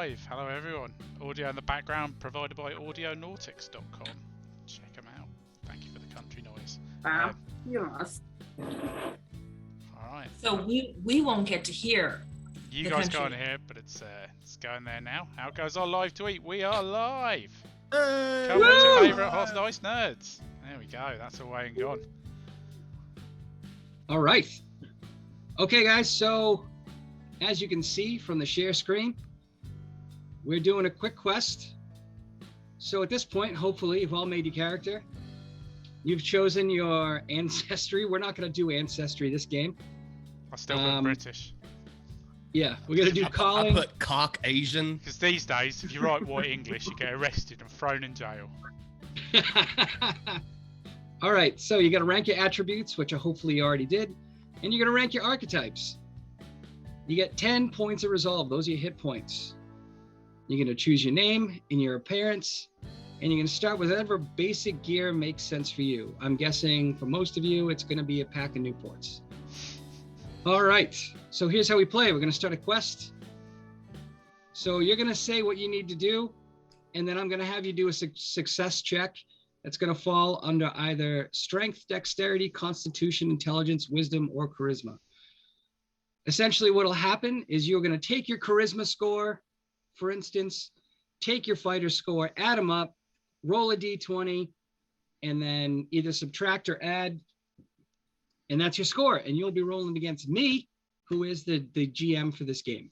live. Hello everyone. Audio in the background provided by audionautics.com. Check them out. Thank you for the country noise. Wow, you lost. Alright. So we won't get to hear. You guys can't hear, but it's going there now. How goes our live tweet? We are live! Come watch your favourite Hot Nice Nerds. There we go, that's away and gone. Alright. Okay guys, so as you can see from the share screen, we're doing a quick quest. So at this point, hopefully you've all made your character. You've chosen your ancestry. We're not going to do ancestry this game. I still look British. Yeah, we're going to do calling. I put Caucasian. Because these days, if you write white English, you get arrested and thrown in jail. All right, so you got to rank your attributes, which hopefully you already did. And you're going to rank your archetypes. You get 10 points of resolve. Those are your hit points. You're going to choose your name and your appearance. And you're going to start with whatever basic gear makes sense for you. I'm guessing for most of you, it's going to be a pack of Newports. All right, so here's how we play. We're going to start a quest. So you're going to say what you need to do, and then I'm going to have you do a success check. That's going to fall under either strength, dexterity, constitution, intelligence, wisdom, or charisma. Essentially, what will happen is you're going to take your charisma score, for instance, take your fighter score, add them up, roll a d20, and then either subtract or add, and that's your score. And you'll be rolling against me, who is the GM for this game.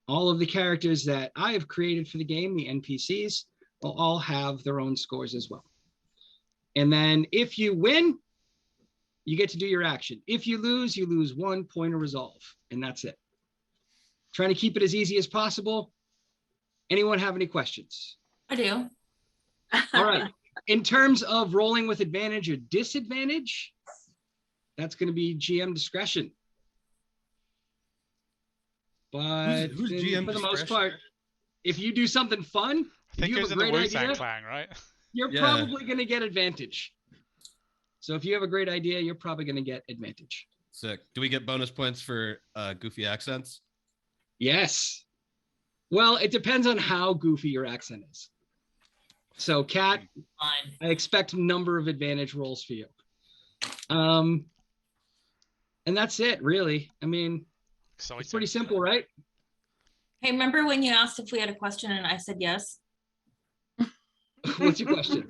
All of the characters that I have created for the game, the NPCs, will all have their own scores as well. And then if you win, you get to do your action. If you lose 1 point of resolve, and that's it. Trying to keep it as easy as possible. Anyone have any questions? I do. All right. In terms of rolling with advantage or disadvantage, that's going to be GM discretion. But who's GM for the discretion? most part, if you do something fun, I think you it was have in a the great Wu-Tang idea, Clan, right? you're probably going to get advantage. So if you have a great idea, you're probably going to get advantage. Sick. Do we get bonus points for goofy accents? Yes. Well, it depends on how goofy your accent is. So, Kat, Fine. I expect a number of advantage rolls for you. And that's it, really. I mean, Exciting. it's pretty simple, right? Hey, remember when you asked if we had a question and I said yes? What's your question?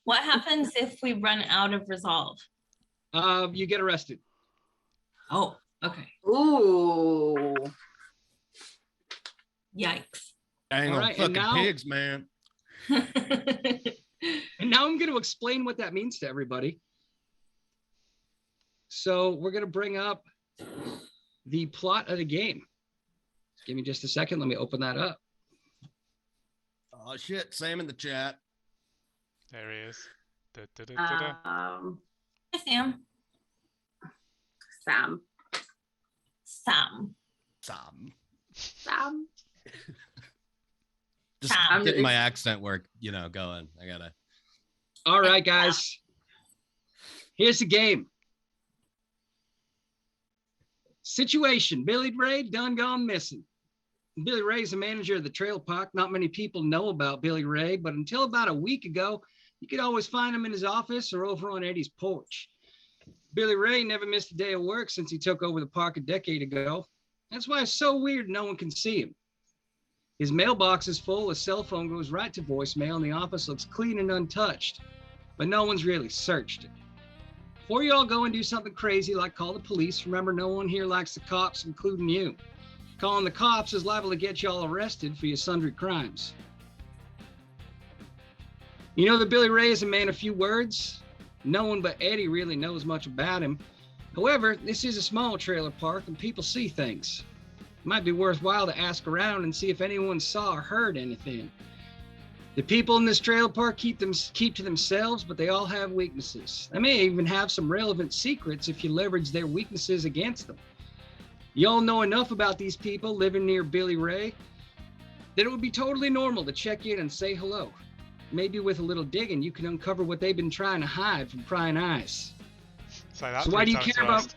What happens if we run out of resolve? You get arrested. Oh, okay. Ooh. Yikes. Dang All on right, and fucking now- pigs, man. And now I'm going to explain what that means to everybody. So we're going to bring up the plot of the game. Give me just a second. Let me open that up. Oh shit, Sam in the chat. There he is. Da-da-da-da-da. Hi, Sam. Sam. Sam. Sam. Just Sam. getting my accent work, going. I gotta. All right, guys. Here's the game. Situation. Billy Ray done gone missing. Billy Ray's the manager of the trailer park. Not many people know about Billy Ray, but until about a week ago, you could always find him in his office or over on Eddie's porch. Billy Ray never missed a day of work since he took over the park a decade ago. That's why it's so weird no one can see him. His mailbox is full, his cell phone goes right to voicemail, and the office looks clean and untouched, but no one's really searched it. Before you all go and do something crazy like call the police, remember no one here likes the cops, including you. Calling the cops is liable to get you all arrested for your sundry crimes. You know that Billy Ray is a man of few words. No one but Eddie really knows much about him. However, this is a small trailer park and people see things. It might be worthwhile to ask around and see if anyone saw or heard anything. The people in this trailer park keep to themselves, but they all have weaknesses. They may even have some relevant secrets if you leverage their weaknesses against them. You all know enough about these people living near Billy Ray that it would be totally normal to check in and say hello. Maybe with a little digging, you can uncover what they've been trying to hide from prying eyes. Say that So why do you 3 times care about- fast.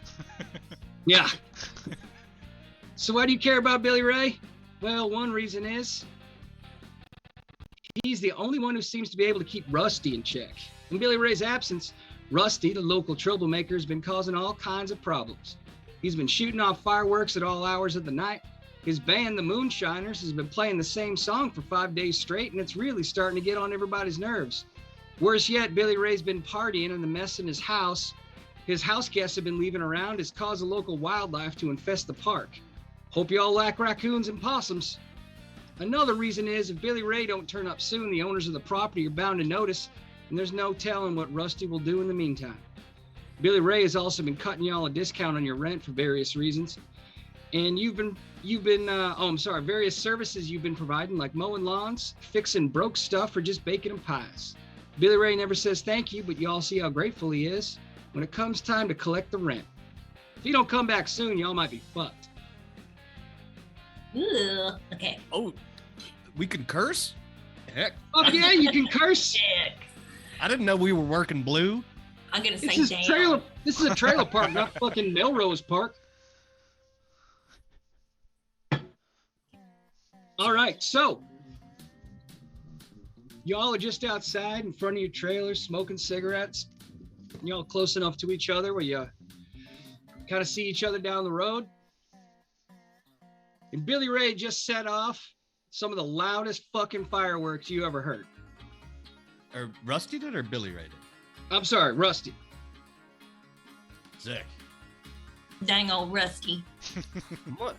Yeah. So why do you care about Billy Ray? Well, one reason is he's the only one who seems to be able to keep Rusty in check. In Billy Ray's absence, Rusty, the local troublemaker, has been causing all kinds of problems. He's been shooting off fireworks at all hours of the night. His band, the Moonshiners, has been playing the same song for 5 days straight, and it's really starting to get on everybody's nerves. Worse yet, Billy Ray's been partying, and the mess in his house guests have been leaving around, has caused the local wildlife to infest the park. Hope you all lack raccoons and possums. Another reason is if Billy Ray don't turn up soon, the owners of the property are bound to notice, and there's no telling what Rusty will do in the meantime. Billy Ray has also been cutting y'all a discount on your rent for various reasons. And various services you've been providing, like mowing lawns, fixing broke stuff, or just baking them pies. Billy Ray never says thank you, but y'all see how grateful he is when it comes time to collect the rent. If you don't come back soon, y'all might be fucked. Ugh. Okay. Oh, we can curse? Heck, Oh yeah, you can curse. Dick. I didn't know we were working blue. I'm gonna say This is damn. This is a trailer park, not fucking Melrose Park. All right, so y'all are just outside in front of your trailer smoking cigarettes. Y'all close enough to each other where you kind of see each other down the road. And Billy Ray just set off some of the loudest fucking fireworks you ever heard. Or Rusty did or Billy Ray did? I'm sorry, Rusty. Sick. Dang old Rusty. What?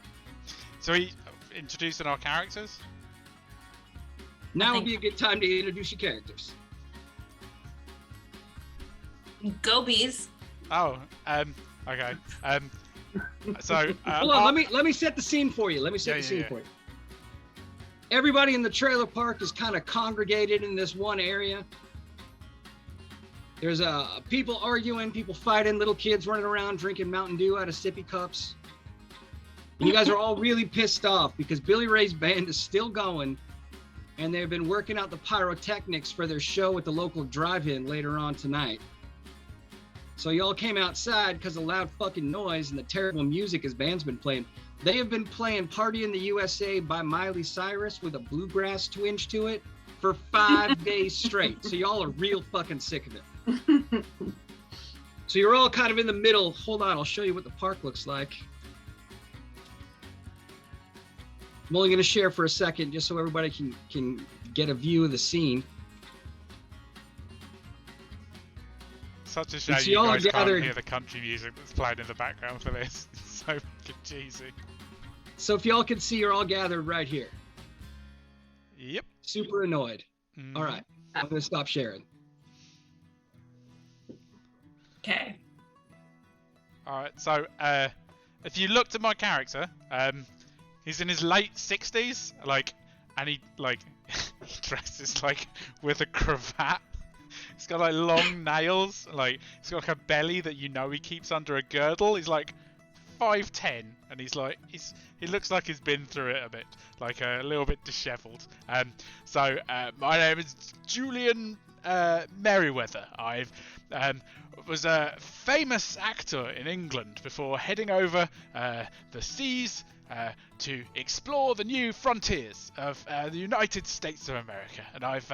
So he introducing our characters. Now would be a good time to introduce your characters. Go bees. Oh, okay. So Hold on, let me set the scene for you. Let me set the scene for you. Everybody in the trailer park is kind of congregated in this one area. There's people arguing, people fighting, little kids running around drinking Mountain Dew out of sippy cups. And you guys are all really pissed off because Billy Ray's band is still going, and they've been working out the pyrotechnics for their show at the local drive-in later on tonight. So y'all came outside because of loud fucking noise and the terrible music his band's been playing. They have been playing Party in the USA by Miley Cyrus with a bluegrass twinge to it for 5 days straight. So y'all are real fucking sick of it. So you're all kind of in the middle. Hold on, I'll show you what the park looks like. I'm only going to share for a second just so everybody can get a view of the scene. Such a shame So you y'all are guys can't gathered- hear the country music that's playing in the background for this. It's so fucking cheesy. So if y'all can see, you're all gathered right here. Yep. Super annoyed. Mhm. All right, I'm going to stop sharing. Okay. All right. So if you looked at my character, he's in his late 60s, and he he dresses with a cravat. He's got long nails, he's got a belly that he keeps under a girdle. He's 5'10", and he looks like he's been through it a bit, a little bit dishevelled. So my name is Julian Merriweather. I've was a famous actor in England before heading over the seas to explore the new frontiers of the United States of America, and I've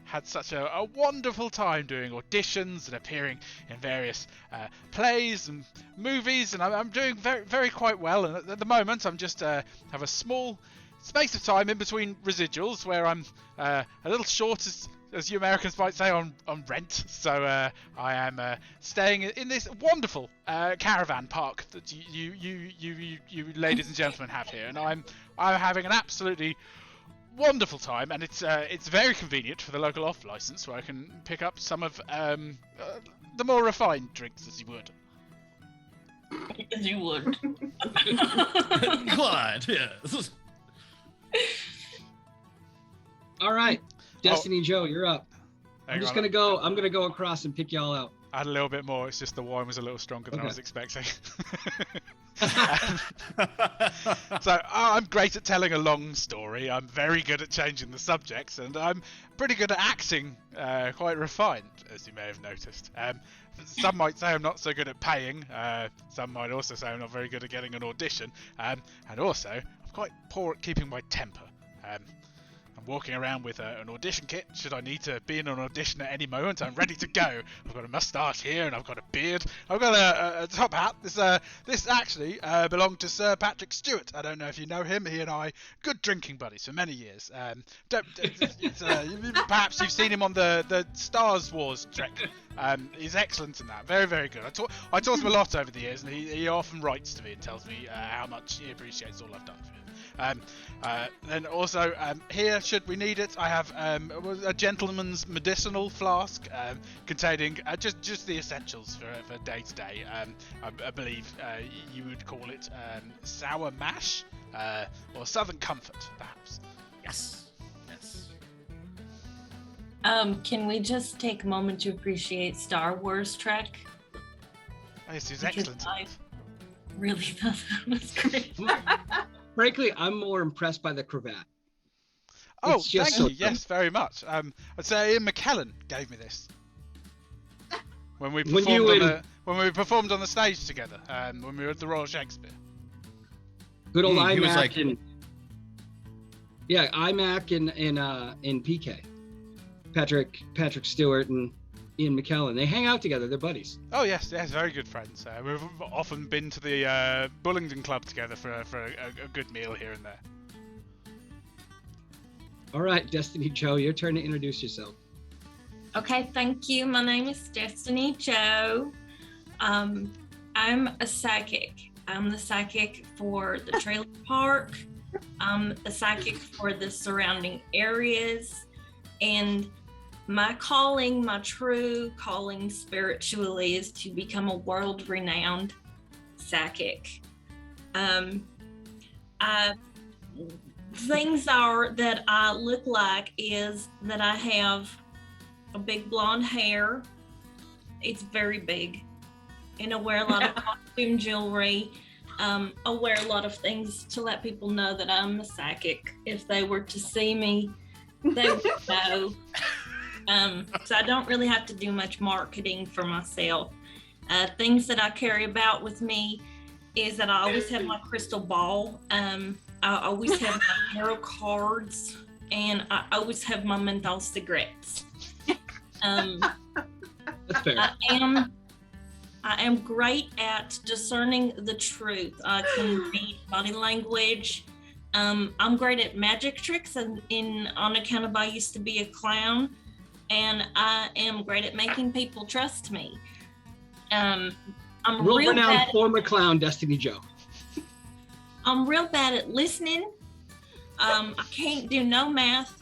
had such a wonderful time doing auditions and appearing in various plays and movies, and I'm doing very, very quite well. And at the moment, I'm just have a small space of time in between residuals where I'm a little short, as you Americans might say, on rent. So I am staying in this wonderful caravan park that you ladies and gentlemen have here, and I'm having an absolutely wonderful time, and it's very convenient for the local off license where I can pick up some of the more refined drinks, as you would. As you would. Glad, yes. All right, Destiny Joe, you're up. Hang on. I'm gonna go across and pick y'all out. I had a little bit more. It's just the wine was a little stronger than I was expecting. So I'm great at telling a long story. I'm very good at changing the subjects, and I'm pretty good at acting, quite refined, as you may have noticed. Some might say I'm not so good at paying. Some might also say I'm not very good at getting an audition. And also, I'm quite poor at keeping my temper. I'm walking around with an audition kit. Should I need to be in an audition at any moment, I'm ready to go. I've got a moustache here, and I've got a beard. I've got a top hat. This actually belonged to Sir Patrick Stewart. I don't know if you know him. He and I, good drinking buddies for many years. Perhaps you've seen him on the Star Wars trek. He's excellent in that. Very, very good. I taught him a lot over the years, and he often writes to me and tells me how much he appreciates all I've done for him. Then also here, should we need it, I have a gentleman's medicinal flask containing just the essentials for day to day. I believe you would call it sour mash or southern comfort, perhaps. Yes. Can we just take a moment to appreciate Star Wars Trek? Oh, yes, he's excellent. I really thought that was great. Frankly, I'm more impressed by the cravat. Oh, It's just thank so you. Yes, very much. I'd say Ian McKellen gave me this when we performed on the stage together. When we were at the Royal Shakespeare. Good old He was iMac like- and iMac and PK. Patrick Stewart and Ian McKellen. They hang out together. They're buddies. Oh yes, very good friends. We've often been to the Bullingdon Club together for a good meal here and there. All right, Destiny Joe, your turn to introduce yourself. Okay, thank you. My name is Destiny Joe. I'm a psychic. I'm the psychic for the trailer park. I'm a psychic for the surrounding areas. And my calling, my true calling spiritually, is to become a world-renowned psychic. Things are that I look like is that I have a big blonde hair. It's very big. And I wear a lot of costume jewelry. I wear a lot of things to let people know that I'm a psychic. If they were to see me, they would know. So I don't really have to do much marketing for myself. Things that I carry about with me is that I always have my crystal ball. I always have my tarot cards, and I always have my menthol cigarettes. That's fair. I am great at discerning the truth. I can read body language. I'm great at magic tricks, and on account of I used to be a clown, and I am great at making people trust me. I'm World-renowned former clown, Destiny Joe. I'm real bad at listening. I can't do no math.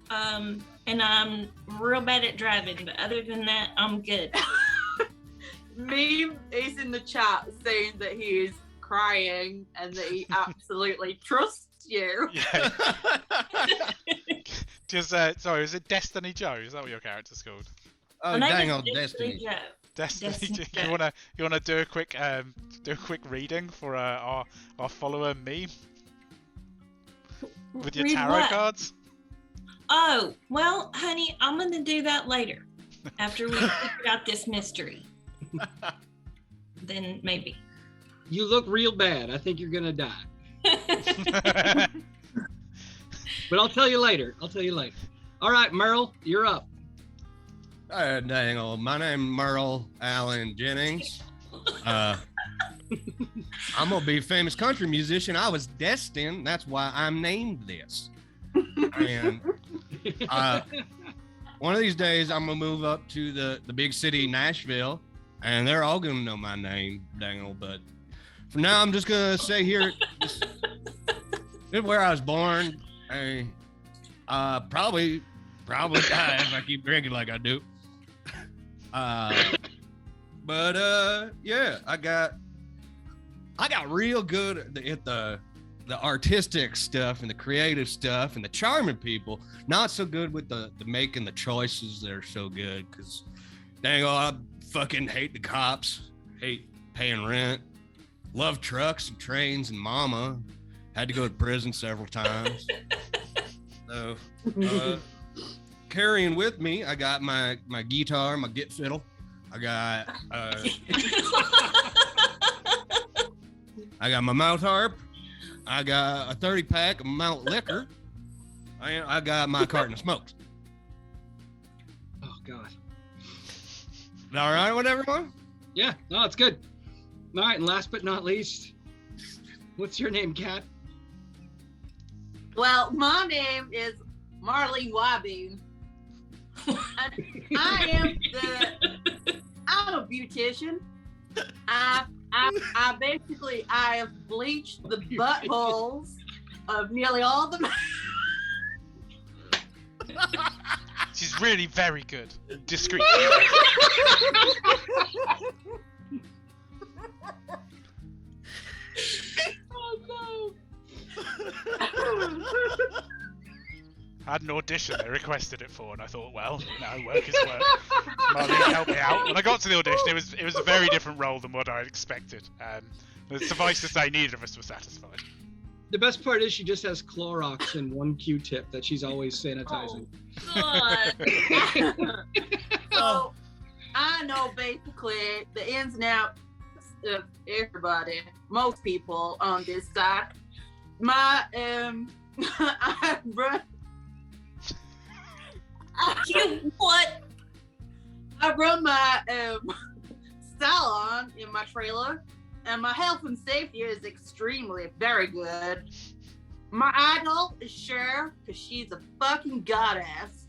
And I'm real bad at driving, but other than that, I'm good. Meme is in the chat saying that he is crying and that he absolutely trusts you. Yeah. Just sorry, is it Destiny Joe? Is that what your character's called? Oh, My name dang is old Destiny. Joe. Destiny. Joe. You wanna do a quick reading for our follower me with your Read tarot what? cards? Oh, well, honey, I'm going to do that later after we figure out this mystery. Then maybe. You look real bad. I think you're gonna die. But I'll tell you later. All right, Merle, you're up. Dang old. My name Merle Allen Jennings. I'm gonna be a famous country musician. I was destined. That's why I'm named this. And one of these days, I'm gonna move up to the big city, Nashville, and they're all gonna know my name, dang old. But for now, I'm just gonna say here, this is where I was born. Probably die if I keep drinking like I do. Yeah, I got real good at the artistic stuff and the creative stuff and the charming people. Not so good with the making the choices that are so good, because dang, I fucking hate the cops, hate paying rent, love trucks and trains, and mama had to go to prison several times. So carrying with me, I got my guitar, my git fiddle. I got I got my mouth harp. I got a 30-pack of malt liquor. And I got my carton of smokes. Oh God. All right with everyone? Yeah, no, it's good. All right, and last but not least, what's your name, Kat? Well, my name is Marlene Wybean. I'm a beautician. I have bleached the buttholes of nearly all the men. She's really very good. Discreet. Oh no. I had an audition they requested it for, and I thought, well, no, work is work. Marlene helped me out. When I got to the audition, it was a very different role than what I had expected. But suffice to say, neither of us were satisfied. The best part is she just has Clorox and one Q-tip that she's always sanitizing. God. So I know basically the ins and outs of everybody, most people on this side. My I run. You what? I run my salon in my trailer, and my health and safety is extremely very good. My idol is Cher, because she's a fucking goddess.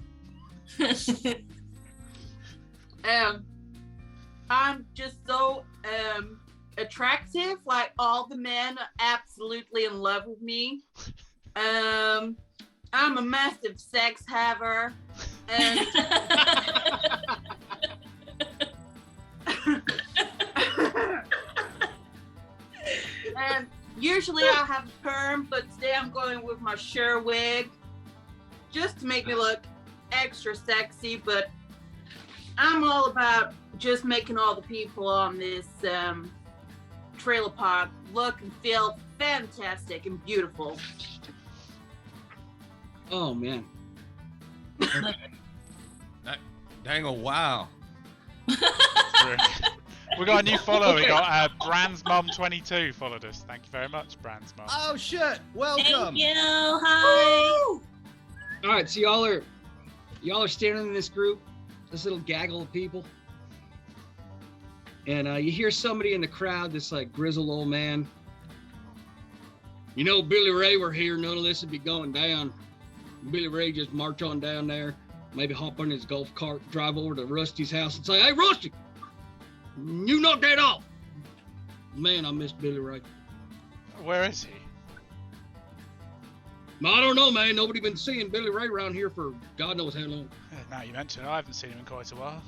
I'm just so attractive. Like, all the men are absolutely in love with me. I'm a massive sex haver. And and usually I have a perm, but today I'm going with my Cher wig just to make me look extra sexy. But I'm all about just making all the people on this trailer park look and feel fantastic and beautiful. Oh man. Dang, wow. We got a new follower. We got Brand's Mum 22 followed us. Thank you very much, Brand's Mum. Oh shit! Welcome. Thank you. Hi. Woo! All right, so y'all are standing in this group, this little gaggle of people, and you hear somebody in the crowd, this like grizzled old man. You know, Billy Ray were here, none of this would be going down. Billy Ray just march on down there, maybe hop on his golf cart, drive over to Rusty's house and say, "Hey, Rusty, you knocked that off." Man, I miss Billy Ray. Where is he? I don't know, man. Nobody been seeing Billy Ray around here for God knows how long. Now you mention it, I haven't seen him in quite a while.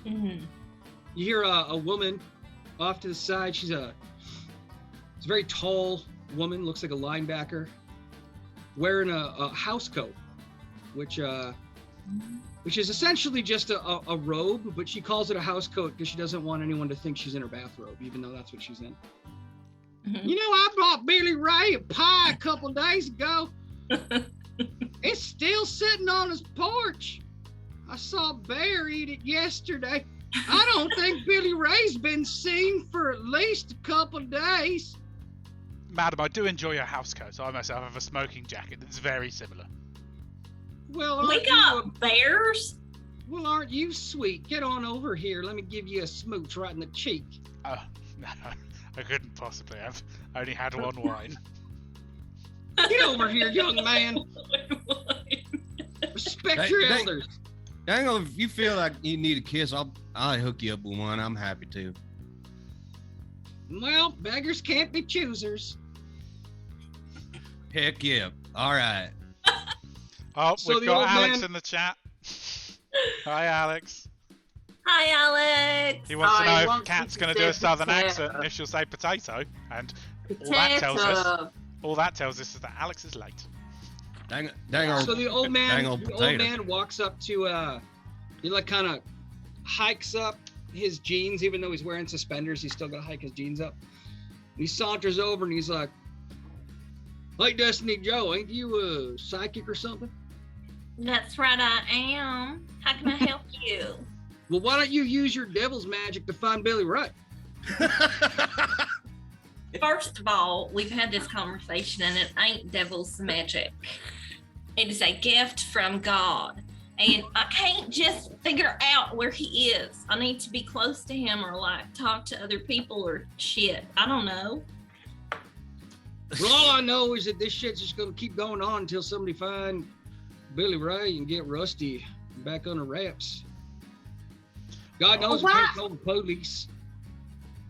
Mm-hmm. You hear a woman off to the side. She's a very tall woman, looks like a linebacker, wearing a house coat, which is essentially just a robe, but she calls it a house coat because she doesn't want anyone to think she's in her bathrobe, even though that's what she's in. Mm-hmm. You know, I bought Billy Ray a pie a couple days ago. It's still sitting on his porch. I saw Bear eat it yesterday. I don't think Billy Ray's been seen for at least a couple days. Madam, I do enjoy your house coat. I myself have a smoking jacket that's very similar. Well, We aren't got bears. Well, aren't you sweet? Get on over here. Let me give you a smooch right in the cheek. Oh, no, I couldn't possibly have. I only had one wine. Get over here, young man. Respect your elders. Dang, if you feel like you need a kiss, I'll hook you up with one. I'm happy to. Well, beggars can't be choosers. Heck yeah. All right. Oh, So we've the got old Alex man- in the chat. Hi, Alex. Hi, Alex. He wants to I know if want Kat's you going to to do a say southern potato. accent and if she'll say potato. And all that tells us is that Alex is late. Dang So the old man, dang old the old potato. man walks up to, he like kind of hikes up his jeans, even though he's wearing suspenders, he's still gonna hike his jeans up. And he saunters over and he's like, "Hey, Destiny Joe, ain't you a psychic or something? That's right, I am. How can I help you? Well, why don't you use your devil's magic to find Billy Ray?" First of all, we've had this conversation and it ain't devil's magic. It is a gift from God. And I can't just figure out where he is. I need to be close to him or like talk to other people or shit. I don't know. Well, all I know is that this shit's just gonna keep going on until somebody find Billy Ray and get Rusty back under wraps. God knows we can't call the police.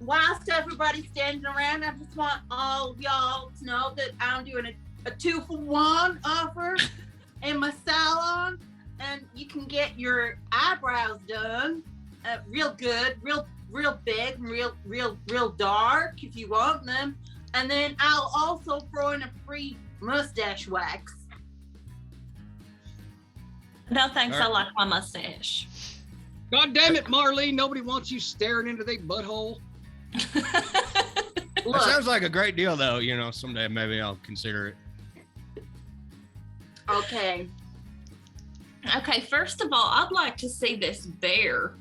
Whilst everybody's standing around, I just want all of y'all to know that I'm doing a 2-for-1 offer in my salon, and you can get your eyebrows done real good, real big, real dark if you want them. And then I'll also throw in a free mustache wax. No thanks, I like my mustache. God damn it, Marlene, nobody wants you staring into their butthole. That sounds like a great deal, though. You know, someday maybe I'll consider it. Okay. Okay, first of all, I'd like to see this bear.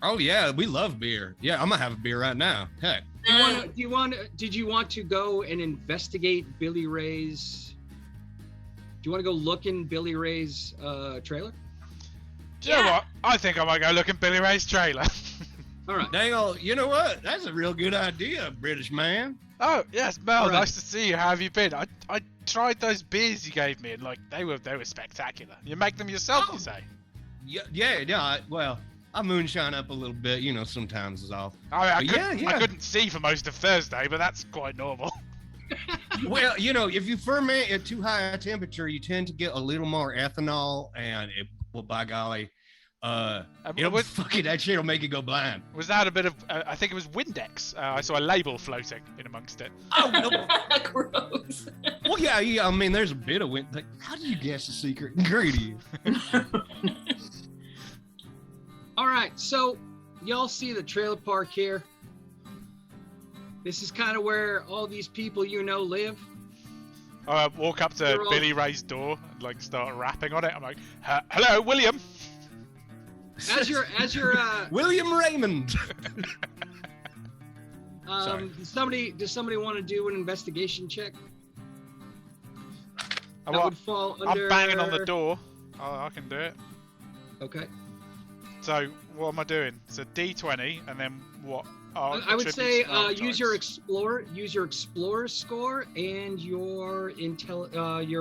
Oh yeah, we love beer. Yeah, I'm gonna have a beer right now. Heck. Did you want to go and investigate Billy Ray's? Do you want to go look in Billy Ray's trailer? Do you know what? I think I might go look in Billy Ray's trailer. All right. Dang, you know what? That's a real good idea, British man. Oh yes, Mel. All right. Nice to see you. How have you been? I tried those beers you gave me, and like they were spectacular. You make them yourself, you say? Yeah. Well, I moonshine up a little bit, you know. Sometimes is all. I Yeah. couldn't see for most of Thursday, but that's quite normal. Well, you know, if you ferment at too high a temperature, you tend to get a little more ethanol, and it will, by golly, that shit'll make you go blind. Was that a bit of? I think it was Windex. I saw a label floating in amongst it. Oh no! Gross. Well, yeah. I mean, there's a bit of wind. Like, how do you guess the secret ingredient? All right, so y'all see the trailer park here. This is kind of where all these people you know live. I walk up to Billy Ray's door and like start rapping on it. I'm like, "Hello, William." As your William Raymond. does somebody want to do an investigation check? That Well, would fall under... I'm banging on the door. I can do it. Okay. So what am I doing? It's a D20, and then what? I would say use your explorer score and your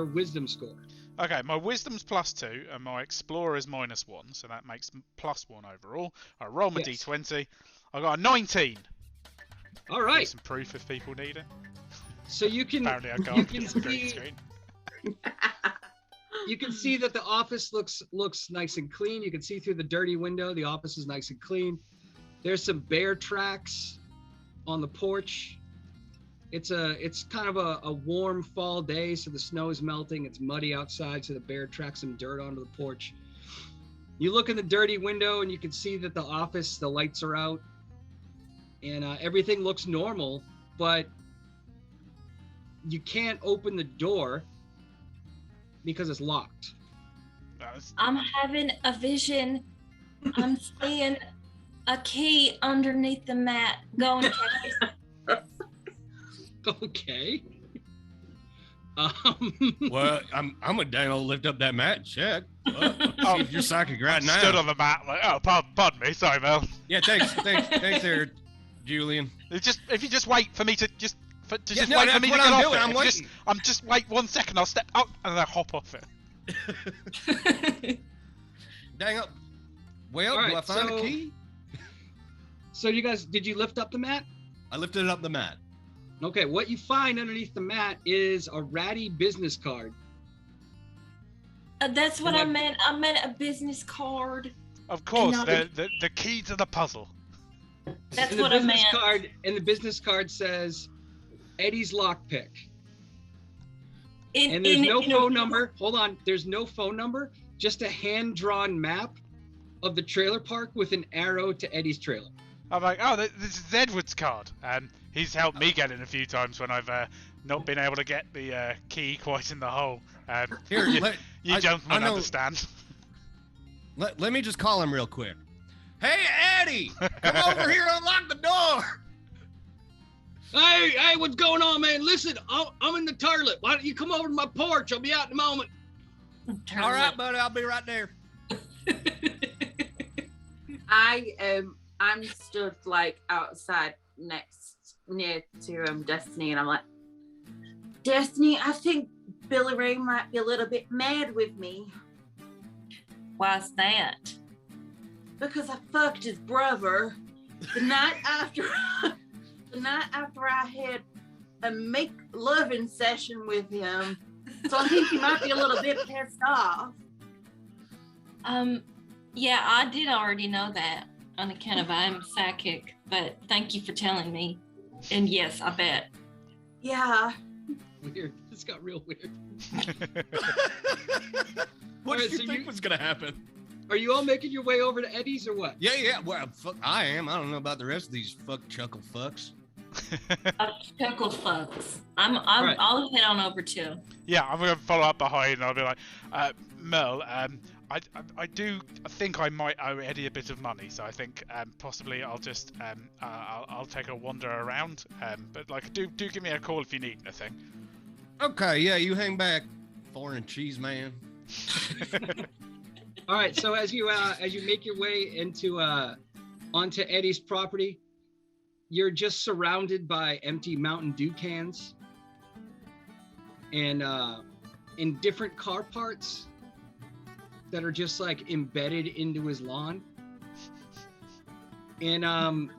wisdom score. Okay, my wisdom's +2 and my explorer is -1, so that makes +1 overall. I roll my D20. I got a 19. All right. There's some proof if people need it. So you can. Apparently I can't. It's a green screen. You can see that the office looks nice and clean. You can see through the dirty window. The office is nice and clean. There's some bear tracks on the porch. It's kind of a warm fall day, so the snow is melting. It's muddy outside, so the bear tracks some dirt onto the porch. You look in the dirty window and you can see that the office, the lights are out, and everything looks normal, but you can't open the door because it's locked. I'm having a vision. I'm seeing a key underneath the mat. Go and check it. Okay. Well, I'm gonna dang old lift up that mat and check. See if you're psychic right now. Stood on the mat like, oh, pardon me, sorry, Mel. Yeah, thanks there, Julian. If you just wait for me to wait for me to that's get what off I'm doing. it. I'm waiting. I'm just wait 1 second. I'll step out and then I'll hop off it. Dang up. Well, All do I right, find a key? So you guys, did you lift up the mat? I lifted up the mat. Okay, what you find underneath the mat is a ratty business card. That's what I meant. I meant a business card. Of course, Another- the key to the puzzle. That's And the what I business meant. card, and the business card says Eddie's lockpick. And there's no phone number. Hold on, there's no phone number. Just a hand-drawn map of the trailer park with an arrow to Eddie's trailer. I'm like, oh, this is Edward's card, and he's helped me get in a few times when I've not been able to get the key quite in the hole. Here, you gentlemen know- understand. Let me just call him real quick. Hey, Eddie, come over here and unlock the door. Hey, what's going on, man? Listen, I'm in the toilet. Why don't you come over to my porch? I'll be out in a moment. All right, buddy, I'll be right there. I'm stood like outside near to Destiny, and I'm like, Destiny, I think Billy Ray might be a little bit mad with me. Why's that? Because I fucked his brother the night after I had a make loving session with him. So I think he might be a little bit pissed off. Yeah, I did already know that on account of I'm psychic, but thank you for telling me. And yes, I bet. Yeah. Weird. This got real weird. What Alright, did you so think was gonna happen? Are you all making your way over to Eddie's or what? Yeah. Well, fuck, I am. I don't know about the rest of these chuckle fucks. Chuckle fucks. Right. I'll head on over too. Yeah, I'm gonna follow up behind, and I'll be like, Mel, I think I might owe Eddie a bit of money, so I think possibly I'll just I'll take a wander around. But like, do give me a call if you need anything. Okay, yeah, you hang back, foreign cheese man. All right, so as you make your way into onto Eddie's property, you're just surrounded by empty Mountain Dew cans and in different car parts that are just like embedded into his lawn. And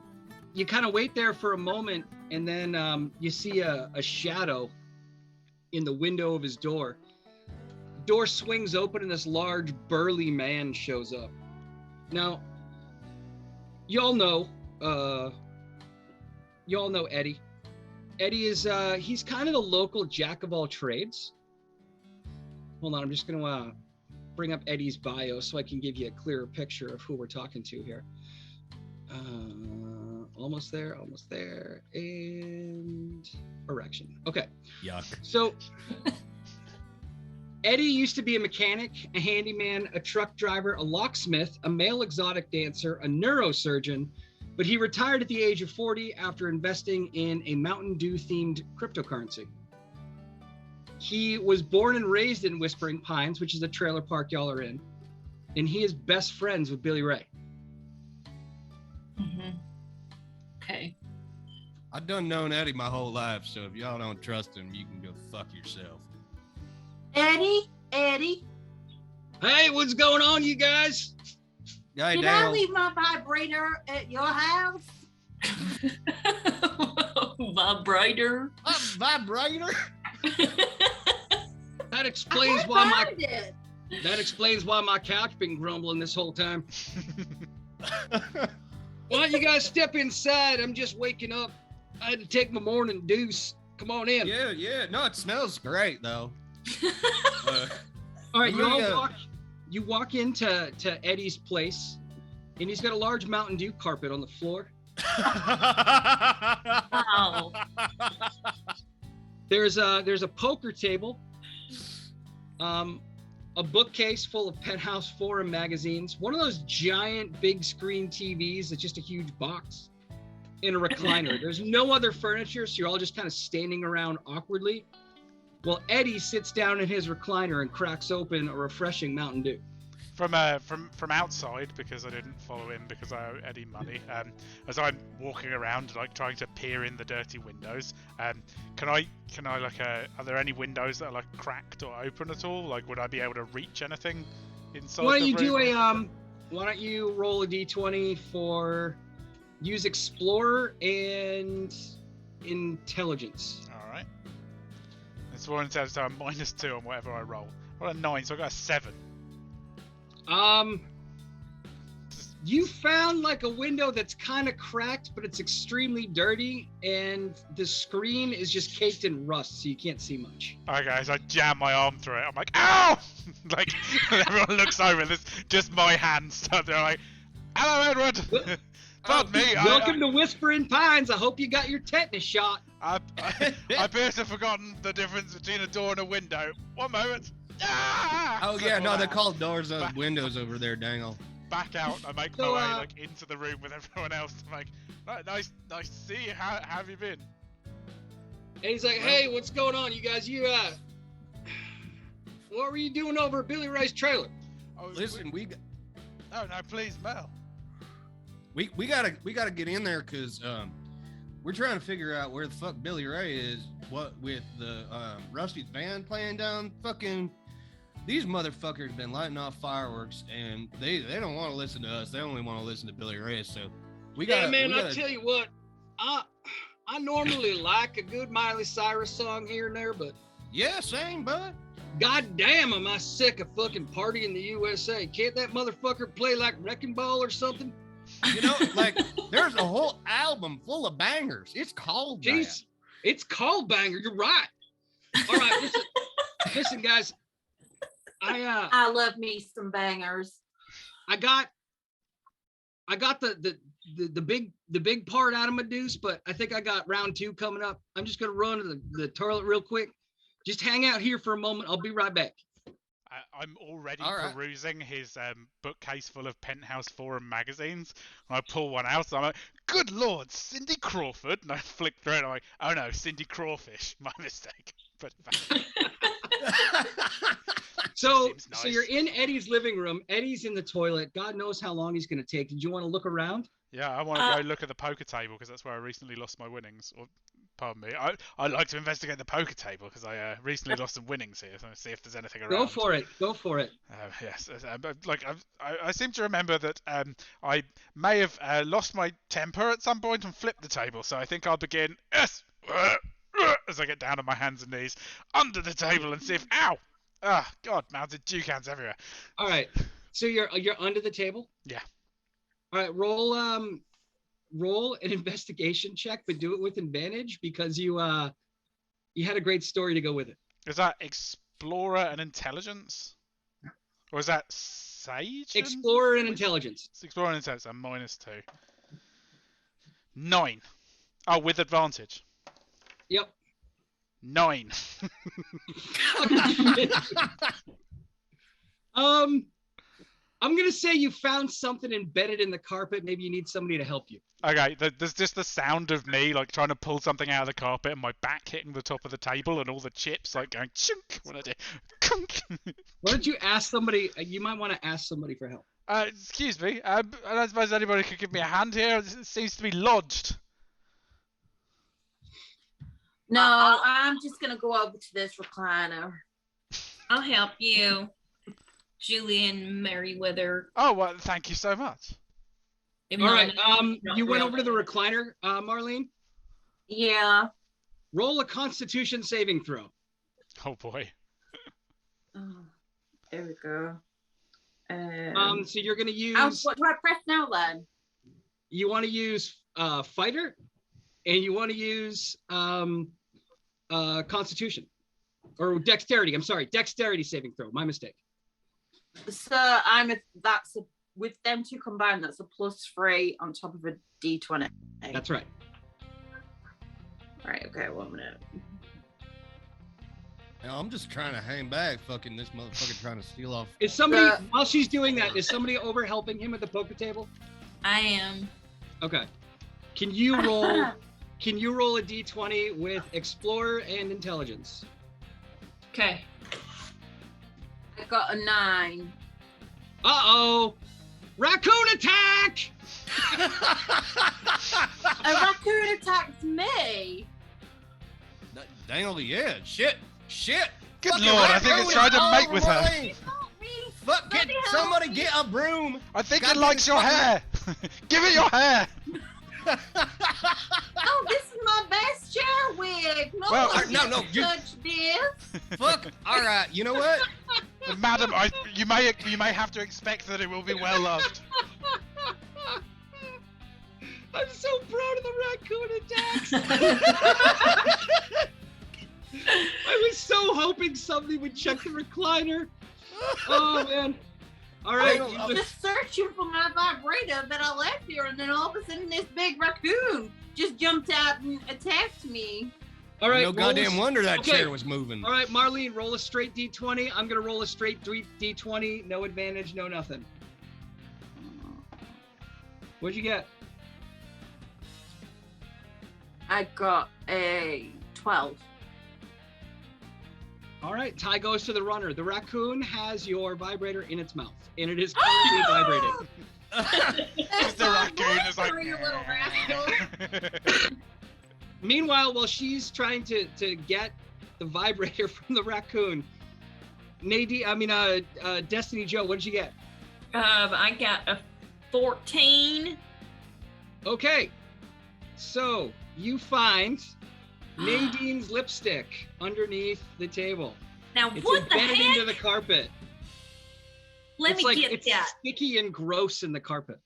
you kind of wait there for a moment, and then you see a shadow in the window of his door. Door swings open and this large burly man shows up. Now, y'all know Eddie. Eddie is he's kind of the local jack of all trades. Hold on, I'm just gonna bring up Eddie's bio so I can give you a clearer picture of who we're talking to here. Almost there, and erection. Okay. Yuck. So Eddie used to be a mechanic, a handyman, a truck driver, a locksmith, a male exotic dancer, a neurosurgeon, but he retired at the age of 40 after investing in a Mountain Dew themed cryptocurrency. He was born and raised in Whispering Pines, which is a trailer park y'all are in, and he is best friends with Billy Ray. Mm-hmm. Okay. I've done known Eddie my whole life, so if y'all don't trust him, you can go fuck yourself. Eddie? Hey, what's going on, you guys? Hey, Did Dale. I leave my vibrator at your house? Vibrator. A vibrator? That explains why my couch been grumbling this whole time. Why don't you guys step inside? I'm just waking up. I had to take my morning deuce. Come on in. Yeah. No, it smells great though. All right, Really, you walk into Eddie's place, and he's got a large Mountain Dew carpet on the floor. Wow. There's a poker table, a bookcase full of Penthouse Forum magazines, one of those giant big screen TVs that's just a huge box, and a recliner. There's no other furniture, so you're all just kind of standing around awkwardly. Well, Eddie sits down in his recliner and cracks open a refreshing Mountain Dew. From outside, because I didn't follow him because I owe Eddie money. As I'm walking around, like trying to peer in the dirty windows, can I like are there any windows that are like cracked or open at all? Like, would I be able to reach anything inside? Why don't you roll a d20 for use Explorer and Intelligence? All right. It's one instead, so I'm -2 on whatever I roll. I got a 9, so I got a 7. You found like a window that's kind of cracked, but it's extremely dirty, and the screen is just caked in rust, so you can't see much. Okay, so I jam my arm through it. I'm like, ow! Like, everyone looks over, and there's just my hands. They're like, hello, Edward! Pardon me. Welcome to Whispering Pines. I hope you got your tetanus shot. I appear to have forgotten the difference between a door and a window. One moment. Ah! Oh yeah, no, they call doors windows over there, Dangle. Back out. I make my way into the room with everyone else. I'm like, nice to see you. How have you been? And he's like, hey, what's going on, you guys? What were you doing over at Billy Ray's trailer? Oh, Listen, No, please, Mel. we gotta get in there because we're trying to figure out where the fuck Billy Ray is. What with the Rusty's band playing down fucking. These motherfuckers been lighting off fireworks and they don't want to listen to us. They only want to listen to Billy Ray. So we got. Yeah, man. I tell you what, I normally like a good Miley Cyrus song here and there, but yeah, same, bud. God damn, am I sick of fucking Party in the USA? Can't that motherfucker play like Wrecking Ball or something? You know, like there's a whole album full of bangers. It's called Jeez, it's called banger. You're right. All right, listen, guys. I love me some bangers. I got the big part out of my deuce, but I think I got round 2 coming up. I'm just gonna run to the toilet real quick. Just hang out here for a moment. I'll be right back. I'm already All right. perusing his bookcase full of Penthouse Forum magazines. And I pull one out, and I'm like, good lord, Cindy Crawford. And I flick through it, and I'm like, oh no, Cindy Crawfish. My mistake. But So seems nice. So you're in Eddie's living room. Eddie's in the toilet. God knows how long he's going to take. Did you want to look around? Yeah, I want to go look at the poker table because that's where I recently lost my winnings. Or, pardon me, I'd like to investigate the poker table because I recently lost some winnings here. So see if there's anything around. Go for it. Go for it. Yes, like I seem to remember that I may have lost my temper at some point and flipped the table. So I think I'll begin as I get down on my hands and knees under the table and see if ah, God, mounted Ducans everywhere. All right. So you're under the table? Yeah. All right, roll an investigation check, but do it with advantage because you had a great story to go with it. Is that Explorer and Intelligence? Or is that Sage? Explorer and Intelligence. It's Explorer and Intelligence, I'm -2. 9. Oh, with advantage. Yep. 9. I'm gonna say you found something embedded in the carpet. Maybe you need somebody to help you. Okay, there's just the sound of me like trying to pull something out of the carpet and my back hitting the top of the table and all the chips like going chunk when I do. Why don't you ask somebody? You might want to ask somebody for help. Excuse me. I don't suppose anybody could give me a hand here. It seems to be lodged. No, I'm just gonna go over to this recliner. I'll help you, Julian Merriweather. Oh, well, thank you so much. If All not, right. not You went real. over to the recliner, Marlene. Yeah. Roll a Constitution saving throw. Oh boy. Oh, there we go. So you're gonna use. What do I press now, lad? You want to use fighter, and you want to use Constitution or dexterity. I'm sorry, dexterity saving throw. My mistake. So with them two combined, that's a +3 on top of a D20. That's right. All right. Okay. 1 minute. Now, I'm just trying to hang back. Fucking this motherfucker trying to steal off. Is somebody while she's doing that? Is somebody over helping him at the poker table? I am. Okay. Can you roll? Can you roll a D20 with Explorer and Intelligence? Okay. I got a 9. Uh-oh! Raccoon attack! A raccoon attacked me. Dang, yeah, shit. Good Fucking lord, I think raccoon it's trying to all mate with her. Marlene. Fuck, get somebody get a broom. I think God it likes damn your hair. Give it your hair. Oh, this is my best chair wig. No Well, one no, gets to touch this. Fuck. All right, you know what? Madam, you may have to expect that it will be well loved. I'm so proud of the raccoon attacks. I was so hoping somebody would check the recliner. Oh man! All right, I'm just searching for my vibrator that I left here, and then all of a sudden, this big raccoon just jumped out and attacked me. all right. No goddamn wonder that Okay. chair was moving. All right, Marlene, roll a straight D20. I'm gonna roll a straight D20. No advantage, no nothing. What'd you get? I got a 12. All right, tie goes to the runner. The raccoon has your vibrator in its mouth, and it is currently vibrating. Just the raccoon is like. You little rascal. Meanwhile, while she's trying to get the vibrator from the raccoon, Destiny Joe, what did you get? I got a 14. Okay, so you find Nadine's lipstick underneath the table. Now, It's what the embedded heck? into the carpet. Let me get it's that. sticky and gross in the carpet.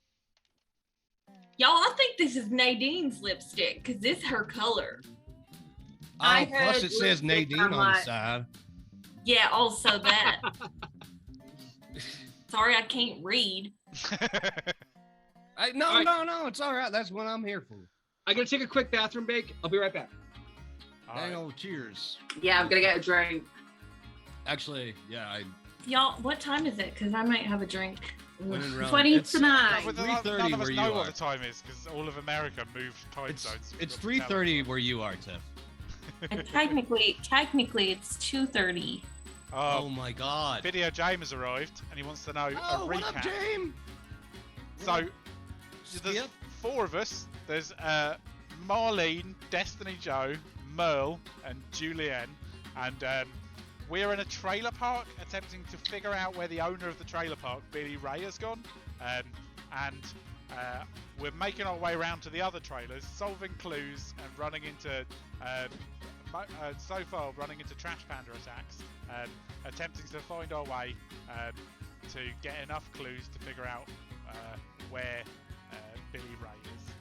Y'all, I think this is Nadine's lipstick because this is her color. I Oh, plus had it says lipstick Nadine on on my- the side. Yeah, also that. Sorry, I can't read. No, All right. no, it's all right. That's what I'm here for. I'm gonna take a quick bathroom break. I'll be right back. Dang old cheers. Yeah, I'm gonna get a drink. Actually, yeah, Y'all, what time is it? Because I might have a drink. when in Rome. 20 It's- tonight. None 3:30 of us where know you what are. the time is because all of America moved time It's zones. 3:30 where you are, Tiff. And technically, it's 2:30. Oh Oh, my God. Video James has arrived and he wants to know Oh, a what up, recap. James? So there's Skip? 4 of us. There's Marlene, Destiny Joe, Merle, and Julianne, and we're in a trailer park attempting to figure out where the owner of the trailer park, Billy Ray, has gone. And we're making our way around to the other trailers, solving clues and running into running into Trash Panda attacks, attempting to find our way to get enough clues to figure out where Billy Ray is.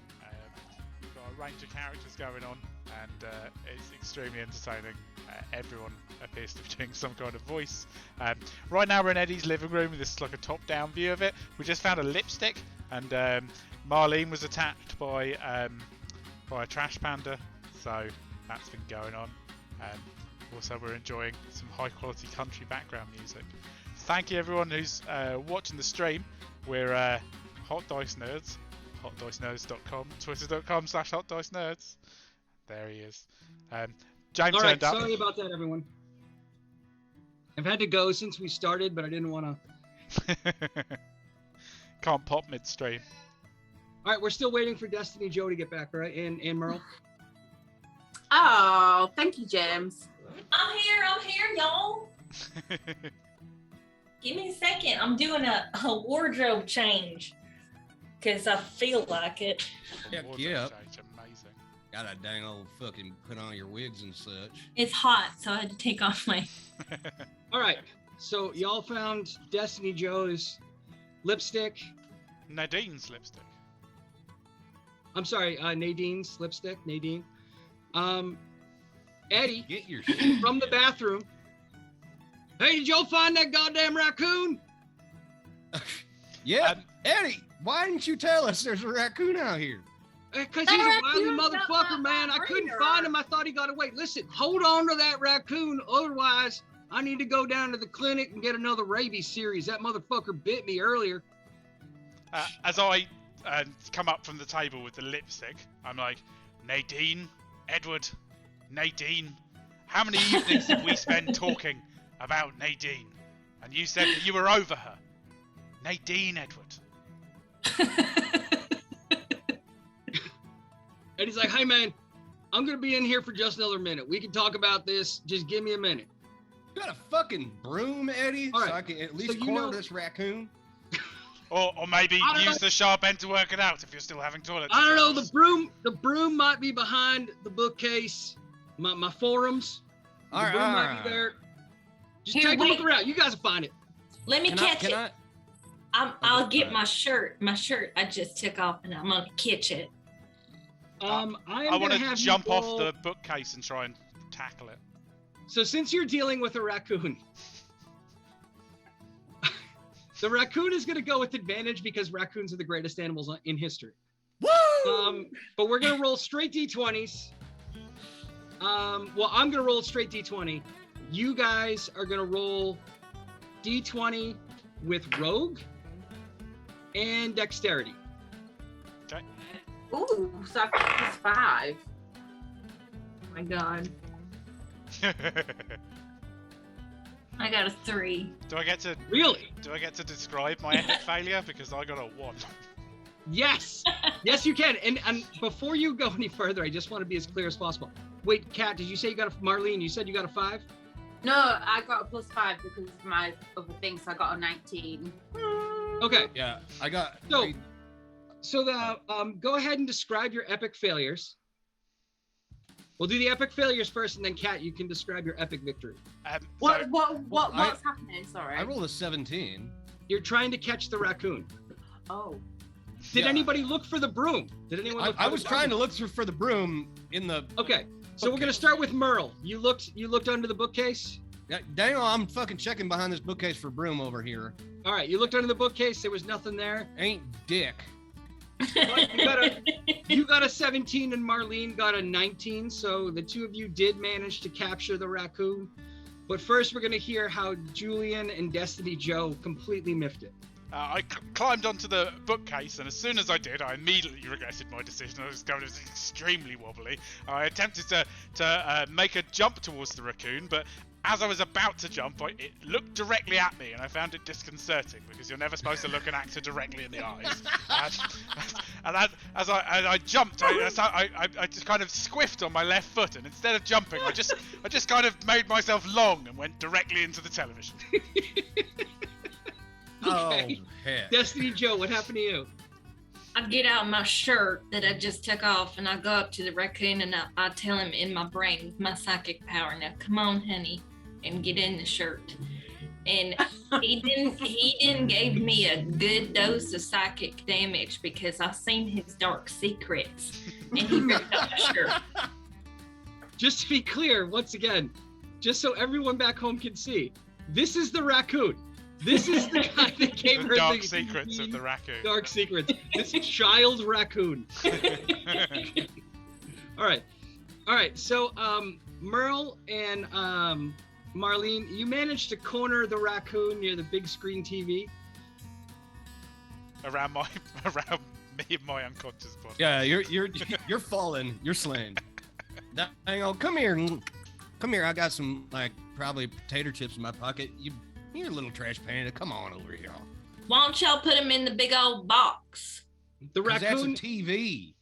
We've got a range of characters going on, and it's extremely entertaining. Everyone appears to be doing some kind of voice. Right now we're in Eddie's living room. This is like a top-down view of it. We just found a lipstick, and Marlene was attacked by a trash panda, so that's been going on. Also, we're enjoying some high-quality country background music. Thank you everyone who's watching the stream. We're Hot Dice Nerds, hotdicenerds.com, twitter.com/hotdicenerds. There he is. James All right, turned up. sorry about that, everyone. I've had to go since we started, but I didn't want to. Can't pop midstream. All right, we're still waiting for Destiny Joe to get back, right? And Merle. Oh, thank you, James. I'm here, y'all. Give me a second. I'm doing a wardrobe change because I feel like it. Heck Wardrobe yeah. change, amazing. Got a dang old fucking put on your wigs and such. It's hot, so I had to take off my. All right, so y'all found Destiny Joe's lipstick. Nadine's lipstick. I'm sorry, Nadine's lipstick. Nadine. Eddie Get your shit. from the bathroom. Hey, did y'all find that goddamn raccoon? Yeah, Um, Eddie, why didn't you tell us there's a raccoon out here? Because That he's a wily raccoon's got motherfucker, my man. I couldn't vibrator. find him. I thought he got away. Listen, hold on to that raccoon. Otherwise, I need to go down to the clinic and get another rabies series. That motherfucker bit me earlier. As I come up from the table with the lipstick, I'm like, Nadine, Edward, Nadine, how many evenings did we spend talking about Nadine? And you said that you were over her. Nadine, Edward. And he's like, hey, man, I'm going to be in here for just another minute. We can talk about this. Just give me a minute. You got a fucking broom, Eddie, All so right, I can at least so you corner know- this raccoon? Or maybe I don't use know. the sharp end to work it out if you're still having toilet. I don't know. troubles. The broom might be behind the bookcase. My forums. The All right, broom all might right. be there. Just Here, take a look wait. around. You guys will find it. Let me catch it. I'll Okay, get fine. my shirt. My shirt I just took off, and I'm gonna catch it. I am I going want to to have jump you off roll- the bookcase and try and tackle it. So since you're dealing with a raccoon, the raccoon is going to go with advantage because raccoons are the greatest animals in history. Woo! But we're going to roll straight d20s. Well, I'm going to roll straight d20. You guys are going to roll d20 with rogue and dexterity. Ooh, so I got +5. Oh my God. I got a 3. Do I get to Really? describe my epic failure? Because I got a 1. Yes. Yes, you can. And before you go any further, I just want to be as clear as possible. Wait, Kat, did you say you got a Marlene? You said you got a 5? No, I got a +5 because of my other things. I got a 19. Okay. Yeah, I got. So go ahead and describe your epic failures. We'll do the epic failures first, and then Kat, you can describe your epic victory. What's happening? Sorry. I rolled a 17. You're trying to catch the raccoon. Oh. Did Yeah. anybody look for the broom? Did anyone look I was trying to look for the broom in the. Okay, so we're gonna start with Merle. You looked under the bookcase. Yeah, Daniel, I'm fucking checking behind this bookcase for broom over here. All right, you looked under the bookcase. There was nothing there. Ain't dick. You got a 17 and Marlene got a 19. So the two of you did manage to capture the raccoon. But first, we're gonna hear how Julian and Destiny Joe completely miffed it. I climbed onto the bookcase, and as soon as I did, I immediately regretted my decision. I was going extremely wobbly. I attempted to make a jump towards the raccoon, but as I was about to jump, it looked directly at me, and I found it disconcerting because you're never supposed to look an actor directly in the eyes. As I jumped, I just kind of squiffed on my left foot, and instead of jumping, I just kind of made myself long and went directly into the television. Okay. Oh, heck. Destiny Joe, what happened to you? I get out my shirt that I just took off, and I go up to the raccoon, and I tell him in my brain with my psychic power, now come on, honey, and get in the shirt. And he didn't give me a good dose of psychic damage because I seen his dark secrets, and he ripped up my shirt. Just to be clear, once again, just so everyone back home can see, this is the raccoon. This is the guy that gave her The dark secrets of the raccoon. Dark secrets. This child raccoon. All right. So, Merle and Marlene, you managed to corner the raccoon near the big screen TV. around me and my unconscious body. Yeah, you're falling. You're slain. Hang on, come here. I got some probably potato chips in my pocket. You're a little trash panda. Come on over here. Why don't y'all put him in the big old box? The 'Cause raccoon. that's a TV.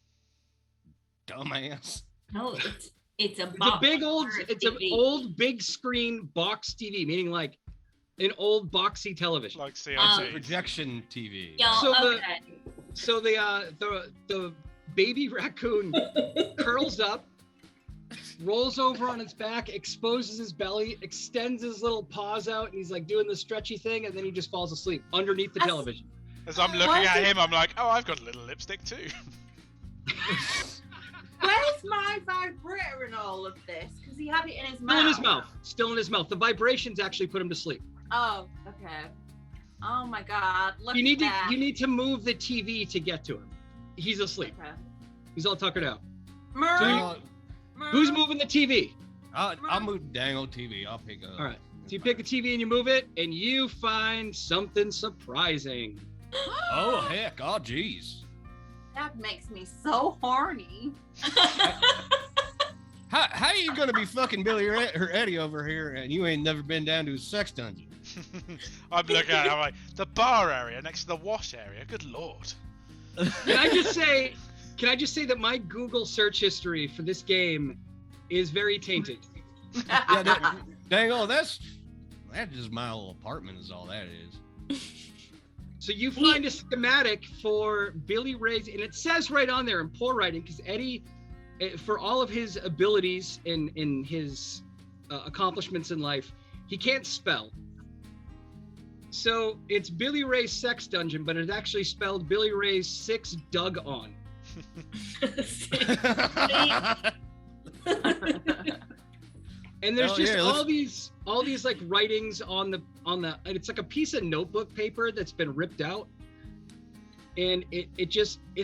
Dumbass. No, it's a It's box. a big old. for a It's an TV. old big screen box TV, meaning like an old boxy television. Like CRT. Projection TV. Y'all, So the- okay. So the baby raccoon curls up, rolls over on its back, exposes his belly, extends his little paws out, and he's like doing the stretchy thing, and then he just falls asleep underneath the television. As I'm looking at him, I'm like, oh, I've got a little lipstick too. Where's my vibrator in all of this? Because he had it in his mouth. Still in his mouth. Still in his mouth. The vibrations actually put him to sleep. Oh, okay. Oh my God! Look You need at that. to move the TV to get to him. He's asleep. Okay. He's all tuckered out. Merle, Who's moving the TV? I'll move Dangle TV. I'll pick up. All right. So you pick the TV and you move it, and you find something surprising. Oh heck! Oh jeez. That makes me so horny. How you gonna be fucking Billy or Eddie over here, and you ain't never been down to a sex dungeon? I'm looking at it, I'm like, the bar area next to the wash area. Good lord. Can I just say that my Google search history for this game is very tainted? Yeah, Dangle, that's just my little apartment is all that is. So you find a schematic for Billy Ray's, and it says right on there in poor writing, because Eddie, for all of his abilities in his accomplishments in life, he can't spell. So it's Billy Ray's sex dungeon, but it's actually spelled Billy Ray's 6 dug on. And there's Oh, just yeah, all these like writings on the it's like a piece of notebook paper that's been ripped out, and it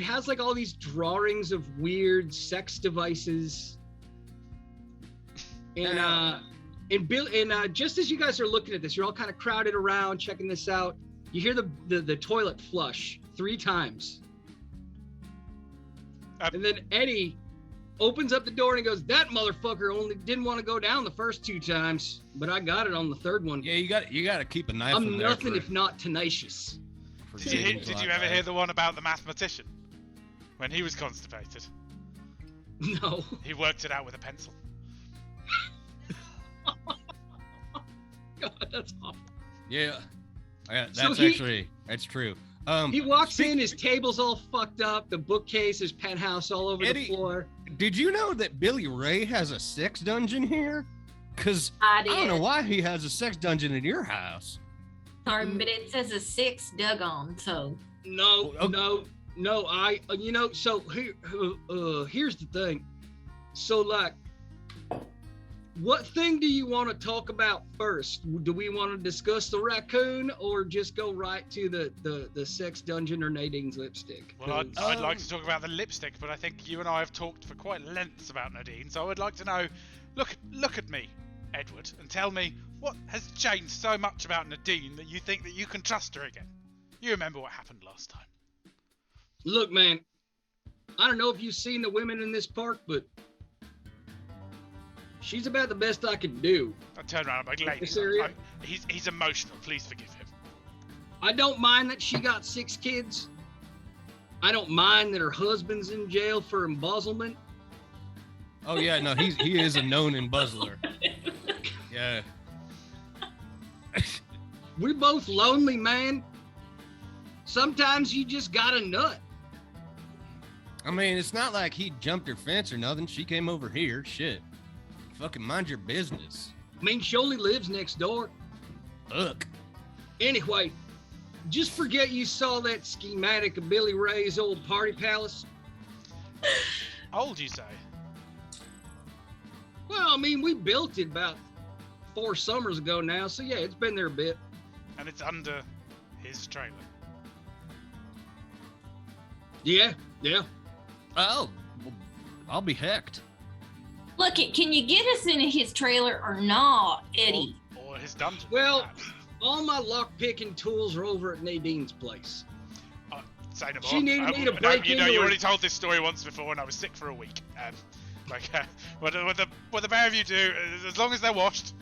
has like all these drawings of weird sex devices, and just as you guys are looking at this, you're all kind of crowded around checking this out. You hear the toilet flush 3 times, and then Eddie opens up the door and he goes, "That motherfucker only didn't want to go down the first 2 times, but I got it on the 3rd one. Yeah, you got to keep a knife. I'm in there nothing for- if not tenacious." for Did you things did like you ever that. hear the one about the mathematician when he was constipated? No. He worked it out with a pencil. God, that's awful. Yeah, that's So he- actually that's true. He walks in, his table's all fucked up, the bookcase, his penthouse all over Eddie- the floor. Did you know that Billy Ray has a sex dungeon here? Because I I did. don't know why he has a sex dungeon in your house. Sorry, but it says a 6 dug on, so No, Oh. no, so here's the thing. So, like, what thing do you want to talk about first? Do we want to discuss the raccoon or just go right to the sex dungeon or Nadine's lipstick? Well, I'd 'Cause- like to talk about the lipstick, but I think you and I have talked for quite lengths about Nadine, so I would like to know, look at me, Edward, and tell me what has changed so much about Nadine that you think that you can trust her again. You remember what happened last time. Look, man, I don't know if you've seen the women in this park, but she's about the best I can do. I turned around and I'm like, ladies, This area? he's emotional, please forgive him. I don't mind that she got 6 kids. I don't mind that her husband's in jail for embezzlement. Oh yeah, no, he is a known embezzler. Yeah. We're both lonely, man. Sometimes you just got a nut. I mean, it's not like he jumped her fence or nothing. She came over here. Shit. Fucking mind your business. I mean, she only lives next door. Look. Anyway, just forget you saw that schematic of Billy Ray's old party palace. Old, you say? Well, I mean, we built it about 4 summers ago now, so yeah, it's been there a bit. And it's under his trailer. Yeah. Oh, well, I'll be hecked. look it. Can you get us into his trailer or not, Eddie? Or his dungeon. Well- perhaps. All my lock-picking tools are over at Nadine's place. Say no more. She needed me to No, break you know, into you her- already told this story once before, and I was sick for a week. What the pair of you do, as long as they're washed.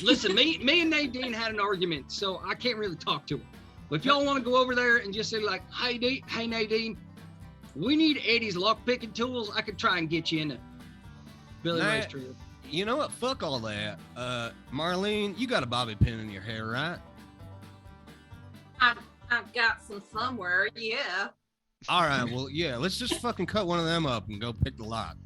Listen, me and Nadine had an argument, so I can't really talk to her. But if y'all want to go over there and just say like, hey Nadine, we need Eddie's lock-picking tools, I could try and get you into Billy Nah. Ray's trailer. You know what? Fuck all that. Marlene, you got a bobby pin in your hair, right? I've got some somewhere, yeah. All right. Well, yeah. Let's just fucking cut one of them up and go pick the lock.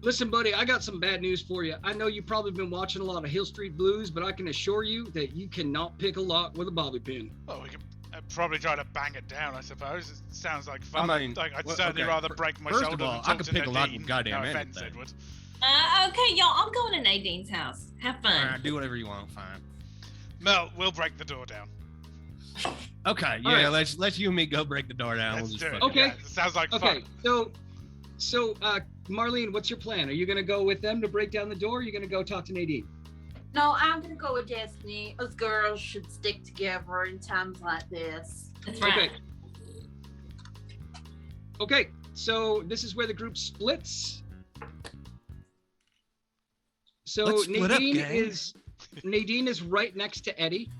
Listen, buddy, I got some bad news for you. I know you've probably been watching a lot of Hill Street Blues, but I can assure you that you cannot pick a lock with a bobby pin. Well, we could probably try to bang it down, I suppose. It sounds like fun. I mean, I'd well, certainly okay, rather break my first shoulder of all, than I talk could to pick a lock with Nadine. goddamn No offense, anything. Edward. Okay, y'all, I'm going to Nadine's house. Have All fun. right, do whatever you want. Fine. Mel, we'll break the door down. Okay. All Yeah. right. Let's you and me go break the door down. Let's We'll do just it. fucking- Okay. Yeah, sounds like Okay, fun. so Marlene, what's your plan? Are you gonna go with them to break down the door? Or are you gonna go talk to Nadine? No, I'm gonna go with Destiny. Us girls should stick together in times like this. That's right. Okay, so this is where the group splits. So Let's split up, gang. Nadine is right next to Eddie,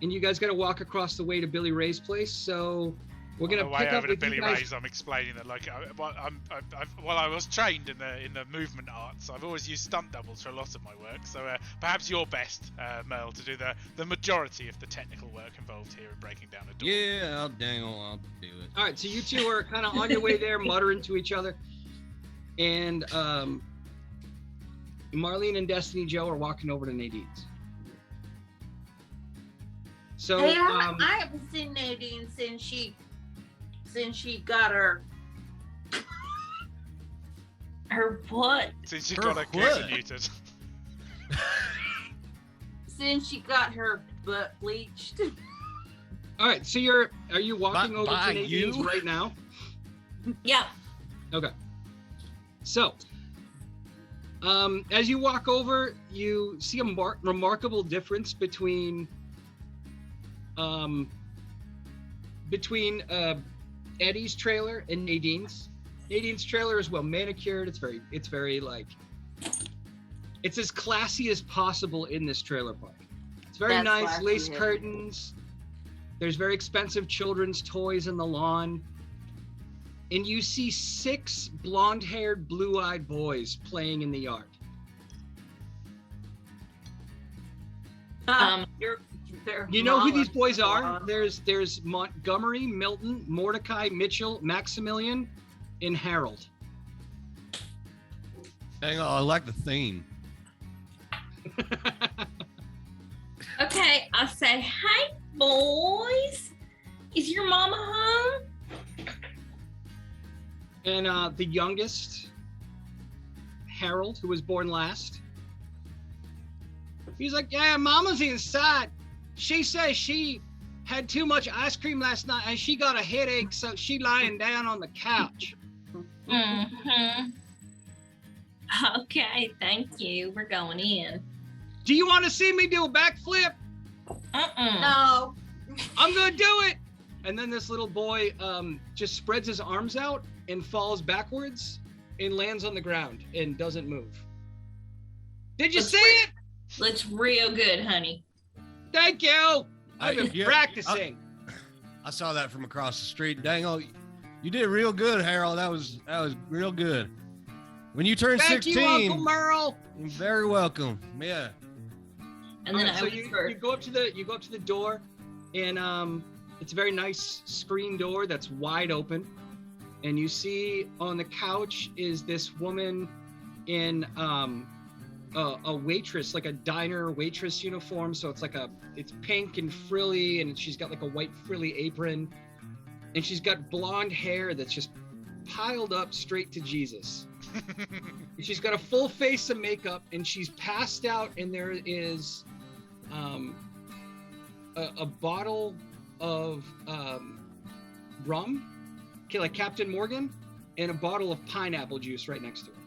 and you guys got to walk across the way to Billy Ray's place. So we're gonna On the way pick up over to with Billy you guys. Ray's, I'm explaining that I was trained in the movement arts. I've always used stunt doubles for a lot of my work. So perhaps you're best, Mel, to do the majority of the technical work involved here in breaking down a door. Yeah. I'll I'll do it. All right, so you two are kind of on your way there, muttering to each other, and Marlene and Destiny Joe are walking over to Nadine's. So Hey, I haven't seen Nadine since she got her. Her what? Since you Her got her what? muted. Since she got her butt bleached. all right, so are you walking over by to Nadine's you? right now? Yeah. Okay. So, as you walk over, you see a remarkable difference between Eddie's trailer and Nadine's. Nadine's trailer is well manicured. It's very like, it's as classy as possible in this trailer park. It's very That's nice, classy, lace yeah. curtains. There's very expensive children's toys in the lawn. And you see 6 blonde-haired, blue-eyed boys playing in the yard. You know who these boys are? There's Montgomery, Milton, Mordecai, Mitchell, Maximilian, and Harold. Hang on, I like the theme. Okay, I say, hey, boys. Is your mama home? And the youngest, Harold, who was born last, he's like, yeah, Mama's inside. She says she had too much ice cream last night and she got a headache, so she lying down on the couch. Mm-hmm. Okay, thank you. We're going in. Do you want to see me do a backflip? No. I'm gonna do it. And then this little boy just spreads his arms out and falls backwards and lands on the ground and doesn't move. Did you see it? Looks real good, honey. Thank you. I've been Yeah, practicing. I saw that from across the street. Dang, oh, you did real good, Harold. That was real good. When you turn Thank 16, you, Uncle Merle. you're very welcome. Yeah. And then Alright, I so whisper, you go up to the door, and it's a very nice screen door that's wide open, and you see on the couch is this woman in a waitress, like a diner waitress uniform. So it's pink and frilly, and she's got like a white frilly apron, and she's got blonde hair that's just piled up straight to Jesus. She's got a full face of makeup, and she's passed out, and there is a bottle of rum, like Captain Morgan, and a bottle of pineapple juice right next to her.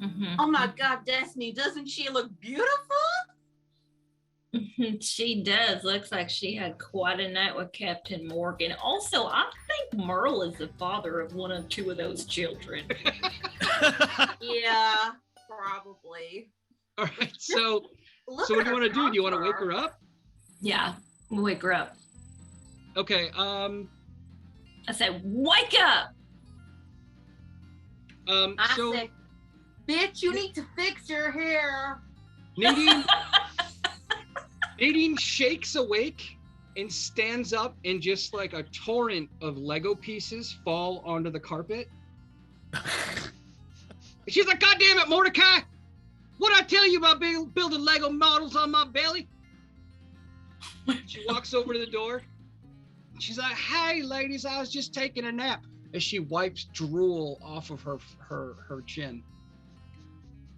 mm-hmm. Oh my God, Destiny, doesn't she look beautiful? She does. Looks like she had quite a night with Captain Morgan. Also, I think Merle is the father of one or two of those children. Yeah, probably. All right, so Look what at do you want to do? Do you want to wake cover. her up? Yeah, we'll wake her up. Okay. I say, wake up! I So say, bitch, you need to fix your hair. Nadine shakes awake and stands up, and just like a torrent of Lego pieces fall onto the carpet. She's like, God damn it, Mordecai! What'd I tell you about building Lego models on my belly? She walks over to the door. She's like, hey, ladies, I was just taking a nap. As she wipes drool off of her chin.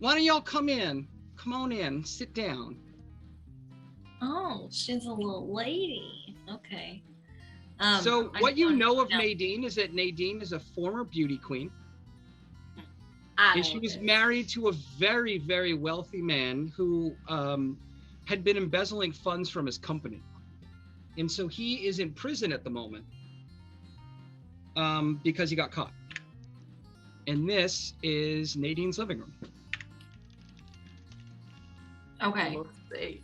Why don't y'all come in? Come on in, sit down. Oh, she's a little lady. Okay. So I what you don't know of Nadine is that Nadine is a former beauty queen. And she was married to a very, very wealthy man who had been embezzling funds from his company. And so he is in prison at the moment because he got caught. And this is Nadine's living room. Okay. Let's see.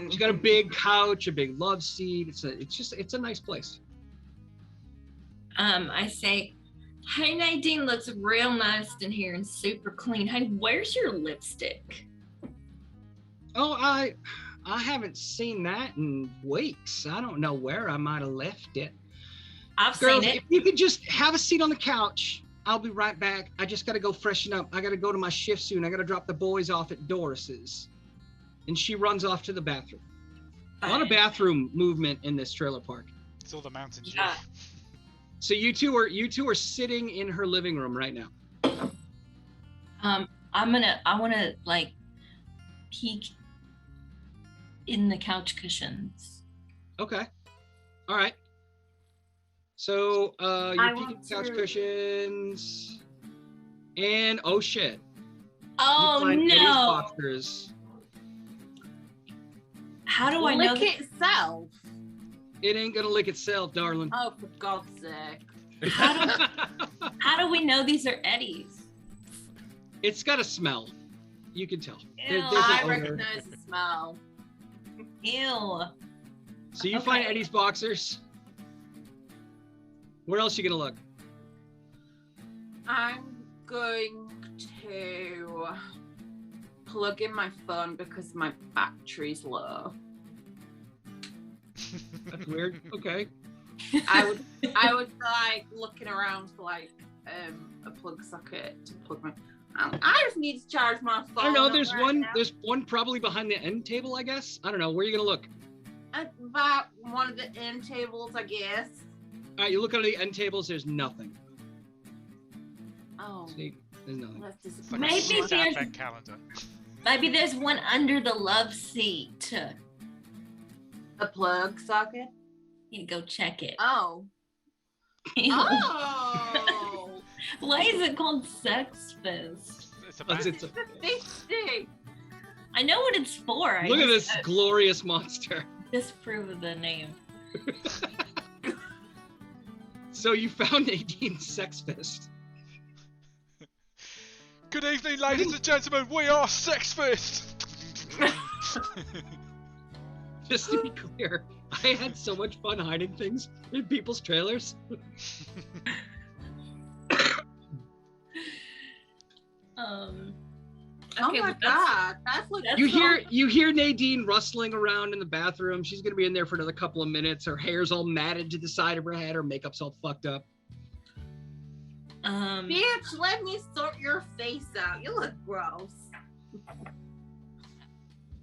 She's got a big couch, a big love seat. It's a nice place. I say, hey, Nadine, looks real nice in here and super clean. Hey, where's your lipstick? Oh, I haven't seen that in weeks. I don't know where I might have left it. I've Girls, seen it. if you could just have a seat on the couch, I'll be right back. I just got to go freshen up. I got to go to my shift soon. I got to drop the boys off at Doris's. And she runs off to the bathroom. A lot of bathroom movement in this trailer park. It's all the Mountain Dew. Yeah. So you two are sitting in her living room right now. I want to like peek in the couch cushions. Okay. All right. So I you're peeking want couch to- cushions, and oh shit! Oh you find Eddie's no! boxers. How do I know? Lick itself. It ain't gonna lick itself, darling. Oh, for God's sake. How do we know these are Eddie's? It's got a smell. You can tell. Ew. There's I an odor. recognize the smell. Ew. So you find Okay. Eddie's boxers. Where else you gonna look? I'm going to plug in my phone because my battery's low. That's weird. Okay. I would like looking around for like a plug socket to plug my. I just need to charge my phone. I don't know. There's right one. now. There's one probably behind the end table, I guess. I don't know. Where are you gonna look? About one of the end tables, I guess. All right. You look under the end tables. There's nothing. Oh, See, there's nothing. that's It's like Maybe a shit there's- advent calendar. Maybe there's one under the love seat. a plug socket. You go check it. Oh. Ew. Oh. Why is it called Sex Fist? It's a That's- band. it's a- The fisting. I know what it's for. I Look at just- this glorious monster. disapprove of the name. So you found Nadine's sex fist. Good evening, ladies and gentlemen. We are Sex Fist. Just to be clear, I had so much fun hiding things in people's trailers. Oh Okay, my but that's- god, that's what that's You hear Nadine rustling around in the bathroom. She's gonna be in there for another couple of minutes. Her hair's all matted to the side of her head. Her makeup's all fucked up. Bitch, let me sort your face out. You look gross.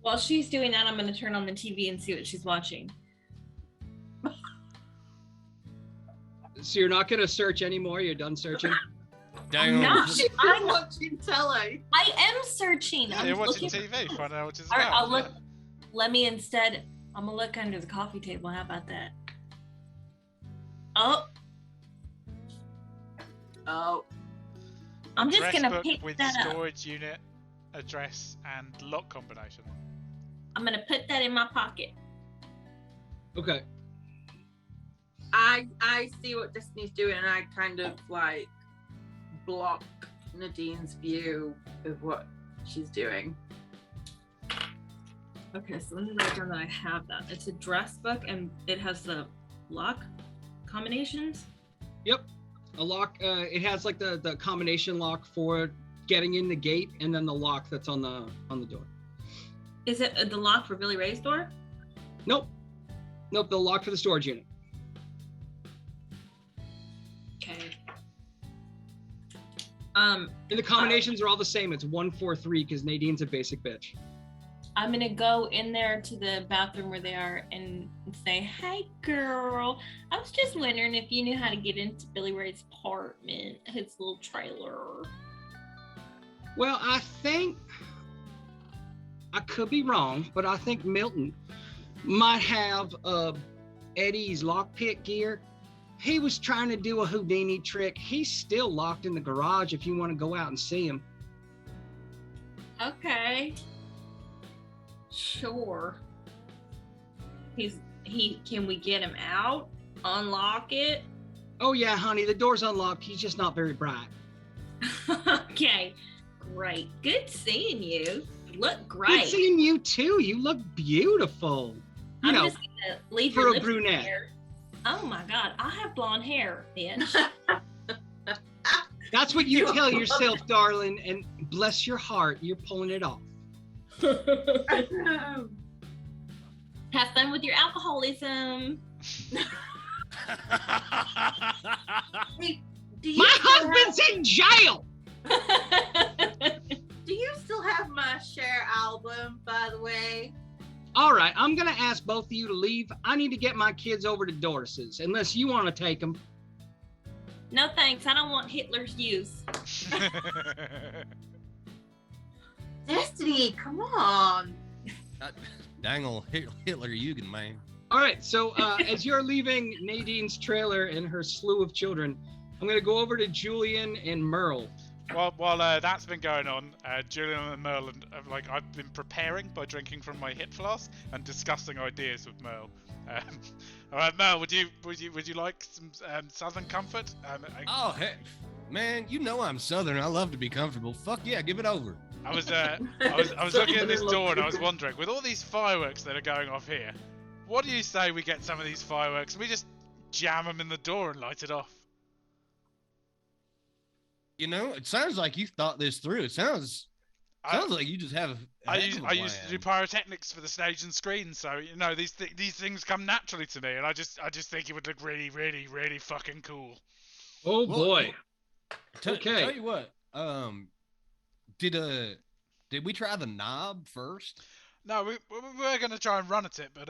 While she's doing that, I'm going to turn on the TV and see what she's watching. So you're not gonna search anymore. You're done searching. Damn. not. She's I'm- watching telly. I am searching. Yeah, I'm you're watching looking. TV. Find out what it's All right, about. I'll look. Let me instead. I'm gonna look under the coffee table. How about that? Oh, Oh, I'm just Address gonna book pick with that up. storage unit, address, and lock combination. I'm gonna put that in my pocket. Okay. I see what Destiny's doing, and I kind of like block Nadine's view of what she's doing. Okay, so let me write down that I have that. It's a dress book, and it has the lock combinations. Yep. A lock. It has like the combination lock for getting in the gate, and then the lock that's on the door. Is it the lock for Billy Ray's door? Nope. Nope. The lock for the storage unit. Okay. And the combinations are all the same. It's 1, 4, 3 because Nadine's a basic bitch. I'm gonna go in there to the bathroom where they are and say, "Hey, girl, I was just wondering if you knew how to get into Billy Ray's apartment, his little trailer." Well, I think I could be wrong, but I think Milton might have Eddie's lockpick gear. He was trying to do a Houdini trick. He's still locked in the garage if you want to go out and see him. Okay. Sure. Can we get him out? Unlock it? Oh yeah, honey, the door's unlocked. He's just not very bright. Okay. Great. Good seeing you. You look great. Good seeing you too. You look beautiful. You I'm know, just gonna leave for your a lipstick brunette. there. Oh my god, I have blonde hair, bitch. that's what you tell yourself, darling. And bless your heart, you're pulling it off. Have fun with your alcoholism. Hey, do you My still husband's in jail. do you still have my Cher album, by the way? All right, I'm gonna ask both of you to leave. I need to get my kids over to Doris's, unless you want to take them. No thanks, I don't want Hitler's use. Destiny, come on. Dang old Hitler Jugend, man. All right, so as you're leaving Nadine's trailer and her slew of children, I'm gonna go over to Julian and Merle. While that's been going on, Julian and Merle I've been preparing by drinking from my hip flask and discussing ideas with Merle. All right, Merle, would you like some Southern comfort? Oh heck, man, you know I'm Southern. I love to be comfortable. Fuck yeah, give it over. I was looking at this door and I was wondering, with all these fireworks that are going off here, what do you say we get some of these fireworks and we just jam them in the door and light it off? You know, it sounds like you thought this through. It sounds like you just have. I used to do pyrotechnics for the stage and screen, so you know these things come naturally to me, and I just think it would look really, really, really fucking cool. Oh boy. Okay. Tell you what. Did we try the knob first? No, we were gonna try and run at it, but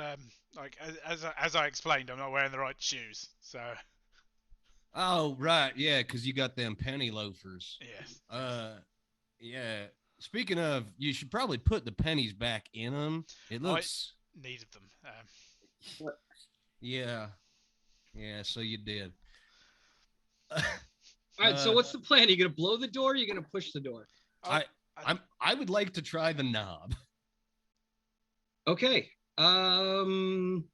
as I explained, I'm not wearing the right shoes, so. Oh right, yeah, because you got them penny loafers. Yes. Yeah. Speaking of, you should probably put the pennies back in them. It looks. I needed them. Yeah. Yeah. So you did. All right. So what's the plan? Are you gonna blow the door? Or are you gonna push the door? I would like to try the knob. Okay. I'm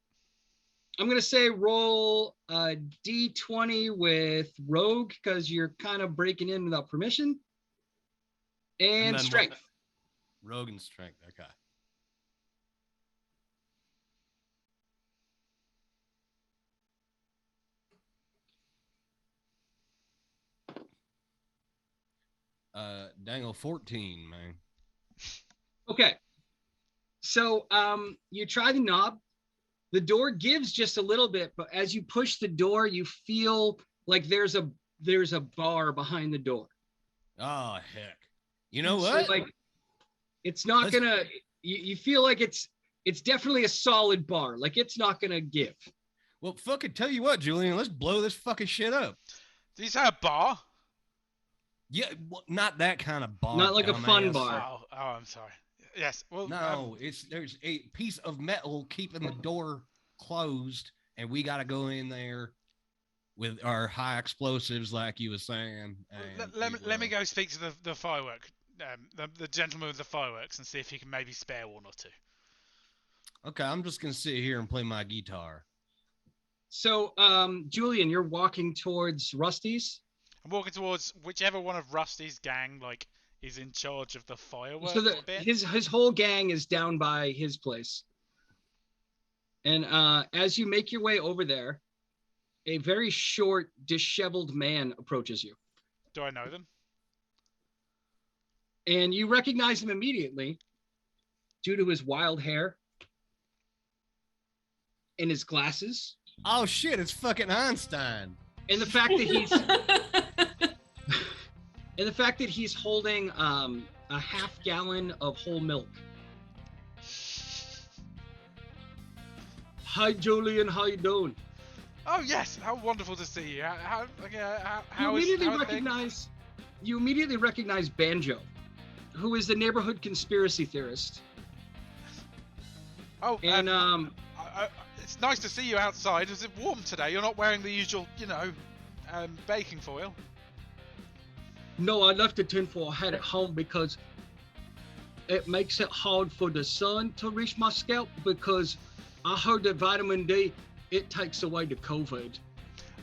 going to say roll a D20 with Rogue because you're kind of breaking in without permission. And strength. Rogue and strength. Okay. Dangle 14, man. Okay. So you try the knob. The door gives just a little bit, but as you push the door, you feel like there's a bar behind the door. Oh heck! You know what? So, like, it's not gonna. You feel like it's definitely a solid bar. Like it's not gonna give. Well, fucking tell you what, Julian. Let's blow this fucking shit up. Did you say a bar? Yeah, well, not that kind of bar. Not like a fun bar. Oh, I'm sorry. Yes. Well, no, there's a piece of metal keeping the door closed, and we got to go in there with our high explosives, like you were saying. Let me go speak to the firework, the gentleman with the fireworks, and see if he can maybe spare one or two. Okay, I'm just gonna sit here and play my guitar. So, Julian, you're walking towards Rusty's. I'm walking towards whichever one of Rusty's gang, like, is in charge of the fireworks. So his whole gang is down by his place. And as you make your way over there, a very short, disheveled man approaches you. Do I know them? And you recognize him immediately due to his wild hair and his glasses. Oh shit, it's fucking Einstein. And the fact that he's holding a half gallon of whole milk. Hi, Julian. How you doing? Oh yes, how wonderful to see you. You immediately recognize Banjo, who is the neighborhood conspiracy theorist. Oh, and it's nice to see you outside. Is it warm today? You're not wearing the usual, baking foil. No, I left the tinfoil hat at home because it makes it hard for the sun to reach my scalp, because I heard that vitamin D, it takes away the COVID.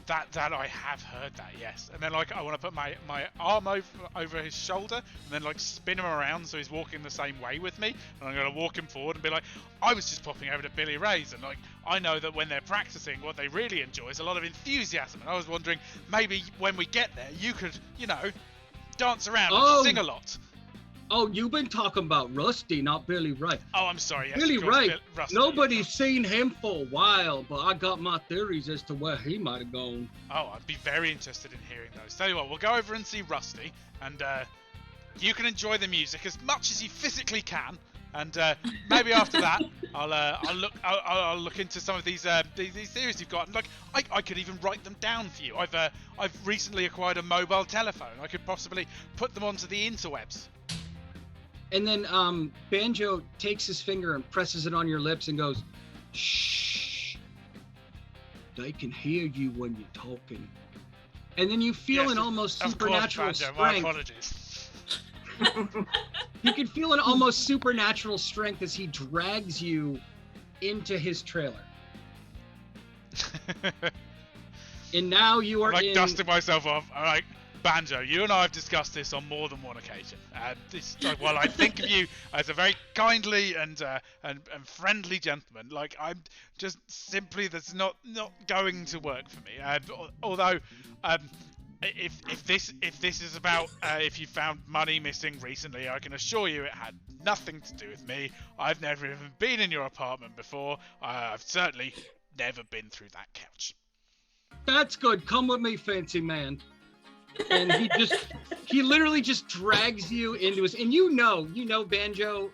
That I have heard that, yes. And then I want to put my arm over his shoulder and then spin him around so he's walking the same way with me. And I'm going to walk him forward and be like, I was just popping over to Billy Ray's, and I know that when they're practicing, what they really enjoy is a lot of enthusiasm. And I was wondering, maybe when we get there, you could, dance around and sing a lot. Oh, you've been talking about Rusty, not Billy Ray. Oh, I'm sorry. Yes, Billy Ray. Rusty, nobody's seen him for a while, but I got my theories as to where he might have gone. Oh, I'd be very interested in hearing those. Tell you what, we'll go over and see Rusty, and you can enjoy the music as much as you physically can, and maybe after that, I'll look into some of these theories you've got, and I could even write them down for you. I've recently acquired a mobile telephone. I could possibly put them onto the interwebs. And then Banjo takes his finger and presses it on your lips and goes, shh. They can hear you when you're talking. and then you feel Yes, an almost Of course, supernatural Banjo, my strength. apologies. You can feel an almost supernatural strength as he drags you into his trailer. And now you are I'm like in. dusting myself off. I'm like, Banjo, you and I have discussed this on more than one occasion. While I think of you as a very kindly and friendly gentleman, like I'm just simply that's not going to work for me. Although, if this is about if you found money missing recently, I can assure you it had nothing to do with me. I've never even been in your apartment before. I've certainly never been through that couch. That's good. Come with me, fancy man. And he literally just drags you into his, and you know, Banjo,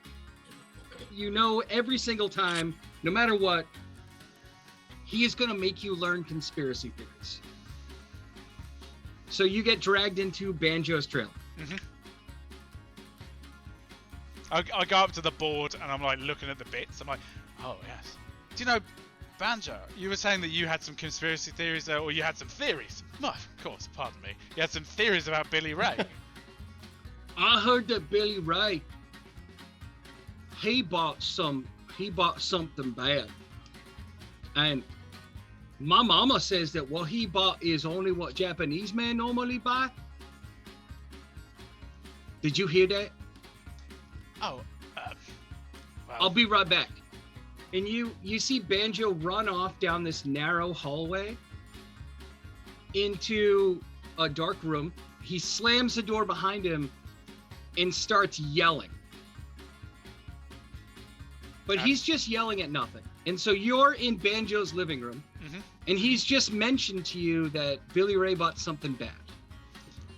every single time, no matter what, he is going to make you learn conspiracy theories. So you get dragged into Banjo's trailer. Mm-hmm. I go up to the board and I'm like looking at the bits. I'm like, oh yes. Do you know, Banjo, you were saying that you had some conspiracy theories, or you had some theories. No, of course, pardon me. You had some theories about Billy Ray. I heard that Billy Ray, he bought something bad. And my mama says that what he bought is only what Japanese men normally buy. Did you hear that? Oh, well, I'll be right back. And you see Banjo run off down this narrow hallway into a dark room. He slams the door behind him and starts yelling. But he's just yelling at nothing. And so you're in Banjo's living room, mm-hmm. and he's just mentioned to you that Billy Ray bought something bad.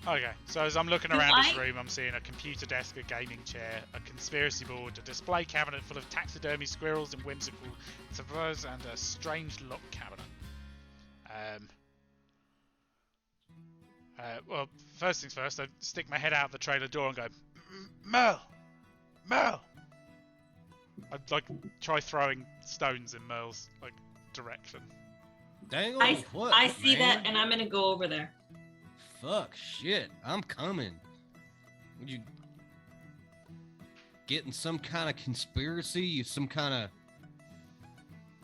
Okay, so as I'm looking around this room, I'm seeing a computer desk, a gaming chair, a conspiracy board, a display cabinet full of taxidermy squirrels and whimsical surprise, and a strange lock cabinet. Well, first things first, I stick my head out the trailer door and go, Merle! Merle! I'd like try throwing stones in Merle's direction. Dang I what, see man? that, and I'm gonna go over there. Fuck, shit, I'm coming. Would you getting some kind of conspiracy, some kind of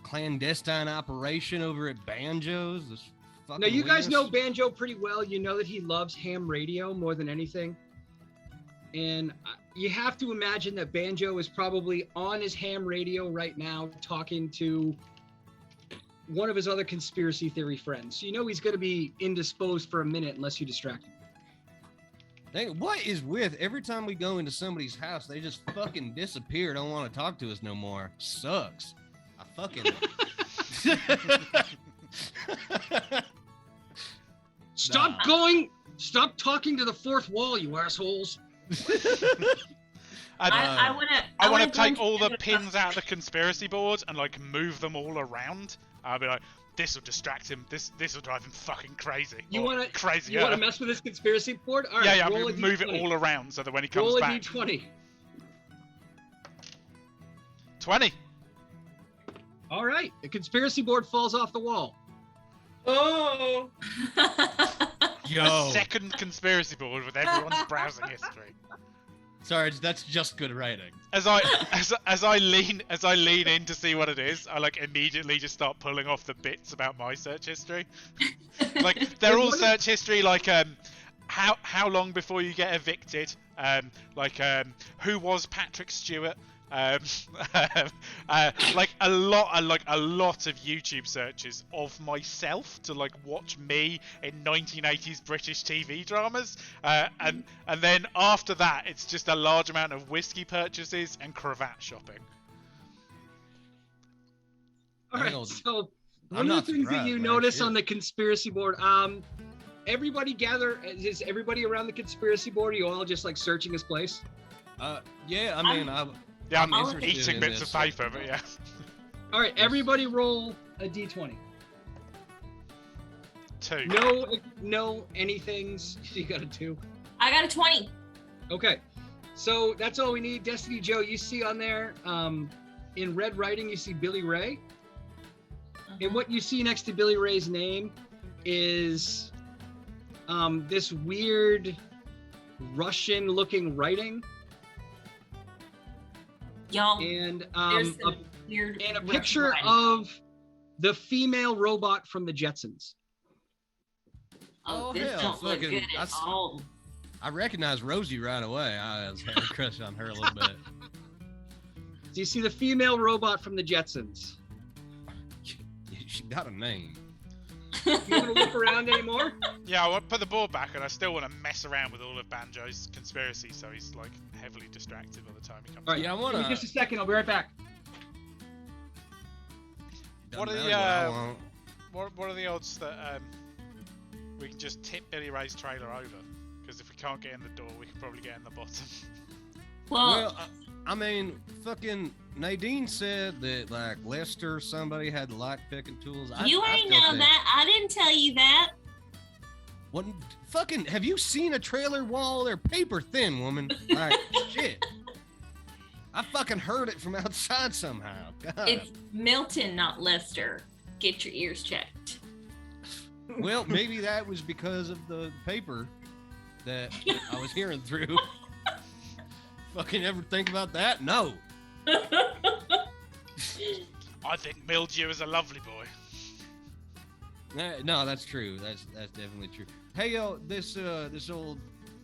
clandestine operation over at Banjo's? This fucking Now, you guys weirdness? know Banjo pretty well. You know that he loves ham radio more than anything. And you have to imagine that Banjo is probably on his ham radio right now talking to one of his other conspiracy theory friends. You know he's going to be indisposed for a minute unless you distract him. Dang, what is with every time we go into somebody's house, they just fucking disappear, don't want to talk to us no more. Sucks. I fucking... Stop talking to the fourth wall, you assholes. I I want to go take into all the the- pins out of the conspiracy board and like move them all around. I'll be like, this will distract him. This will drive him fucking crazy. You Or want to crazy? You want to mess with this conspiracy board? All right, yeah. roll a Move it D20. all around so that when he comes Roll a back, D20. 20. All right, the conspiracy board falls off the wall. Oh, Yo, Second conspiracy board with everyone's browsing history. Sarge, that's just good writing. As I lean in to see what it is, I like immediately just start pulling off the bits about my search history. Like they're all search history, like how long before you get evicted, who was Patrick Stewart, like a lot of YouTube searches of myself to like watch me in 1980s British TV dramas, and then after that it's just a large amount of whiskey purchases and cravat shopping. All Hang right, on. so I'm one of not the things that surprised, you man. notice Shit. on the conspiracy board, everybody gather. Is everybody around the conspiracy board? Are you all just like searching his place? Yeah, I mean, Yeah, I'm I'll- interested eating in bits this. of paper, but yeah. All right, everybody roll a d20. 2. No anythings. You got a 2. I got a 20. Okay, so that's all we need. Destiny Joe, you see on there, in red writing, you see Billy Ray. And what you see next to Billy Ray's name is this weird Russian-looking writing, Y'all, and there's some weird and a Russian picture writing. of the female robot from the Jetsons. Oh, Oh, this hell, don't look fucking- good at that's- all. I recognized Rosie right away. I was having a crush on her a little bit. Do you see the female robot from the Jetsons? She got a name. You want to look around anymore? Yeah, I want to put the board back, and I still want to mess around with all of Banjo's conspiracy, so he's like heavily distracted by the time he comes. All right, Yeah, I give wanna- me just a second. I'll be right back. What are Doesn't the, matter what I want. What are the odds that we can just tip Billy Ray's trailer over? Because if we can't get in the door, we can probably get in the bottom. Well, I mean, fucking Nadine said that like Lester, somebody had lock picking tools. You I ain't still know think- that. I didn't tell you that. What fucking? Have you seen a trailer wall? They're paper thin, woman. Like shit. I fucking heard it from outside somehow. God. It's Milton, not Lester. Get your ears checked. Well, maybe that was because of the paper that I was hearing through. Fucking ever think about that? No. I think Mildew is a lovely boy. No, that's true. That's definitely true. Hey yo, this old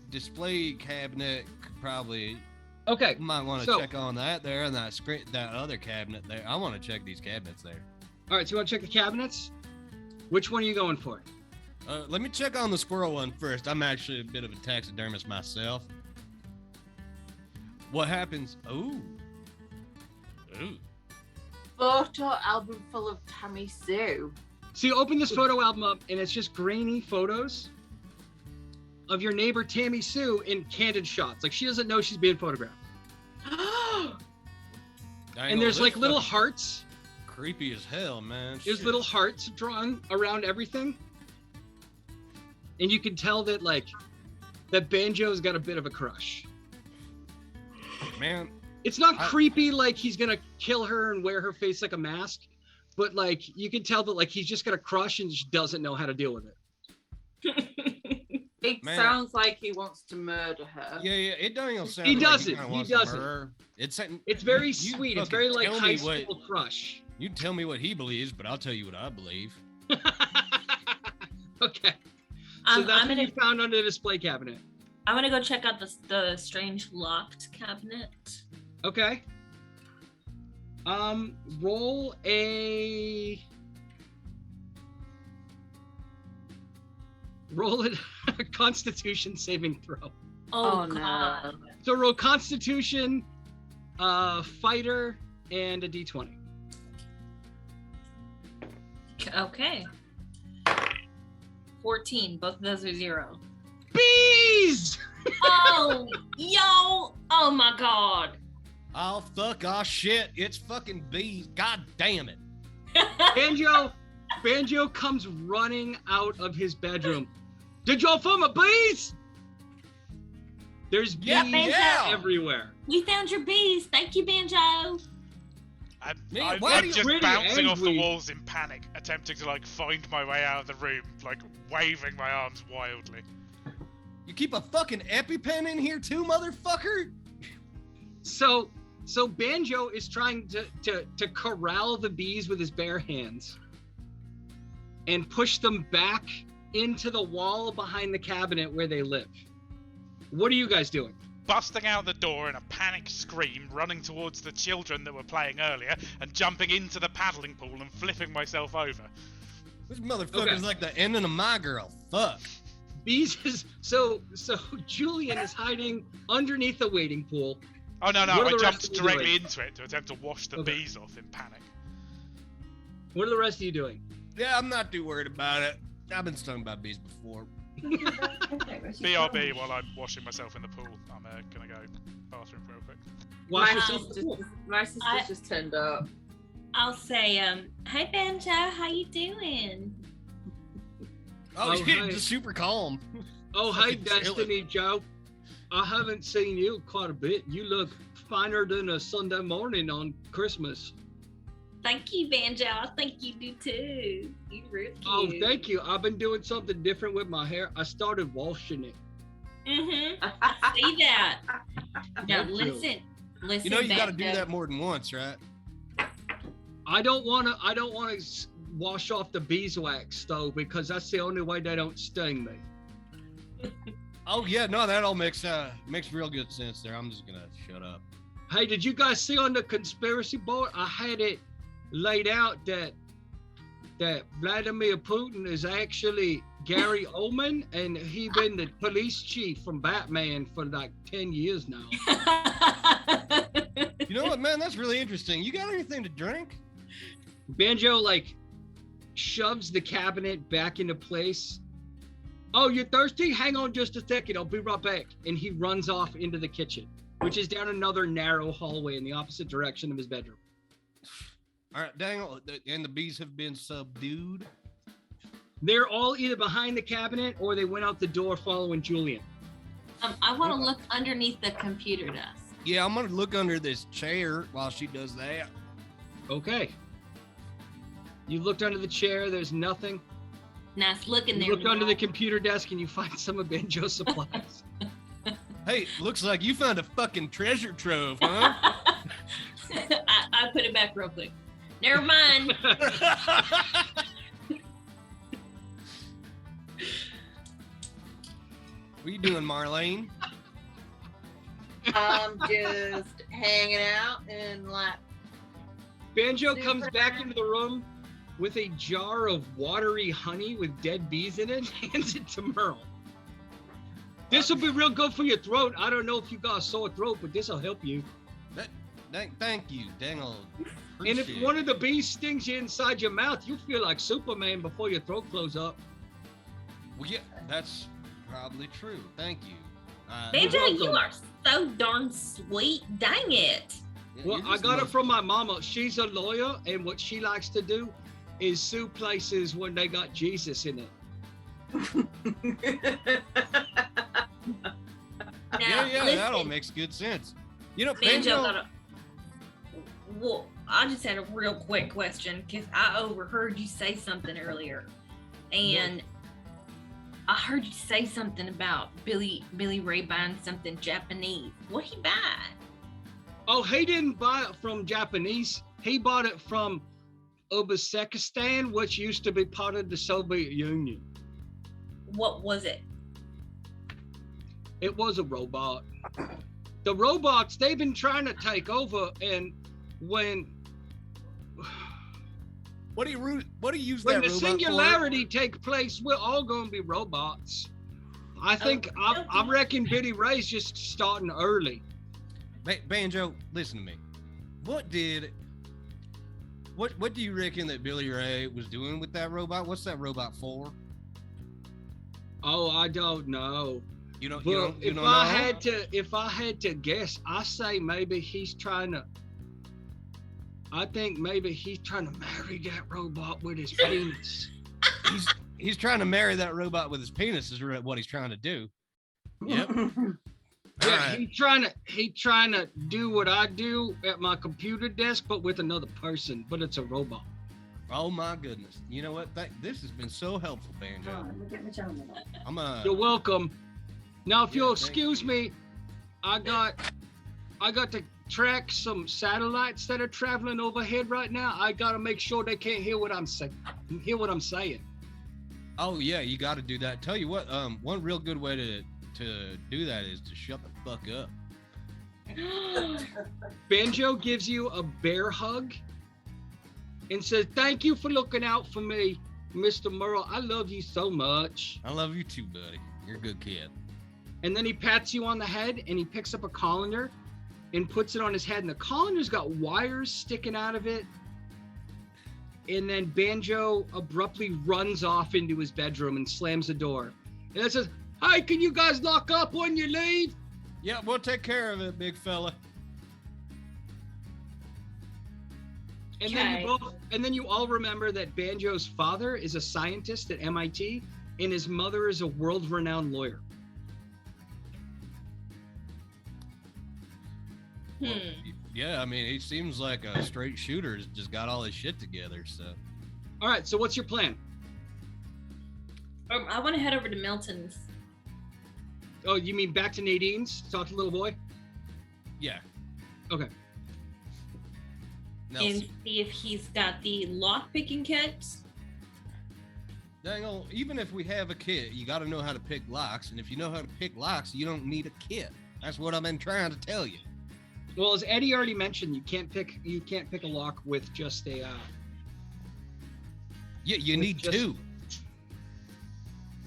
display cabinet could probably Okay. might want to So- check on that there and that screen, that other cabinet there. I want to check these cabinets there. All right. So you want to check the cabinets? Which one are you going for? Let me check on the squirrel one first. I'm actually a bit of a taxidermist myself. What happens? Ooh. Photo album full of Tammy Sue. So you open this photo album up, and it's just grainy photos of your neighbor Tammy Sue in candid shots. Like she doesn't know she's being photographed. And there's like little hearts. creepy as hell, man. There's Shit. little hearts drawn around everything. And you can tell that like that Banjo's got a bit of a crush. Man, It's not I- creepy like he's gonna kill her and wear her face like a mask, but like you can tell that like he's just got a crush and just doesn't know how to deal with it. It Man. sounds like he wants to murder her. yeah, it don't even sound He like doesn't, kinda he wants to doesn't. murder her. It's very You sweet. It's fucking very like tell high me school what- crush. You tell me what he believes, but I'll tell you what I believe. Okay. So that's I'm what gonna you found under the display cabinet. I'm gonna go check out the strange locked cabinet. Okay. Roll a Constitution saving throw. Oh, no. God. So roll Constitution, fighter, and a D20. Okay. 14. Both of those are 0. Bees! Oh, yo! Oh my God! Oh fuck! Oh shit! It's fucking bees! God damn it! Banjo comes running out of his bedroom. Did y'all find my bees? There's bees Yeah. everywhere. We found your bees. Thank you, Banjo. Man, I'm why are you just really bouncing off the angry? walls in panic, attempting to like find my way out of the room, like waving my arms wildly. You keep a fucking EpiPen in here too, motherfucker! So Banjo is trying to corral the bees with his bare hands and push them back into the wall behind the cabinet where they live. What are you guys doing? Busting out the door in a panic scream, running towards the children that were playing earlier, and jumping into the paddling pool and flipping myself over. This motherfucker's Okay. like the ending of My Girl. Fuck. Bees is so Julian is hiding underneath the waiting pool. Oh no, What are I the rest jumped of you directly doing? into it to attempt to wash the Okay. bees off in panic. What are the rest of you doing? Yeah, I'm not too worried about it. I've been stung by bees before. BRB while I'm washing myself in the pool. I'm gonna go bathroom real quick. Wash My yourself in the sister, pool. my sister I- just turned up. I'll say, hey Banjo, how you doing? Oh, Oh, shit, hi. just super calm. Oh, hey, Fucking Destiny Joe. I haven't seen you quite a bit. You look finer than a Sunday morning on Christmas. Thank you, Banjo. I think you do too. You're real cute. Oh, thank you. I've been doing something different with my hair. I started washing it. I see that. Now Thank you. listen. You know, you got to do Banjo. that more than once, right? I don't want to wash off the beeswax though, because that's the only way they don't sting me. Oh yeah, no, that all makes real good sense there. I'm just gonna shut up. Hey, did you guys see on the conspiracy board? I had it laid out that Vladimir Putin is actually Gary Oldman, and he been the police chief from Batman for like 10 years now. You know what, man? That's really interesting. You got anything to drink? Banjo like shoves the cabinet back into place. Oh, you're thirsty? Hang on just a second. I'll be right back. And he runs off into the kitchen, which is down another narrow hallway in the opposite direction of his bedroom. All right, Daniel, and the bees have been subdued. They're all either behind the cabinet or they went out the door following Julian. I want to look underneath the computer desk. Yeah, I'm gonna look under this chair while she does that. Okay. You looked under the chair, there's nothing. Nice looking You there. looked under the computer desk and you find some of Banjo's supplies. Hey, looks like you found a fucking treasure trove, huh? I put it back real quick. Never mind. What are you doing, Marlene? I'm just hanging out and like. Banjo comes back into the room with a jar of watery honey with dead bees in it and hands it to Merle. This will be real good for your throat. I don't know if you got a sore throat, but this will help you. Thank you, Daniel. And if one of the bees stings you inside your mouth, you feel like Superman before your throat closes up. Well, yeah, that's probably true. Thank you. Banjo, welcome. you are so darn sweet. Dang it. Well, you're I just got the it from my mama. She's a lawyer, and what she likes to do is sue places when they got Jesus in it. Now, Yeah, listen, that all makes good sense. You know, Banjo, Banjo. well, I just had a real quick question because I overheard you say something earlier, and I heard you say something about Billy Ray buying something Japanese. What he buy? Oh, he didn't buy it from Japanese. He bought it from Uzbekistan, which used to be part of the Soviet Union. What was it? It was a robot. The robots, they've been trying to take over, and when What do you use when that the robot singularity take place, we're all going to be robots. I think I reckon Billy Ray's just starting early. for? Banjo, listen to me. What do you reckon that Billy Ray was doing with that robot? What's that robot for? Oh, I don't know. You don't But you if don't I know? had to guess, I say maybe he's trying to. I think maybe he's trying to marry that robot with his penis. He's trying to marry that robot with his penis is what he's trying to do. Yep. All Yeah, right. he's trying to do what I do at my computer desk, but with another person, but it's a robot. Oh my goodness. You know what? This has been so helpful, Banjo. I'm You're welcome. Now, if Yeah, you'll thank excuse you. me, I got to track some satellites that are traveling overhead right now. I got to make sure they can't hear what I'm saying. Oh yeah, you got to do that. Tell you what, one real good way to do that is to shut the fuck up. Banjo gives you a bear hug and says, "Thank you for looking out for me, Mr. Merle. I love you so much." I love you too, buddy. You're a good kid. And then he pats you on the head and he picks up a colander and puts it on his head. And the colander's got wires sticking out of it. And then Banjo abruptly runs off into his bedroom and slams the door. And it says, "Hey, can you guys lock up when you leave?" Yeah, we'll take care of it, big fella. And Okay. then you all remember that Banjo's father is a scientist at MIT and his mother is a world-renowned lawyer. Well, Hmm. Yeah, I mean, he seems like a straight shooter. Has just got all his shit together. So. All right. So what's your plan? I want to head over to Milton's. Oh, you mean back to Nadine's? Talk to the little boy. Yeah. Okay. And see if he's got the lock picking kit. Dang on, even if we have a kit, you got to know how to pick locks, and if you know how to pick locks, you don't need a kit. That's what I've been trying to tell you. Well, as Eddie already mentioned, you can't pick a lock with just a. Yeah, you need just- two.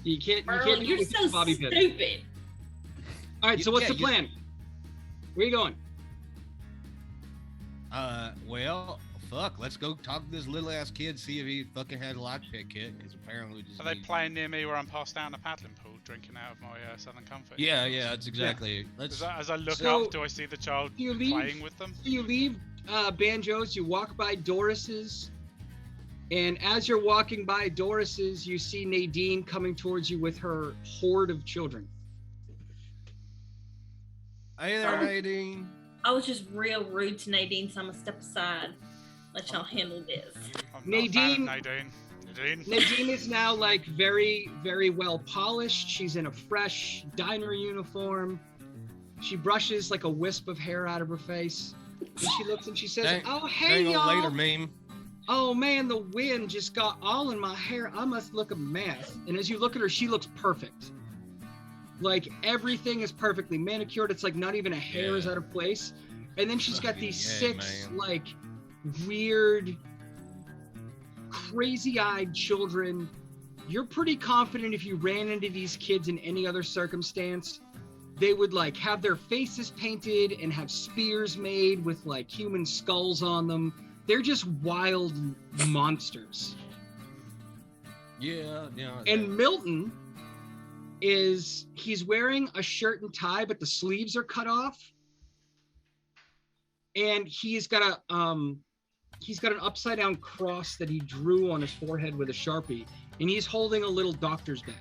You can't. Merlin, do it you're with so just a bobby pin. stupid. All right. So what's Yeah, the plan? Where you going? Well, fuck. Let's go talk to this little ass kid, see if he fucking had a lockpick kit, because apparently we just. Are they need- playing near me where I'm passed out in a paddling pool, drinking out of my Southern Comfort? Yeah, that's exactly. Let's. As I look So, up, do I see the child you leave- playing with them? You leave Banjo's. You walk by Doris's, and as you're walking by Doris's, you see Nadine coming towards you with her horde of children. Hey there, Nadine. I was just real rude to Nadine, so I'm gonna step aside. Let y'all handle this. I'm not a fan of Nadine. Nadine. Nadine is now like very, very well polished. She's in a fresh diner uniform. She brushes like a wisp of hair out of her face. And she looks and she says, Dang- "Oh, hey, Hang y'all. on later, meme. Oh, man, the wind just got all in my hair. I must look a mess." And as you look at her, she looks perfect. Like, everything is perfectly manicured. It's like not even a hair is Yeah. out of place. And then she's got Fucking these yay, 6, man. like, weird, crazy-eyed children. You're pretty confident if you ran into these kids in any other circumstance, they would, like, have their faces painted and have spears made with, like, human skulls on them. They're just wild monsters. Yeah. And Milton he's wearing a shirt and tie, but the sleeves are cut off. And he's got an upside down cross that he drew on his forehead with a Sharpie. And he's holding a little doctor's bag.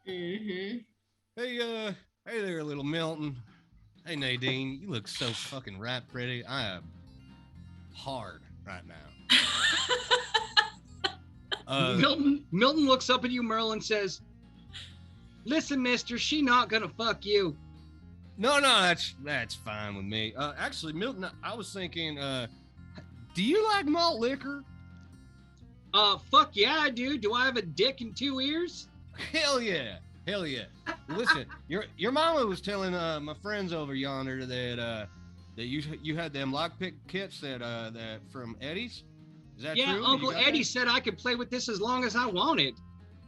Mm-hmm. Hey there, little Milton. Hey, Nadine, you look so fucking rat pretty. I am hard right now. Milton looks up at you, Merle, and says, "Listen, mister, she not gonna fuck you." No, that's fine with me. Actually, Milton, I was thinking, do you like malt liquor? Fuck yeah, I do. Do I have a dick and 2 ears? Hell yeah. Listen, your mama was telling my friends over yonder that you had them lockpick kits that from Eddie's. Is that Yeah, true? Uncle You got Eddie that? said I could play with this as long as I wanted.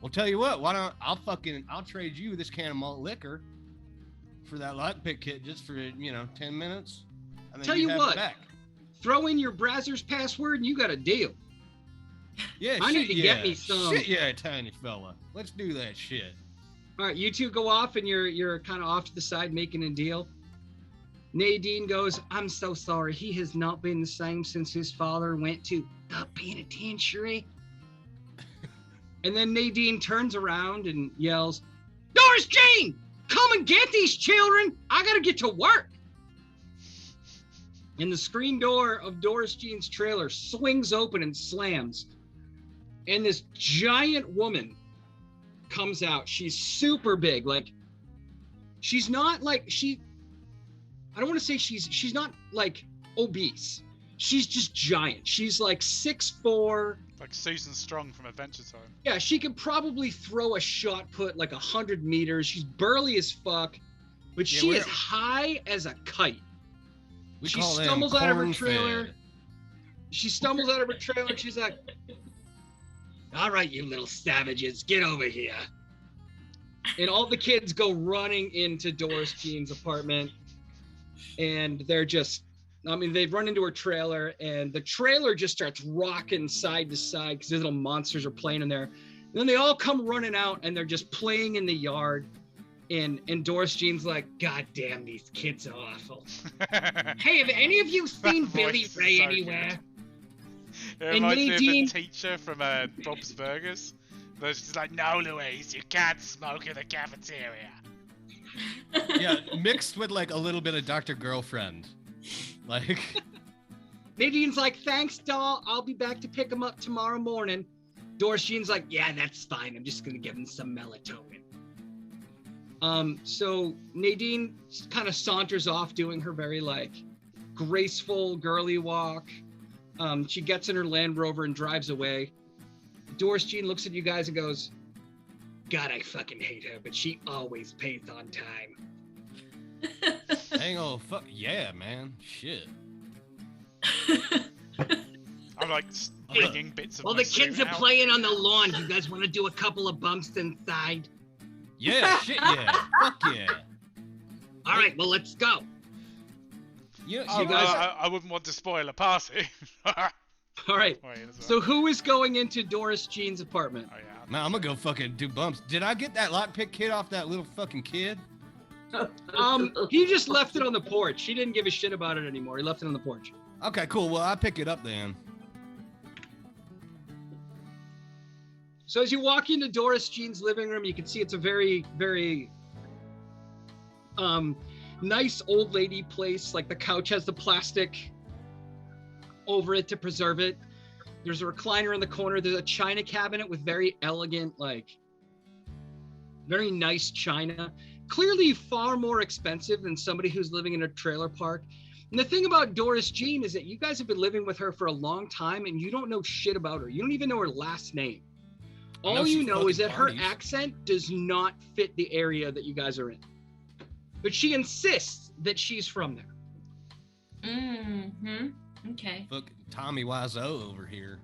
Well, tell you what, why don't I'll trade you this can of malt liquor for that lockpick kit just for 10 minutes. And then Tell you have what. it back. Throw in your browser's password and you got a deal. Yeah, I need shit, to yeah. get me some. Shit, yeah, tiny fella. Let's do that shit. All right, you two go off and you're kind of off to the side making a deal. Nadine goes, "I'm so sorry. He has not been the same since his father went to the penitentiary." And then Nadine turns around and yells, "Doris Jean, come and get these children. I got to get to work." And the screen door of Doris Jean's trailer swings open and slams. And this giant woman comes out. She's super big. Like, she's not like I don't want to say she's not like obese. She's just giant. She's like 6'4". Like Susan Strong from Adventure Time. Yeah, she could probably throw a shot put like 100 meters. She's burly as fuck, but Yeah, she we're- is high as a kite. We She call them stumbles out of her corn-fed. trailer. She stumbles out of her trailer and she's like, "All right, you little savages, get over here." And all the kids go running into Doris Jean's apartment. And they're just, they run into her trailer and the trailer just starts rocking side to side because these little monsters are playing in there. And then they all come running out and they're just playing in the yard. And Doris Jean's like, "God damn, these kids are awful. Hey, have any of you seen That Billy voice is Ray so anywhere?" It And reminds me of Nadine- the teacher from Bob's Burgers. There's just like, "No, Louise, you can't smoke in the cafeteria." Yeah, mixed with like a little bit of Dr. Girlfriend. Like, Nadine's like, thanks, doll. I'll be back to pick him up tomorrow morning. Doris Jean's like, yeah, that's fine. I'm just gonna give him some melatonin. So Nadine kind of saunters off doing her very like graceful girly walk. She gets in her Land Rover and drives away. Doris Jean looks at you guys and goes, God, I fucking hate her, but she always pays on time. hang on, fuck yeah, man, shit. I'm like digging bits of While my the kids suit are out. playing on the lawn, you guys want to do a couple of bumps inside? Yeah, shit, yeah, fuck yeah. All right, well, let's go. You Oh, guys, I wouldn't want to spoil a party. All right. Wait, is So that- who is going into Doris Jean's apartment? oh, yeah. man, I'm gonna go fucking do bumps. Did I get that lockpick kit off that little fucking kid? He just left it on the porch. He didn't give a shit about it anymore. He left it on the porch. Okay, cool. Well, I pick it up then. So as you walk into Doris Jean's living room, you can see it's a very, very nice old lady place. Like the couch has the plastic over it to preserve it. There's a recliner in the corner. There's a china cabinet with very elegant, like very nice china. Clearly far more expensive than somebody who's living in a trailer park. And the thing about Doris Jean is that you guys have been living with her for a long time and you don't know shit about her. You don't even know her last name. I know All she you know is fucking that her parties. accent does not fit the area that you guys are in. But she insists that she's from there. Mm-hmm. Okay. Fucking Tommy Wiseau over here.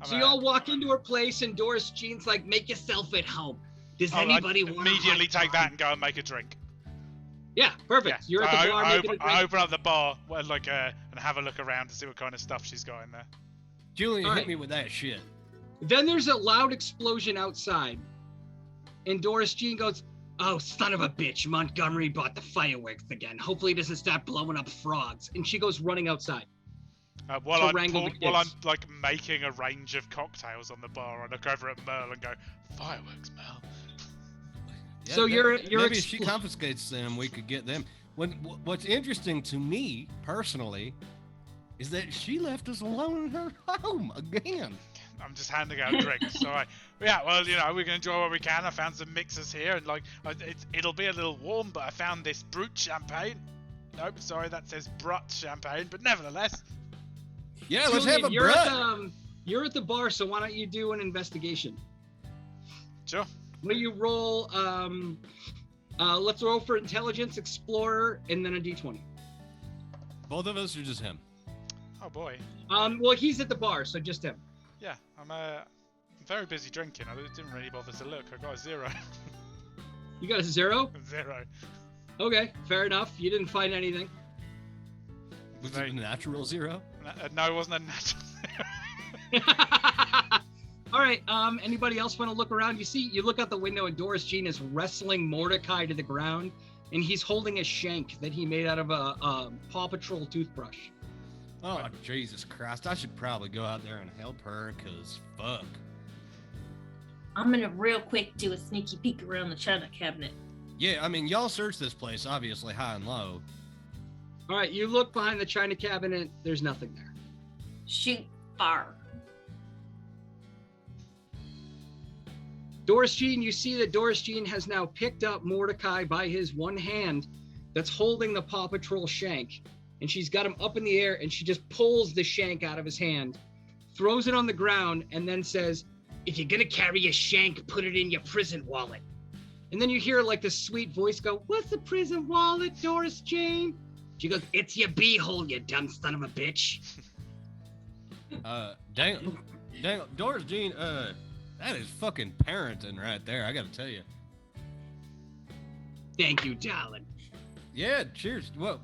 I'm So you all walk into her place and Doris Jean's like, make yourself at home. Does I'd anybody want immediately take that and go and make a drink. Yeah, perfect. You're So at the bar making a drink. I open up the bar, well, like, and have a look around to see what kind of stuff she's got in there. Julian, All hit right. me with that shit. Then there's a loud explosion outside. And Doris Jean goes, oh, son of a bitch, Montgomery bought the fireworks again. Hopefully he doesn't start blowing up frogs. And she goes running outside. While To I'm wrangle the while I'm kids. like making a range of cocktails on the bar, I look over at Merle and go, "Fireworks, Merle." Yeah, So you're maybe if she explo- confiscates them, we could get them. What's interesting to me personally is that she left us alone in her home again. I'm just handing out drinks. So yeah, well, you know, we can enjoy what we can. I found some mixers here, and like, it'll be a little warm, but I found this brut champagne. Nope, sorry, that says brut champagne, but nevertheless. Yeah, let's Julian, have a you're at the bar, so why don't you do an investigation? Sure. Will you roll, let's roll for intelligence, explorer, and then a d20. Both of us or just him? Oh boy. Well, he's at the bar, so just him. Yeah, I'm very busy drinking. I didn't really bother to look. I got a 0. You got a 0? 0. Okay, fair enough. You didn't find anything. Was it a natural 0? No, it wasn't a natural. All right. Anybody else want to look around? You look out the window and Doris Jean is wrestling Mordecai to the ground, and he's holding a shank that he made out of a Paw Patrol toothbrush. Oh, Jesus Christ. I should probably go out there and help her, because fuck. I'm gonna real quick do a sneaky peek around the china cabinet. Yeah, I mean, y'all search this place, obviously, high and low. All right. You look behind the china cabinet. There's nothing there. Shoot fire. Doris Jean, you see that Doris Jean has now picked up Mordecai by his one hand that's holding the Paw Patrol shank, and she's got him up in the air, and she just pulls the shank out of his hand, throws it on the ground, and then says, if you're gonna carry a shank, put it in your prison wallet. And then you hear like this sweet voice go, what's the prison wallet, Doris Jean? She goes, it's your beehole, you dumb son of a bitch. Dang, Doris Jean, that is fucking parenting right there, I gotta tell you. Thank you, darling. Yeah, cheers. Well,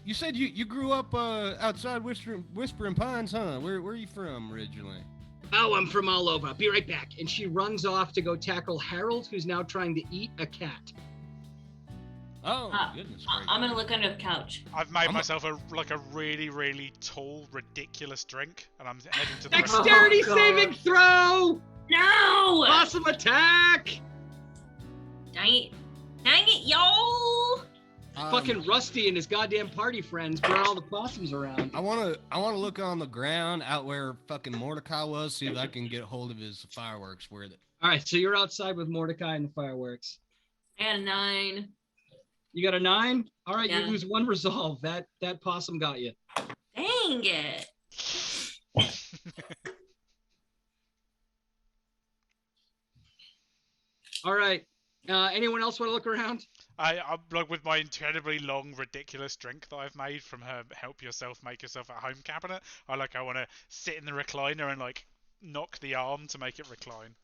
you said you grew up outside Whispering Pines, huh? Where are you from originally? Oh, I'm from all over. I'll be right back. And she runs off to go tackle Harold, who's now trying to eat a cat. Oh, goodness gracious. I'm gonna look under the couch. I've made myself a really, really tall, ridiculous drink, and I'm heading to the. Dexterity Oh, God. saving throw! No! Awesome attack! Dang it, y'all! Fucking Rusty and his goddamn party friends brought all the possums around. I wanna look on the ground out where fucking Mordecai was, see if I can get hold of his fireworks. All right, so you're outside with Mordecai and the fireworks. And 9. You got a 9? All right, Yeah. you lose 1 resolve. That possum got you. Dang it. All right. Anyone else want to look around? I'm like with my incredibly long, ridiculous drink that I've made from her "Help Yourself, Make Yourself at Home" cabinet. I want to sit in the recliner and like knock the arm to make it recline.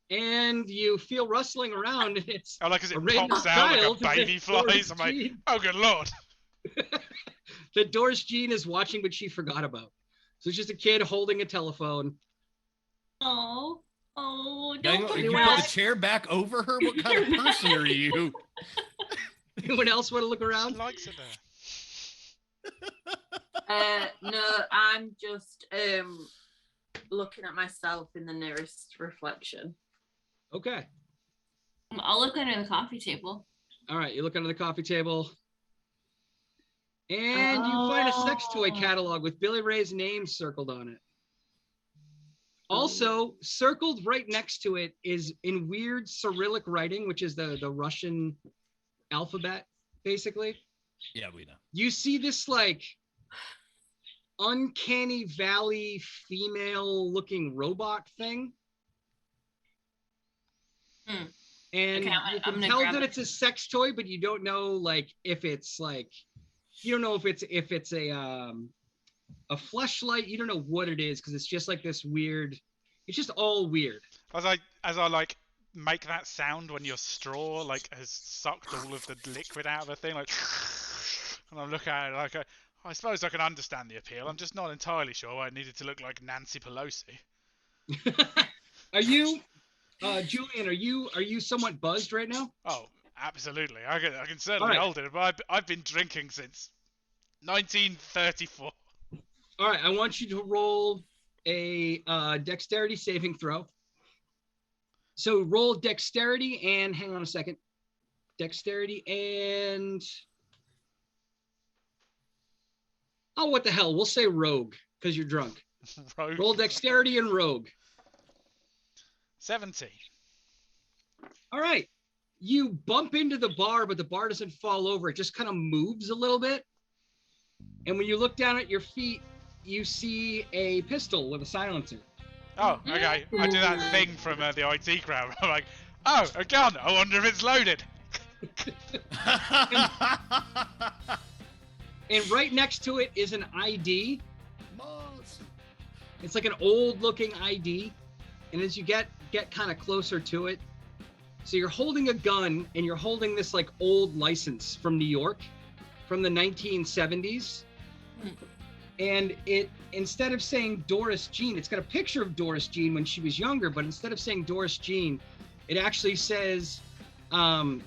And you feel rustling around, and it's I like as it a random pops out like a child baby with flies. Doris I'm like, Jean. oh good lord. That Doris Jean is watching, but she forgot about. So it's just a kid holding a telephone. Oh, Dang, don't put you that. put the chair back over her? What kind of person are you? Anyone else want to look She around? likes it there. No, I'm just looking at myself in the nearest reflection. Okay. I'll look under the coffee table. All right, you look under the coffee table. And you find a sex toy catalog with Billy Ray's name circled on it. Also, circled right next to it is in weird Cyrillic writing, which is the Russian alphabet, basically. Yeah, we know. You see this like uncanny valley female looking robot thing. And Okay, you I'm can gonna tell grab that it. it's a sex toy, but you don't know like if it's like, you don't know if it's a fleshlight. You don't know what it is because it's just like this weird. It's just all weird. As I like make that sound when your straw like has sucked all of the liquid out of the thing, like, and I look at it like I suppose I can understand the appeal. I'm just not entirely sure why it needed to look like Nancy Pelosi. Are you, Julian? Are you somewhat buzzed right now? Oh, absolutely. I can certainly Alright. hold it, but I've been drinking since 1934. All right, I want you to roll a dexterity saving throw. So roll dexterity and hang on a second. Dexterity and what the hell? We'll say rogue because you're drunk. Rogue. Roll dexterity and rogue. 70. All right. You bump into the bar, but the bar doesn't fall over. It just kind of moves a little bit. And when you look down at your feet, you see a pistol with a silencer. Oh, okay. I do that thing from the IT crowd. I'm like, oh, a gun. I wonder if it's loaded. And right next to it is an ID. It's like an old looking ID. And as you get kind of closer to it, so you're holding a gun and you're holding this like old license from New York from the 1970s. And it, instead of saying Doris Jean, it's got a picture of Doris Jean when she was younger, but instead of saying Doris Jean, it actually says Karen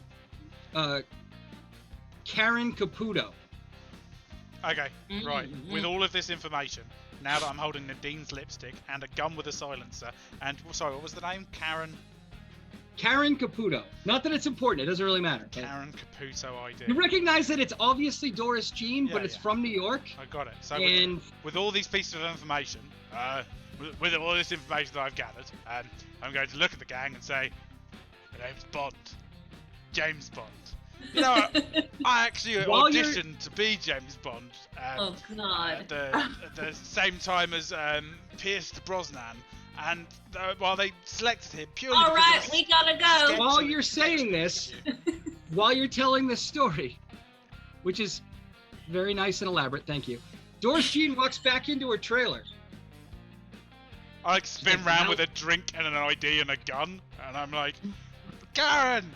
Caputo. Okay, right. With all of this information, now that I'm holding Nadine's lipstick and a gun with a silencer, and sorry, what was the name? Karen Caputo. Not that it's important, it doesn't really matter. Karen Caputo ID. You recognize that it's obviously Doris Jean, Yeah, but it's yeah. from New York. I got it. So And with all these pieces of information, with all this information that I've gathered, I'm going to look at the gang and say, my name's Bond. James Bond. You know, I actually While you're- auditioned to be James Bond Oh God. at the same time as Pierce Brosnan, and while they selected him purely All right, because we gotta go. sketch- while you're saying this, while you're telling this story, which is very nice and elaborate, thank you, Doris Jean walks back into her trailer. I like spin round with a drink and an ID and a gun, and I'm like, Karen!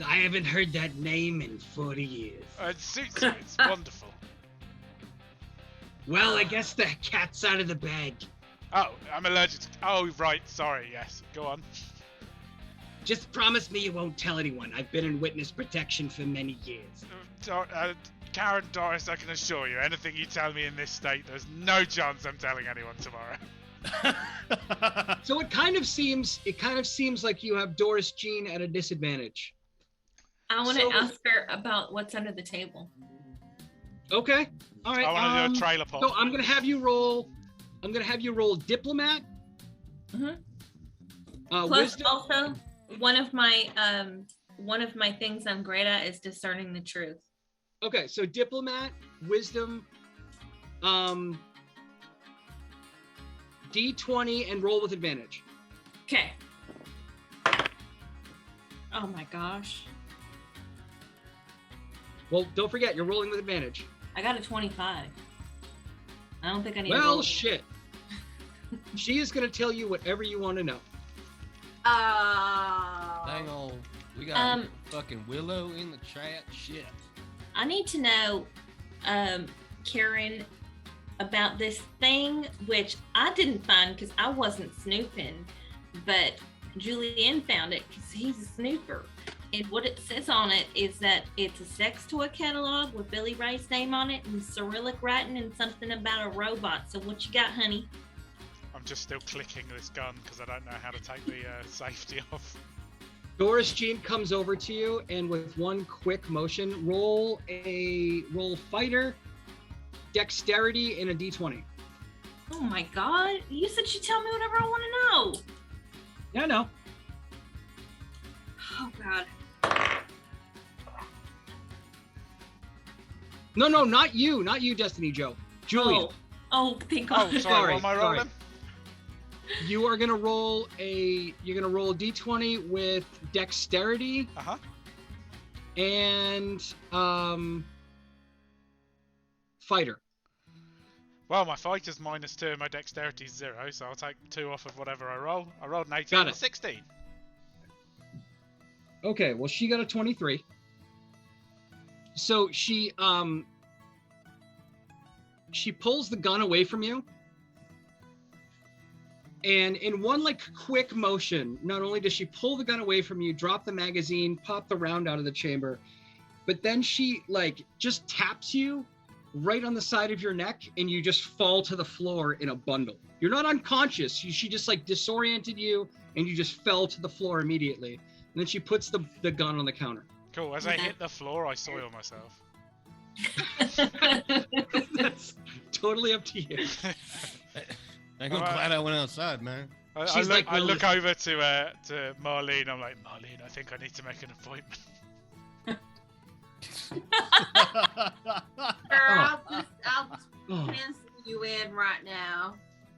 I haven't heard that name in 40 years. It suits you, it's wonderful. Well, I guess the cat's out of the bag. Oh, I'm allergic to... Oh, right, sorry, yes. Go on. Just promise me you won't tell anyone. I've been in witness protection for many years. Karen Doris, I can assure you, anything you tell me in this state, there's no chance I'm telling anyone tomorrow. So it kind of seems like you have Doris Jean at a disadvantage. I want to So- ask her about what's under the table. Okay. All right. I want to do a trailer park. So I'm gonna have you roll. Diplomat. Mhm. Plus, Wisdom. also one of my things I'm great at is discerning the truth. Okay, so diplomat, wisdom, D20, and roll with advantage. Okay. Oh my gosh, Well, don't forget you're rolling with advantage. I got a 25. I don't think I need. to Well, roll. shit. She is gonna tell you whatever you want to know. Dang on. We got fucking Willow in the chat. Shit. I need to know, Karen, about this thing, which I didn't find because I wasn't snooping, but Julianne found it because he's a snooper. And what it says on it is that it's a sex toy catalog with Billy Ray's name on it and Cyrillic writing and something about a robot. So what you got, honey? I'm just still clicking this gun because I don't know how to take the safety off. Doris Jean comes over to you and with one quick motion, roll fighter, dexterity, and a D20. Oh my God. You said you tell me whatever I want to know. Yeah, no. Oh God. No, not you, Destiny Joe. Julian. Oh, thank God. Oh, sorry, what am I Sorry. rolling? You are gonna roll a D20 with dexterity Uh-huh. and fighter. Well, my fighter's -2 and my dexterity's 0, so I'll take 2 off of whatever I roll. I rolled an 18 Got and it. a 16. Okay, well she got a 23. So she pulls the gun away from you. And in one like quick motion, not only does she pull the gun away from you, drop the magazine, pop the round out of the chamber, but then she like just taps you right on the side of your neck and you just fall to the floor in a bundle. You're not unconscious. She just like disoriented you and you just fell to the floor immediately. And then she puts the gun on the counter. Cool, as I hit the floor, I soil myself. That's totally up to you. I'm Alright. glad I went outside, man. I She's like, I well, look over to Marlene. I'm like, Marlene, I think I need to make an appointment. Girl, I'll just Oh, pencil you in right now.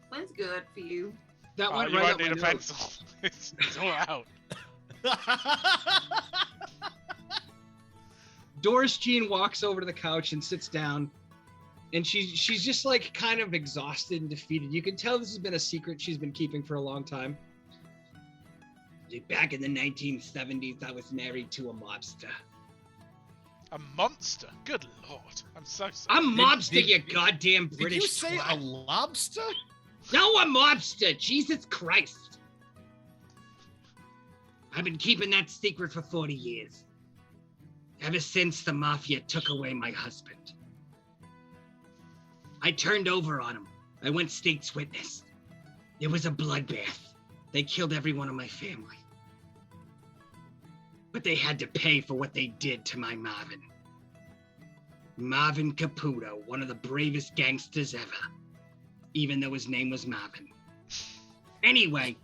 When's good for you? that went You right won't up my need a nose. pencil. it's all out. Doris Jean walks over to the couch and sits down, and she's just like kind of exhausted and defeated. You can tell this has been a secret she's been keeping for a long time. Back in the 1970s, I was married to a mobster. A monster? Good lord. I'm so sorry. A mobster, did- you goddamn Did British you say a twat. lobster? No, a mobster! Jesus Christ! I've been keeping that secret for 40 years. Ever since the mafia took away my husband. I turned over on him. I went state's witness. It was a bloodbath. They killed every one of my family. But they had to pay for what they did to my Marvin. Marvin Caputo, one of the bravest gangsters ever. Even though his name was Marvin. Anyway,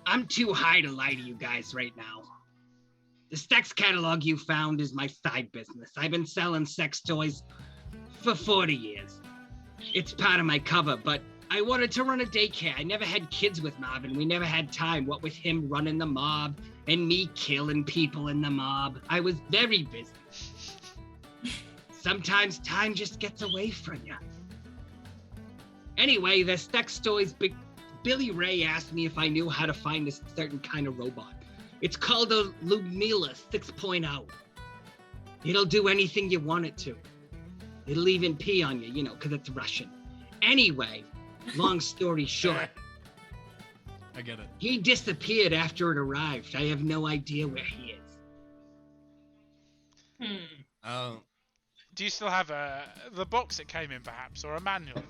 I'm too high to lie to you guys right now. The sex catalog you found is my side business. I've been selling sex toys for 40 years. It's part of my cover, but I wanted to run a daycare. I never had kids with Marvin. We never had time, what with him running the mob and me killing people in the mob. I was very busy. Sometimes time just gets away from you. Anyway, the sex toys, Billy Ray asked me if I knew how to find a certain kind of robot. It's called a Ludmila 6.0. It'll do anything you want it to. It'll even pee on you, because it's Russian. Anyway, long story short, I get it. he disappeared after it arrived. I have no idea where he is. Do you still have the box it came in, perhaps, or a manual?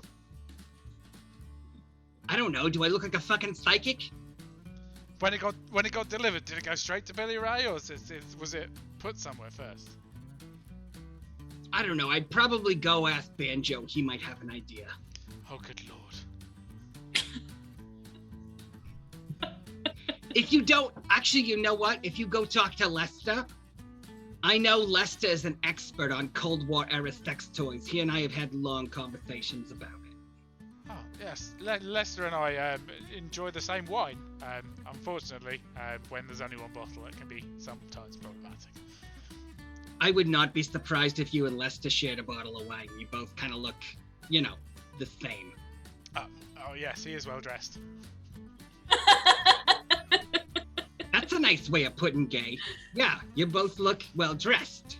I don't know. Do I look like a fucking psychic? When it got delivered, did it go straight to Billy Ray, or was it put somewhere first? I don't know. I'd probably go ask Banjo. He might have an idea. Oh, good lord. If you don't, actually, you know what? If you go talk to Lester, I know Lester is an expert on Cold War era sex toys. He and I have had long conversations about it. Oh, yes. Lester and I enjoy the same wine. Unfortunately, when there's only one bottle, it can be sometimes problematic. I would not be surprised if you and Lester shared a bottle of wine. You both kind of look, the same. Oh, yes, he is well dressed. That's a nice way of putting gay. Yeah, you both look well dressed.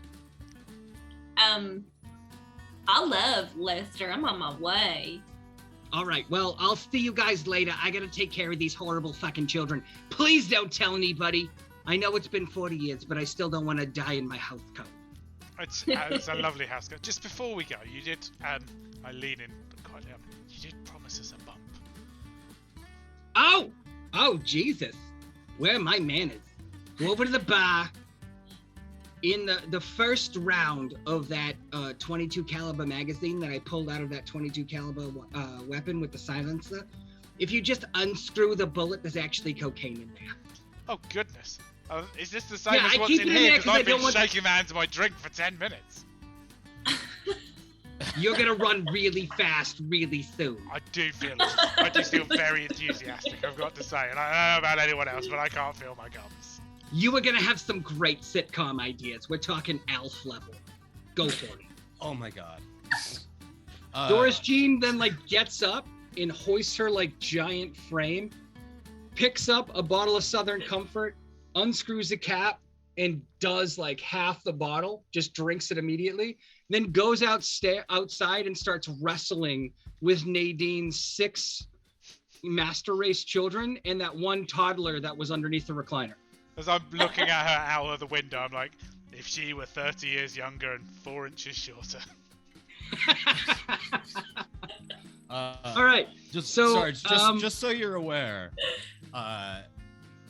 I love Lester. I'm on my way. All right, well, I'll see you guys later. I gotta take care of these horrible fucking children. Please don't tell anybody. I know it's been 40 years, but I still don't want to die in my house coat. It's a lovely house. Just before we go, you did, I lean in quite down. You did promise us a bump. Oh, Jesus. Where are my manners? Go over to the bar. In the first round of that 22 caliber magazine that I pulled out of that 22 caliber weapon with the silencer, if you just unscrew the bullet, there's actually cocaine in there. Oh, goodness. Is this the same Yeah, as I what's keep in it in here? there Because 'cause I I've been don't want- shaking my hands to my drink for 10 minutes. You're gonna run really fast, really soon. I do feel very enthusiastic, I've got to say. And I don't know about anyone else, but I can't feel my gums. You are gonna have some great sitcom ideas. We're talking Alf level. Go for it. Oh my god. Doris Jean then gets up and hoists her giant frame, picks up a bottle of Southern Comfort, unscrews the cap, and does half the bottle, just drinks it immediately, then goes outside and starts wrestling with Nadine's 6 master race children and that one toddler that was underneath the recliner. As I'm looking at her out of the window, I'm like, if she were 30 years younger and 4 inches shorter. All right. Sarge, just so you're aware,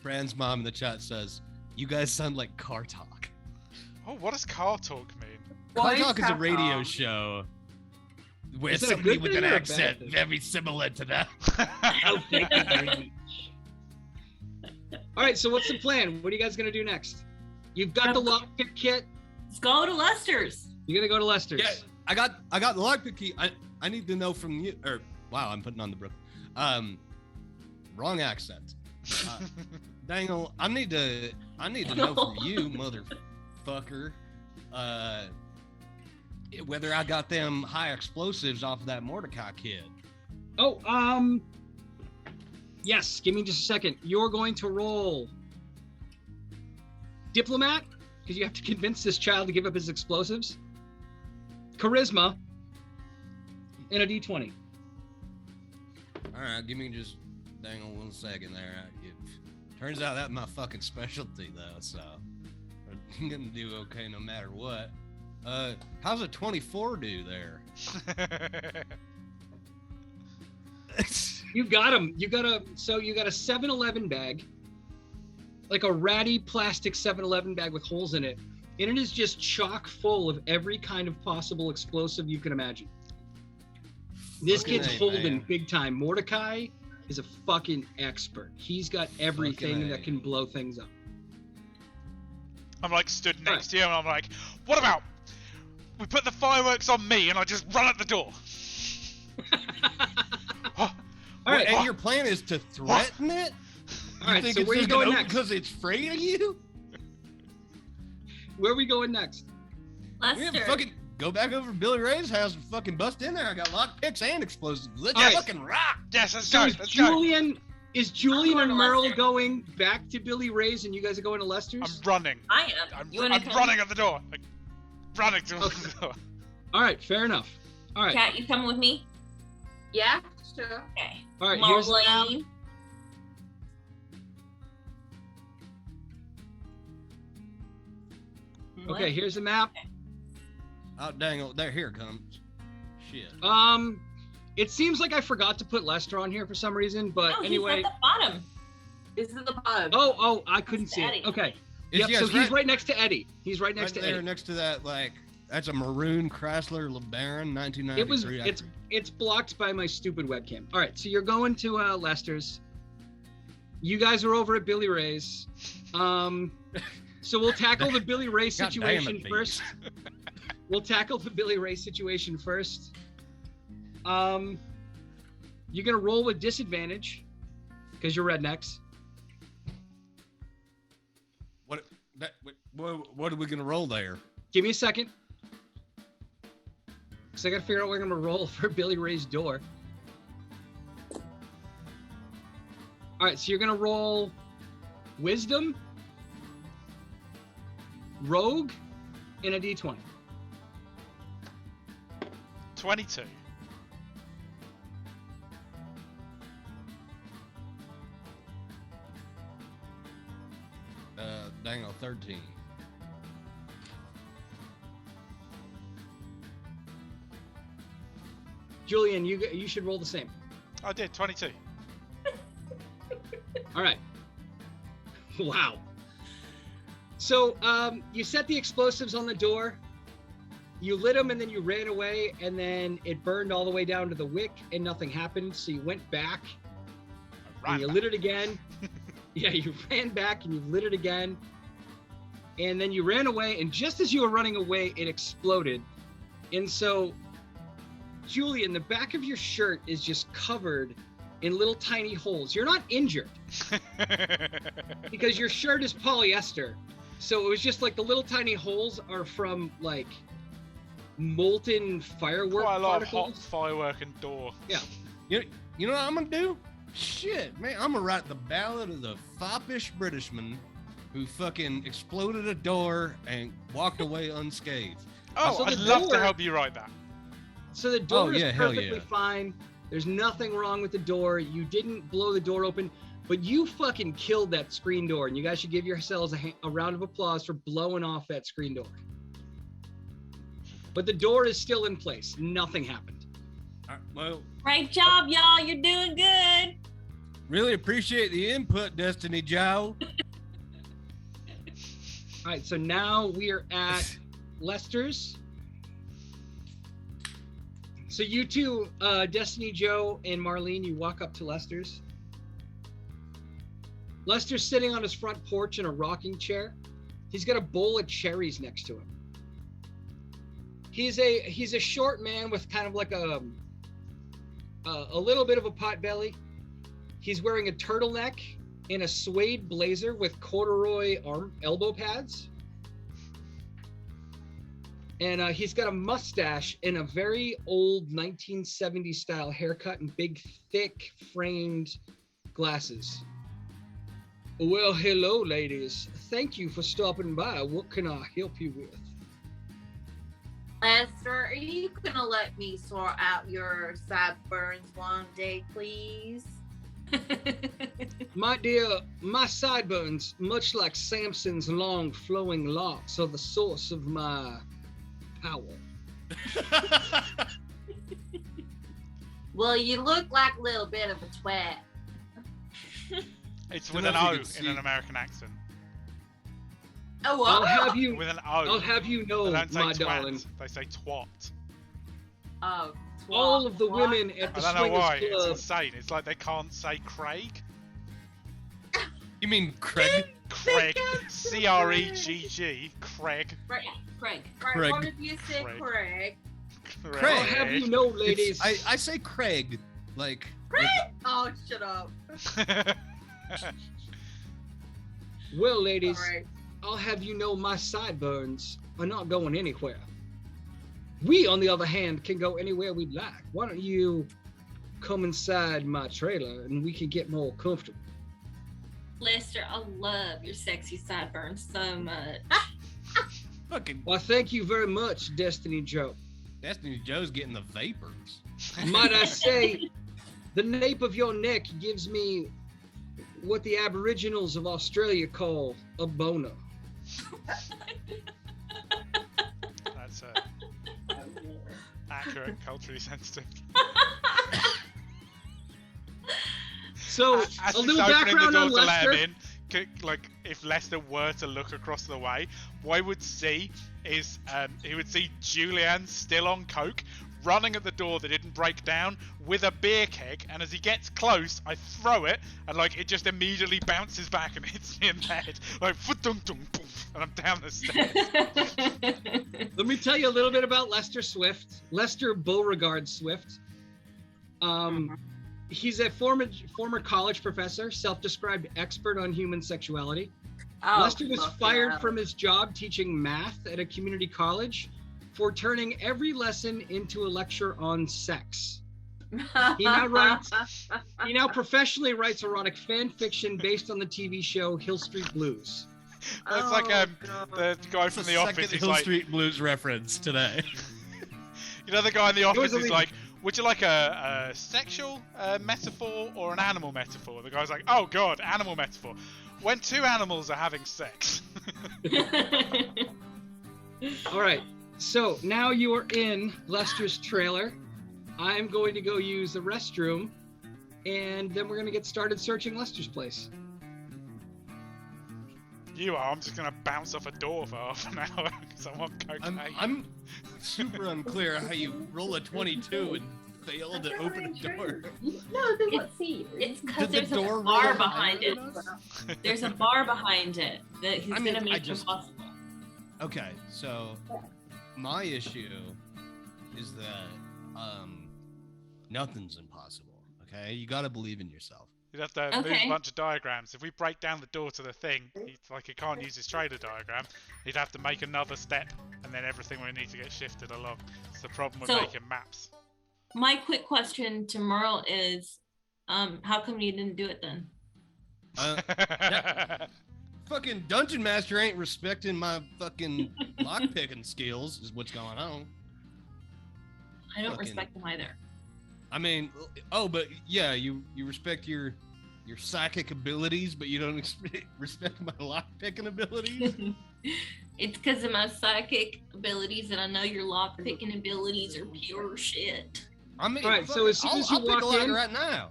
Brand's mom in the chat says, you guys sound like car talk. Oh, what does car talk mean? Car talk is a radio show where Is it a somebody good with thing an or a accent bad thing? very similar to that. Oh, thank you very much. All right, so what's the plan? What are you guys gonna do next? You've got the lockpick kit. Let's go to Lester's. You're gonna go to Lester's. Yeah, I got the lockpick key. I need to know from you. Or wow, I'm putting on the brook. Wrong accent. Dangle, I need to know from you, motherfucker. Whether I got them high explosives off of that Mordecai kid. Oh, yes. Give me just a second. You're going to roll diplomat because you have to convince this child to give up his explosives. Charisma and a d20. All right, give me just Dangle 1 second there. Turns out that's my fucking specialty though, so I'm gonna do okay no matter what. How's a 24 do there? You got him. You got a 7-Eleven bag, like a ratty plastic 7-Eleven bag with holes in it, and it is just chock full of every kind of possible explosive you can imagine. This Fucking kid's A, holding man. big time. Mordecai is a fucking expert. He's got everything Fucking A. that can blow things up. I'm stood next to you and I'm like, what about we put the fireworks on me and I just run at the door? All right. And your plan is to threaten it? All right, think so it's where are you just gonna going open next? because it's afraid of you? Where are we going next? Yeah, Lester. fucking go back over to Billy Ray's house and fucking bust in there. I got lock picks and explosives. Let's Yes. fucking rock. Yes, let's So go. is Let's go. Julian I'm and going to Merle Lester. going back to Billy Ray's and you guys are going to Lester's? I'm running. I am. I'm You wanna come? running at the door. Running to Okay. the door. All right, fair enough. All right. Kat, you coming with me? Yeah, sure. Okay. All right, here's the map. Marlene. Okay, here's the map. Oh, dang, there, here it comes. Shit. It seems like I forgot to put Lester on here for some reason, but Oh, anyway. he's at the bottom. This is the bottom. Oh, I couldn't It's see Eddie. it. Okay. It's- Yep, yeah, so it's he's right next to Eddie. He's right next right to there, Eddie. next to that, like, that's a maroon Chrysler LeBaron, 1993. It's blocked by my stupid webcam. All right, so you're going to Lester's. You guys are over at Billy Ray's. So we'll tackle the Billy Ray God damn it, situation Beast. first. We'll tackle the Billy Ray situation first. You're gonna roll with disadvantage because you're rednecks. What are we gonna roll there? Give me a second. So I gotta figure out what I'm gonna roll for Billy Ray's door. All right, so you're gonna roll wisdom, rogue, and a d20. 22. Dang on 13. Julian, you should roll the same. I did 22. All right. Wow. So you set the explosives on the door. You lit them and then you ran away, and then it burned all the way down to the wick and nothing happened. So you went back and you lit it again. Yeah, you ran back and you lit it again. And then you ran away, and just as you were running away, it exploded. And so, Julian, the back of your shirt is just covered in little tiny holes. You're not injured because your shirt is polyester. So it was just like the little tiny holes are from like molten firework Quite a lot particles. of hot firework and door. Yeah. You know what I'm gonna do? Shit, man, I'm gonna write the ballad of the foppish Britishman who fucking exploded a door and walked away unscathed. Oh, So the I'd love to door- help you write that. So the door yeah, is hell perfectly yeah. fine. There's nothing wrong with the door. You didn't blow the door open, but you fucking killed that screen door, and you guys should give yourselves a round of applause for blowing off that screen door. But the door is still in place. Nothing happened. Well, Great job, y'all. You're doing good. really appreciate the input, Destiny Joe. All right, so now we are at Lester's. So you two, Destiny, Joe, and Marlene, you walk up to Lester's. Lester's sitting on his front porch in a rocking chair. He's got a bowl of cherries next to him. He's a short man with kind of like a little bit of a pot belly. He's wearing a turtleneck and a suede blazer with corduroy elbow pads. And he's got a mustache and a very old 1970s style haircut and big, thick framed glasses. Well, hello, ladies. Thank you for stopping by. What can I help you with? Lester, are you gonna let me sort out your sideburns one day, please? My dear, my sideburns, much like Samson's long flowing locks, are the source of my power. Well, you look like a little bit of a twat. It's Don't with know an if you O can see. in an American accent. Oh, I'll what? have you. With an O. I'll have you know, They don't say my twat, darling. They say twat. Oh, twat. All of the What? women at I the don't know swingers why. It's club. insane. It's like they can't say Craig. You mean Craig? Craig. C-R-E-G-G. Craig. Right, Craig. right. What if you said Craig. Craig? Craig. I'll have you know, ladies. I say Craig, like Craig? Oh, shut up. Well, ladies, All right. I'll have you know my sideburns are not going anywhere. We, on the other hand, can go anywhere we'd like. Why don't you come inside my trailer and we can get more comfortable? Lester, I love your sexy sideburns so much. fucking Well, thank you very much, Destiny Joe. Destiny Joe's getting the vapors. Might I say, the nape of your neck gives me what the Aboriginals of Australia call a boner. That's accurate, culturally sensitive. So As a he's little opening background the on door to let Lester. him in, like if Lester were to look across the way, what he would see is he would see Julianne still on coke, running at the door that didn't break down with a beer keg, and as he gets close, I throw it, and like it just immediately bounces back and hits me in the head, like and I'm down the stairs. Let me tell you a little bit about Lester Swift. Lester Beauregard Swift. He's a former college professor, self-described expert on human sexuality. Lester was fired from his job teaching math at a community college for turning every lesson into a lecture on sex. He now professionally writes erotic fan fiction based on the TV show Hill Street Blues. It's like the guy from The Office. Second He's Hill like, Street Blues reference today. you know, the guy in The Office a is lead. like, would you like a sexual metaphor or an animal metaphor? The guy's like, oh god, animal metaphor. When two animals are having sex. All right, so now you are in Lester's trailer. I'm going to go use the restroom, and then we're going to get started searching Lester's place. You are. I'm just gonna bounce off a door for half an hour because I want cocaine. I'm super unclear how you roll a 22 and fail to open a door. No, they won't see you. It's because Did the there's a door bar roll behind it. behind us? There's a bar behind it that he's I mean, gonna I make just- impossible. Okay, so my issue is that nothing's impossible. Okay, you gotta believe in yourself. You'd have to move Okay. a bunch of diagrams. If we break down the door to the thing, he can't use his trailer diagram. He'd have to make another step, and then everything would need to get shifted along. It's the problem with So- making maps. My quick question to Merle is, how come you didn't do it then? Fucking Dungeon Master ain't respecting my fucking lockpicking skills, is what's going on. I don't Fucking- respect them either. I mean, oh, but yeah, you respect your psychic abilities, but you don't respect my lockpicking abilities. It's because of my psychic abilities, and I know your lock picking abilities are pure shit. I mean, All right, so as soon as you I'll pick a walk lock in- right now.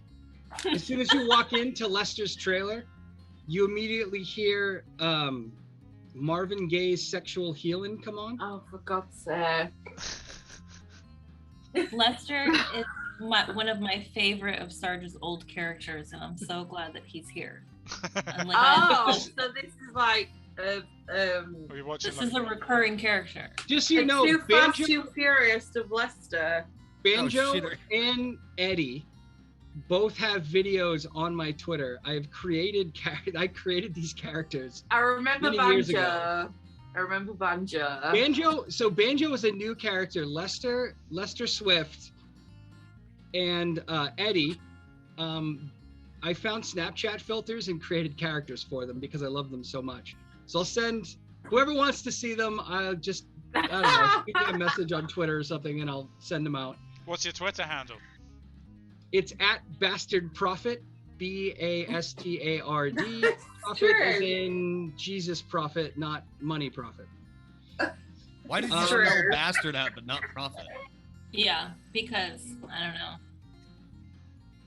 As soon as you walk into Lester's trailer, you immediately hear Marvin Gaye's Sexual Healing come on. Oh, for God's sake. Lester is one of my favorite of Sarge's old characters, and I'm so glad that he's here. And like, Oh, so this is like Are you watching? this is a recurring character. Just so you it's know, Too Fast, Banjo, Too Furious of Lester. Banjo shit. and Eddie both have videos on my Twitter. I created these characters. I remember Many years Banjo. ago. I remember Banjo. Banjo is a new character. Lester Swift and Eddie. I found Snapchat filters and created characters for them because I love them so much. So I'll send whoever wants to see them. I don't know, give me a message on Twitter or something, and I'll send them out. What's your Twitter handle? It's at Bastard Prophet, BASTARD. Prophet Sure. is in Jesus Prophet, not money prophet. Why did you Sure. spell bastard out but not profit? Yeah, because I don't know.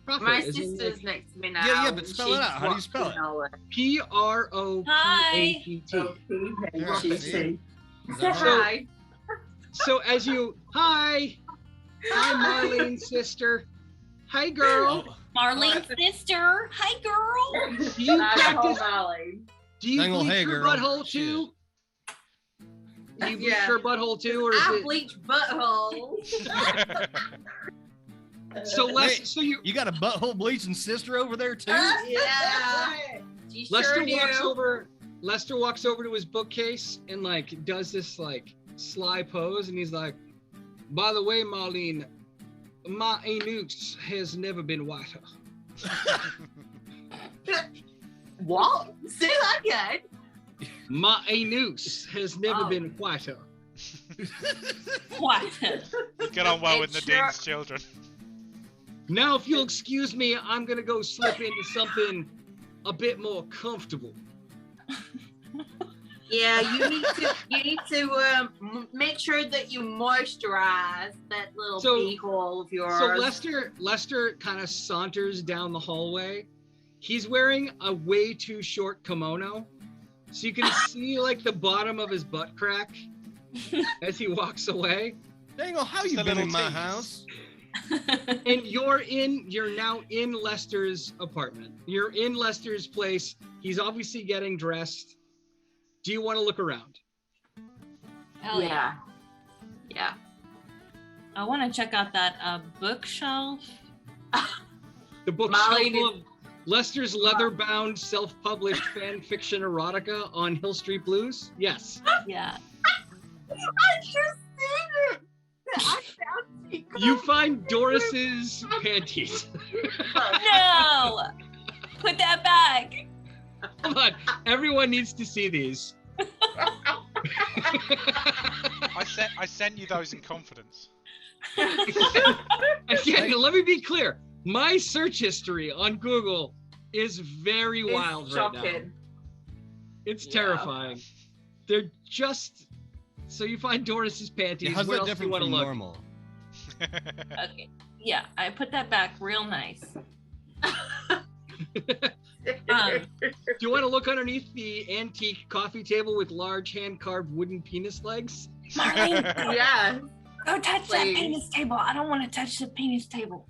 Prophet My is in, sister's like, next to me now. Yeah, but and spell it she out. How do you wants spell to it? know it. PROPAPT. Yeah, see? Is that So- Hi. So as you, hi, Marlene's sister. Hi, girl. Oh, Marlene's sister. Hi, girl. Do you Hi, practice? Molly. Do you Dangle, bleach hey, your girl. butthole too? Do you bleach Yeah. your butthole too, or is I it? bleach buttholes. So Wait. so you. you got a butthole bleaching sister over there too? Yeah. She Lester sure do. walks over. Lester walks over to his bookcase and like does this like sly pose, and he's like, "By the way, Marlene, my anus has never been whiter." What? Say that again. My anus has never Oh. been whiter. What? Get on well with It's Nadine's children. Now, if you'll excuse me, I'm gonna go slip into something a bit more comfortable. Yeah, you need to make sure that you moisturize that little So- pee hole of yours. So Lester kind of saunters down the hallway, He's wearing a way too short kimono, so you can see like the bottom of his butt crack as he walks away. Dangle, how Just you a been little in my tease. house? And you're now in Lester's apartment. You're in Lester's place. He's obviously getting dressed. Do you want to look around? Hell yeah. Yeah. I want to check out that bookshelf. The bookshelf Molly of Lester's leather-bound, self-published fan fiction erotica on Hill Street Blues. Yes. Yeah. I just seen it. I found it. You find Doris's panties. No! Put that back. Hold on. Everyone needs to see these. I sent you those in confidence. Again, let me be clear. My search history on Google is very wild It's right now. shocking. It's Yeah. terrifying. They're just... So you find Doris's panties. Yeah, how's Where that else do you different want to from look? normal? Okay. Yeah, I put that back real nice. Do you want to look underneath the antique coffee table with large hand-carved wooden penis legs? Marlene, Yeah. go touch that Please. penis table. I don't want to touch the penis table.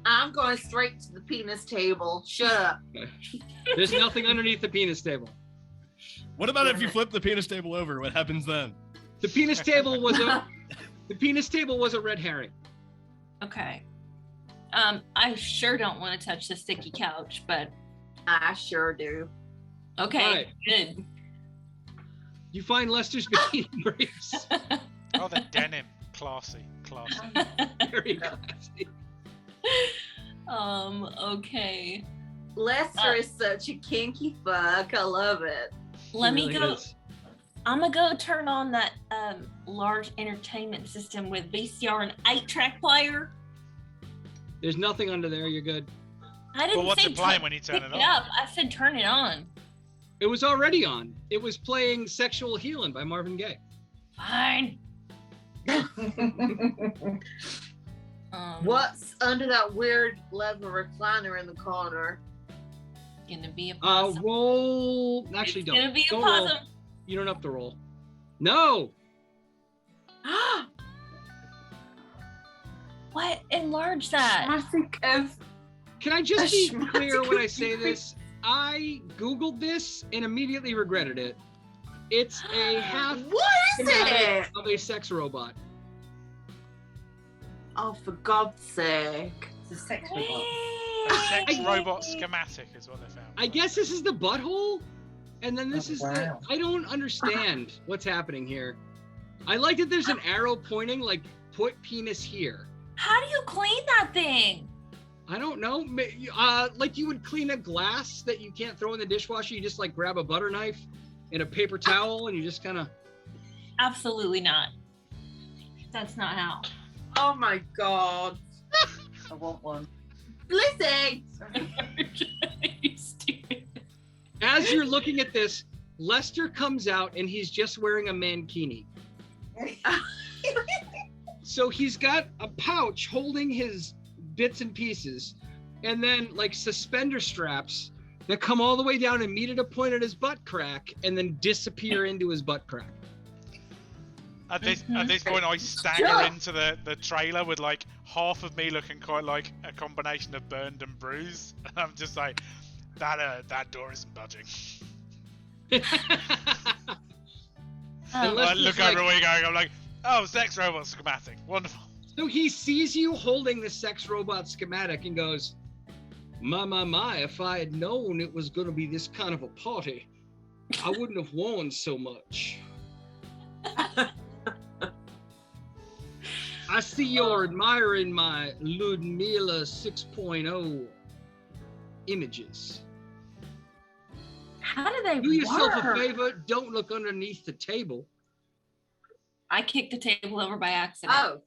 I'm going straight to the penis table. Shut up. There's nothing underneath the penis table. What about if you flip the penis table over? What happens then? The penis table was a red herring. Okay. I sure don't want to touch the sticky couch, but I sure do. okay, Alright. good. You find Lester's bikini briefs. Oh, the denim. Classy. Very classy. Okay. Lester is such a kinky fuck. I love it. Let It me really go. is. I'm gonna go turn on that large entertainment system with VCR and 8-track player. There's nothing under there. You're good. I didn't But what's say it playing when you turn pick it it on? up. I said turn it on. It was already on. It was playing "Sexual Healing" by Marvin Gaye. Fine. What's under that weird leather recliner in the corner? Gonna be a possum. Roll. Actually, It's don't. gonna be a Don't roll. possum. You don't have to roll. No. What? Enlarge that. I think of Can I just be Schmuck. clear when I say this? I Googled this and immediately regretted it. It's a half what is schematic it? of a sex robot. Oh, for God's sake! It's a sex robot. A sex robot schematic is what they found. I guess this is the butthole, and then this Oh, is wow. the. I don't understand what's happening here. I like that there's an arrow pointing, like put penis here. How do you clean that thing? I don't know. Like you would clean a glass that you can't throw in the dishwasher. You just like grab a butter knife and a paper towel, and you just kind of. Absolutely not. That's not how. Oh my God! I want one. Lizzie! You stupid. As you're looking at this, Lester comes out and he's just wearing a mankini. So he's got a pouch holding his bits and pieces, and then like suspender straps that come all the way down and meet at a point at his butt crack and then disappear into his butt crack. At this point, I stagger into the trailer with like half of me looking quite like a combination of burned and bruised. And I'm just like, that door isn't budging. I Lester's look like- over where you're going. I'm like, oh, sex robot schematic, wonderful. So he sees you holding the sex robot schematic and goes, my, if I had known it was going to be this kind of a party, I wouldn't have worn so much. I see you're admiring my Ludmilla 6.0 images. How do they Do yourself a work? favor, don't look underneath the table. I kicked the table over by accident. Oh.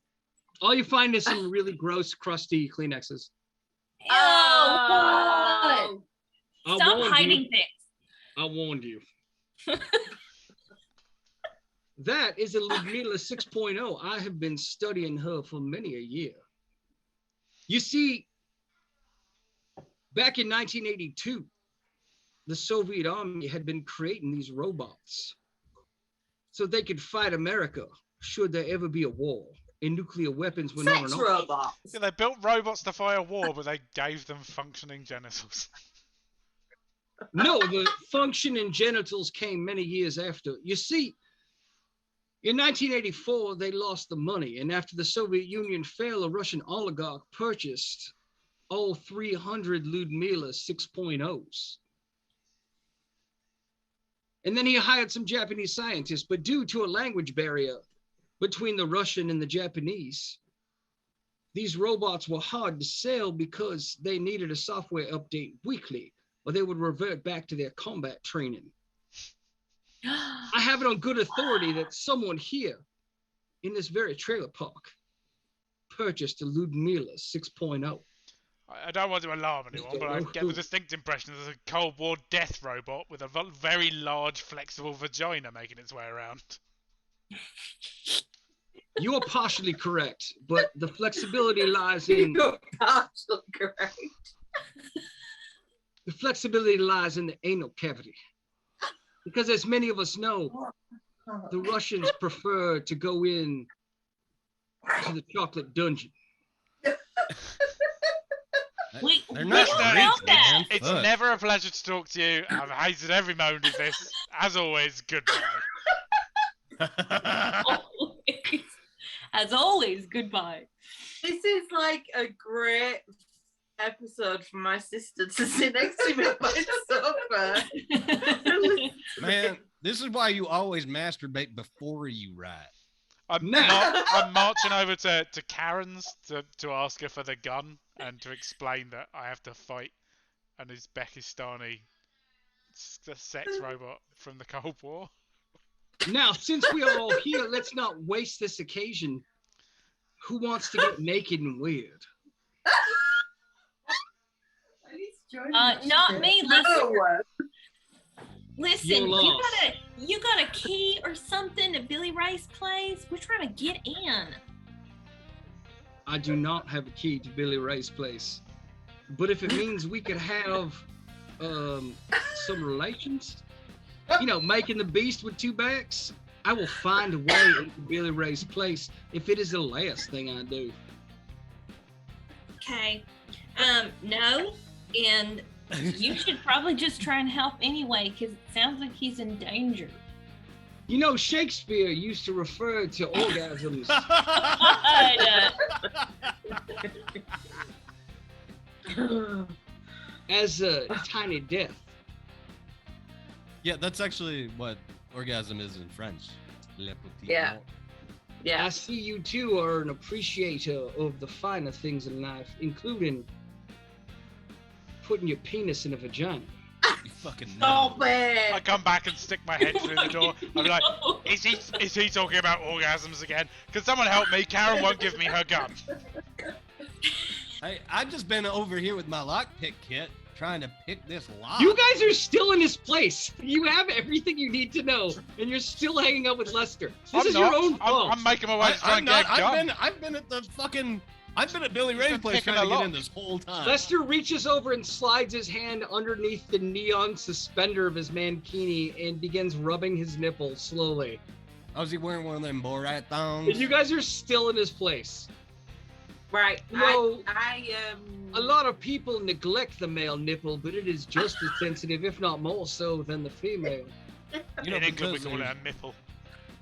All you find is some really gross, crusty Kleenexes. Ew, what? I Stop warned hiding you. things. I warned you. That is a Ludmilla 6.0. I have been studying her for many a year. You see, Back in 1982, the Soviet Army had been creating these robots so they could fight America should there ever be a war and nuclear weapons were not Sex an option. robots. Yeah, they built robots to fight a war, but they gave them functioning genitals. No, the functioning genitals came many years after. You see, in 1984, they lost the money, and after the Soviet Union fell, a Russian oligarch purchased all 300 Ludmila 6.0s. And then he hired some Japanese scientists, but due to a language barrier between the Russian and the Japanese, these robots were hard to sell because they needed a software update weekly, or they would revert back to their combat training. I have it on good authority that someone here in this very trailer park purchased a Ludmila 6.0. I don't want to alarm anyone, but I get the distinct impression there's a Cold War death robot with a very large, flexible vagina making its way around. You are partially correct, but the flexibility lies in You're partially correct. the flexibility lies in the anal cavity. Because as many of us know, the Russians prefer to go in to the chocolate dungeon. They're not Listener, Greeks, man. It's Fuck. never a pleasure to talk to you. I've hated every moment of this. As always, goodbye. As always, goodbye. This is like a great episode for my sister to sit next to me on my sofa. Man, this is why you always masturbate before you write. I'm marching over to Karen's to ask her for the gun and to explain that I have to fight an Uzbekistani sex robot from the Cold War. Now, since we are all here, let's not waste this occasion. Who wants to get naked and weird? Not me. Listen, No. listen. You're You got a key or something to Billy Ray's place? We're trying to get in. I do not have a key to Billy Ray's place. But if it means we could have some relations, you know, making the beast with two backs, I will find a way into Billy Ray's place if it is the last thing I do. Okay. No, and you should probably just try and help anyway, because it sounds like he's in danger. You know, Shakespeare used to refer to orgasms as a tiny death. Yeah, that's actually what orgasm is in French. Le petit Yeah. mort. Yeah. I see you two are an appreciator of the finer things in life, including putting your penis in a vagina. You fucking Stop know. it. I come back and stick my head through the door. I'll be like, is he talking about orgasms again? Can someone help me? Karen won't give me her gun. I've just been over here with my lockpick kit trying to pick this lock. You guys are still in this place. You have everything you need to know, and you're still hanging out with Lester. This is your own fault. I'm making my way to try and get a gun. I've been at the fucking. I've been at Billy Ray's been place picking trying a to get lock. in this whole time. Lester reaches over and slides his hand underneath the neon suspender of his mankini and begins rubbing his nipple slowly. Oh, is he wearing one of them Borat thongs? You guys are still in his place. Right. No. I A lot of people neglect the male nipple, but it is just as sensitive, if not more so, than the female. You know, In England, we because call it there's a nipple.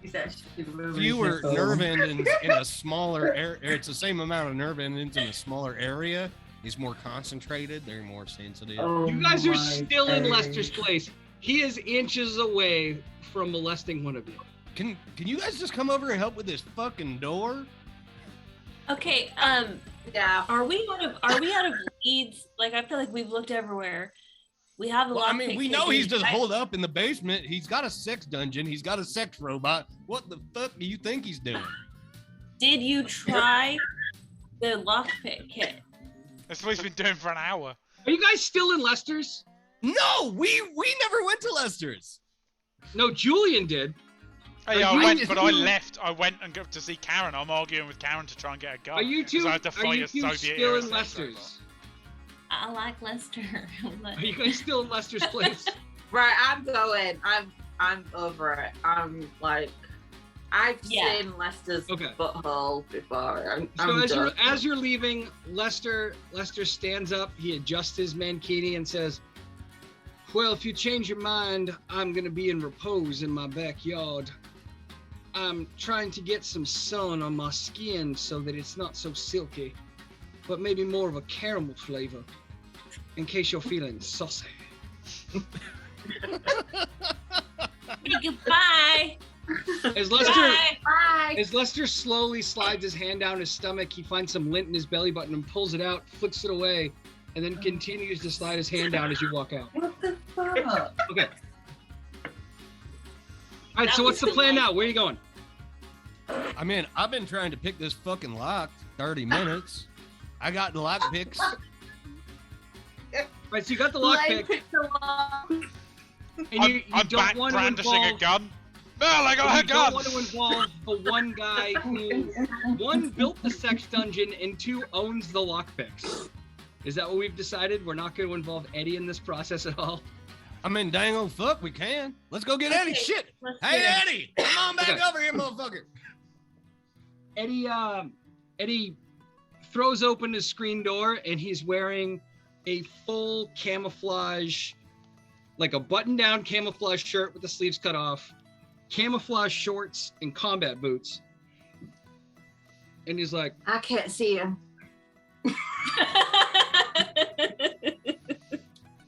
He's actually moving fewer his nerve phone. endings in a smaller area. It's the same amount of nerve endings in a smaller area. He's more concentrated. They're more sensitive. Oh You guys are my still in days. Lester's place. He is inches away from molesting one of you. Can you guys just come over and help with this fucking door? Okay. yeah. Are we out of leads? Like, I feel like we've looked everywhere. We have a Well, lot. I mean, we know he's just holed up in the basement. He's got a sex dungeon. He's got a sex robot. What the fuck do you think he's doing? Did you try the lockpick kit? That's what he's been doing for an hour. Are you guys still in Lester's? No, we never went to Lester's. No, Julian did. Hey, Are I you- went, but I you- left. I went and got to see Karen. I'm arguing with Karen to try and get a gun. Are you 'cause two? I had to Are fight you a two Soviet still era in sex Lester's? robot. I like Lester. Are you guys still in Lester's place? Right, I'm going. I'm over it. I'm like, I've seen Lester's butthole before. So as you're leaving, Lester stands up. He adjusts his mankini and says, "Well, if you change your mind, I'm gonna be in repose in my backyard. I'm trying to get some sun on my skin so that it's not so silky, but maybe more of a caramel flavor, in case you're feeling saucy." Goodbye. As Lester slowly slides his hand down his stomach, he finds some lint in his belly button and pulls it out, flicks it away, and then continues to slide his hand down as you walk out. What the fuck? Okay. All right, so what's the plan now? Where are you going? I mean, I've been trying to pick this fucking lock 30 minutes. I got the lock picks. All right, so you got the lockpick, and you I'm don't back want to brandishing a involve. gun. Mel, I got her You don't gun! want to involve the one guy who, one, built the sex dungeon, and two, owns the lockpicks. Is that what we've decided? We're not going to involve Eddie in this process at all? I mean, dang old fuck, we can. Let's go get Eddie. Shit. Hey, Eddie, come on back over here, motherfucker. Eddie throws open his screen door, and he's wearing a full camouflage, like a button-down camouflage shirt with the sleeves cut off, camouflage shorts, and combat boots. And he's like, I can't see him.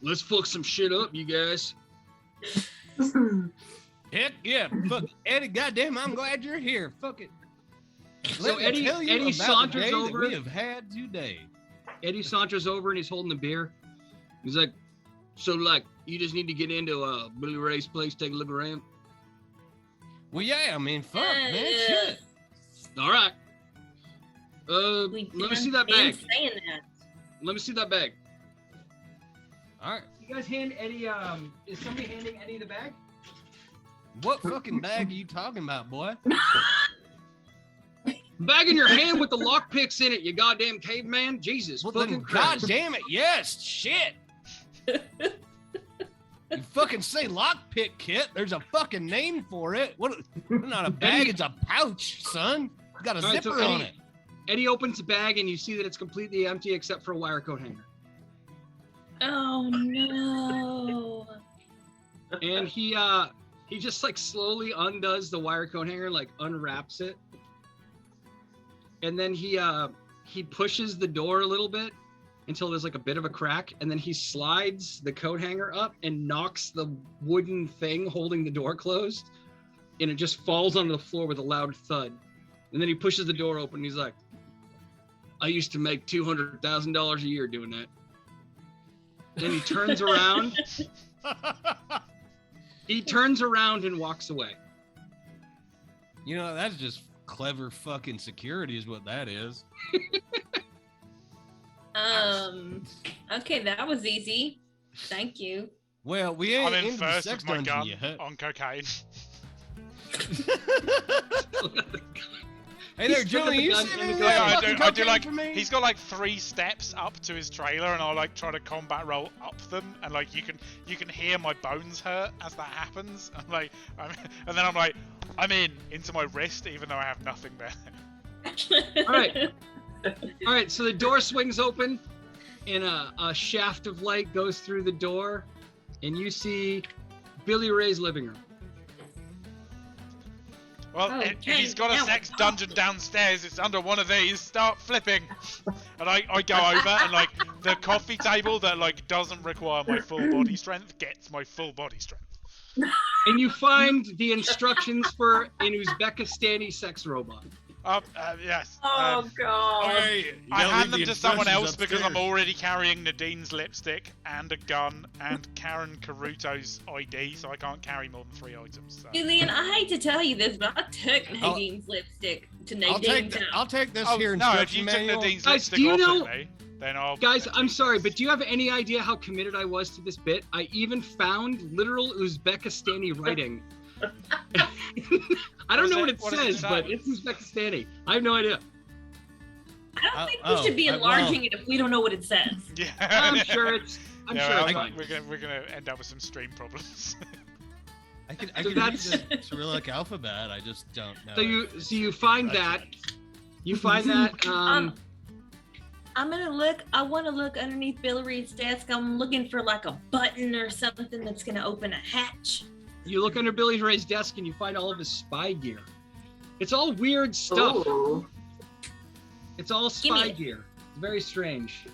"Let's fuck some shit up, you guys." Heck yeah, fuck Eddie. Goddamn, I'm glad you're here. Fuck it. So Let me tell you Eddie about saunters the day over. that we have had today. Eddie saunters over and he's holding a beer. He's like, "So, like, you just need to get into Billy Ray's place, take a look around?" Well, yeah, I mean, fuck, man, shit. All right. Let me see that bag. Saying that. Let me see that bag. All right. You guys hand Eddie, is somebody handing Eddie the bag? What fucking bag are you talking about, boy? Bag in your hand with the lockpicks in it, you goddamn caveman. Jesus Well, fucking then, Christ. God damn it, yes, shit. You fucking say lockpick kit. There's a fucking name for it. What? Not a bag, it's a pouch, son. It's got a All right, so zipper on it. Eddie opens the bag and you see that it's completely empty except for a wire coat hanger. Oh no. And he just like slowly undoes the wire coat hanger, like unwraps it. And then he pushes the door a little bit until there's like a bit of a crack, and then he slides the coat hanger up and knocks the wooden thing holding the door closed, and it just falls onto the floor with a loud thud. And then he pushes the door open and he's like, "I used to make $200,000 a year doing that." Then he turns around. He turns around and walks away. You know, that's just clever fucking security is what that is. Okay, that was easy. Thank you. Well, we ain't I'm in into the first sex with my dungeon gun yet. on cocaine. Hey there, He's looking at Julie, the you gun sitting and in the there gun. Yeah, fucking I do cocaine like, for me? he's got like 3 steps up to his trailer, and I'll like try to combat roll up them, and like you can hear my bones hurt as that happens. And like, and then I'm like, I'm into my wrist, even though I have nothing there. All right, so the door swings open, and a shaft of light goes through the door, and you see Billy Ray's living room. Well, if he's got a now sex we're dungeon downstairs, it's under one of these. Start flipping, and I go over, and like the coffee table that like doesn't require my full body strength gets my full body strength. And you find the instructions for an Uzbekistani sex robot. Yes. Oh God. Hey, you I gotta hand leave them the to someone instructions else because I'm upstairs. already carrying Nadine's lipstick and a gun and Karen Caruto's ID, so I can't carry more than 3 items. So. Julian, I hate to tell you this, but I took Nadine's lipstick to Nadine's house. I'll take this Oh, here no, if instruction you took manual. Nadine's Guys, lipstick do you off know- at me, then I'll... Guys, I'm sorry, but do you have any idea how committed I was to this bit? I even found literal Uzbekistani writing. I don't know what it What does it says, say? but it's Uzbekistani. I have no idea. I don't I think we should be enlarging it if we don't know what it says. Yeah. I'm sure it's fine. We're gonna end up with some stream problems. I can So read the Cyrillic alphabet. I just don't know. So you find that. You find that. I'm gonna look. I want to look underneath Billy Reed's desk. I'm looking for like a button or something that's gonna open a hatch. You look under Billy Ray's desk and you find all of his spy gear. It's all weird stuff. Ooh. It's all spy gear. It's very strange.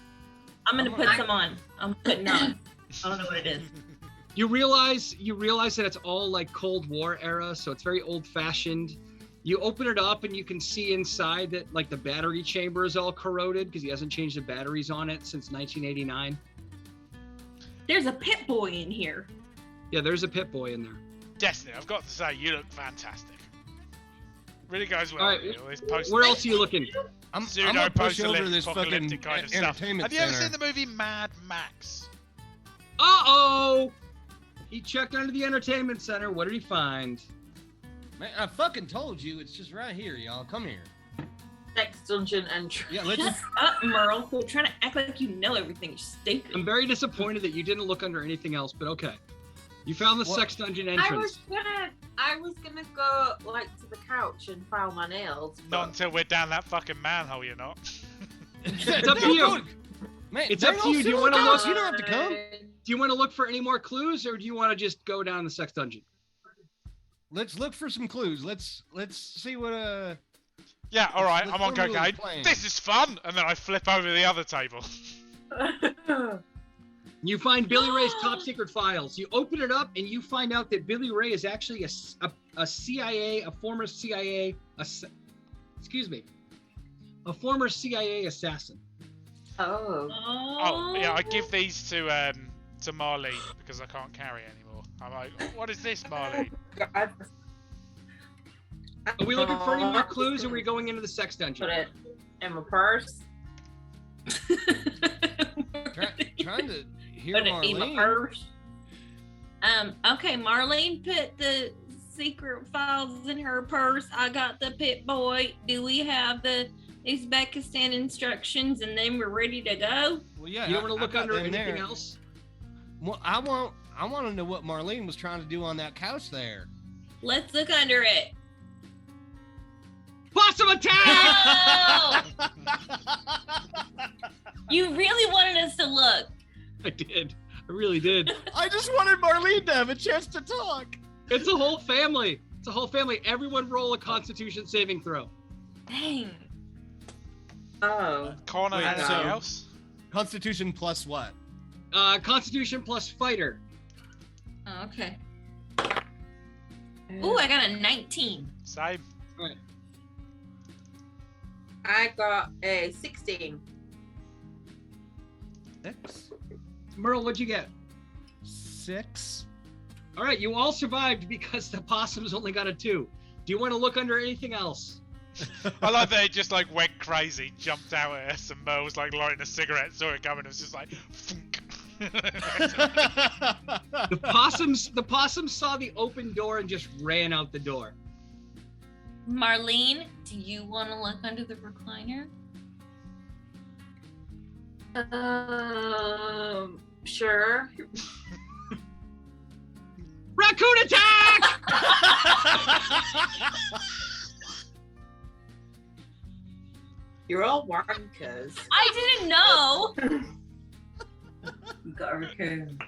I'm gonna put some on. I'm putting on. I don't know what it is. You realize that it's all like Cold War era, so it's very old-fashioned. You open it up and you can see inside that like the battery chamber is all corroded because he hasn't changed the batteries on it since 1989. There's a Pit Boy in here. Yeah, there's a Pit Boy in there. Destiny, I've got to say, you look fantastic. Really goes well. All right, with you, all this post- where else are you looking? I'm pseudo gonna push over this fucking apocalyptic kind of stuff. entertainment Have you ever center. seen the movie Mad Max? Uh-oh! He checked under the entertainment center. What did he find? Man, I fucking told you, it's just right here, y'all. Come here. Next dungeon entry. Yeah, let's. Shut up, Merle. You're trying to act like you know everything. You're stupid. I'm very disappointed that you didn't look under anything else, but okay. You found the What? sex dungeon I entrance. was gonna go like to the couch and file my nails. Not But until we're down that fucking manhole, you're not. It's up to you. Man, It's bring up to all you. Do you Cyrillic wanna out. look- You don't have to come. Do you want to look for any more clues, or do you want to just go down the sex dungeon? Let's look for some clues. Let's see what Yeah, all right, Let's I'm on formulate a cocaine. plan. This is fun, and then I flip over the other table. You find Billy Ray's top secret files. You open it up, and you find out that Billy Ray is actually a CIA, a former CIA, a former CIA assassin. Oh. Oh, yeah, I give these to Marlene because I can't carry anymore. I'm like, what is this, Marlene? God. Are we looking for any more clues, or are we going into the sex dungeon? Put it in my purse. trying to hear Put it in my Marlene. purse. Okay, Marlene put the secret files in her purse. I got the Pit Boy. Do we have the Uzbekistan instructions, and then we're ready to go? Well, yeah. You don't want to I look got under them anything there. else? Well, I want to know what Marlene was trying to do on that couch there. Let's look under it. Possum attack! Oh! You really wanted us to look. I did. I really did. I just wanted Marlene to have a chance to talk. It's a whole family. It's a whole family. Everyone roll a Constitution saving throw. Dang. Oh. Connor, Wait, anything so- else? Constitution plus what? Constitution plus fighter. Oh, okay. Ooh, I got a 19. Same. I got a 16. 6. Merle, what'd you get? 6. All right, you all survived because the possums only got a 2. Do you want to look under anything else? I like that it just like went crazy, jumped out at us, and Merle was like lighting a cigarette, saw it coming, and was just like, funk. The possums saw the open door and just ran out the door. Marlene, do you want to look under the recliner? Sure. Raccoon attack! You're all wankers. I didn't know. You got a raccoon.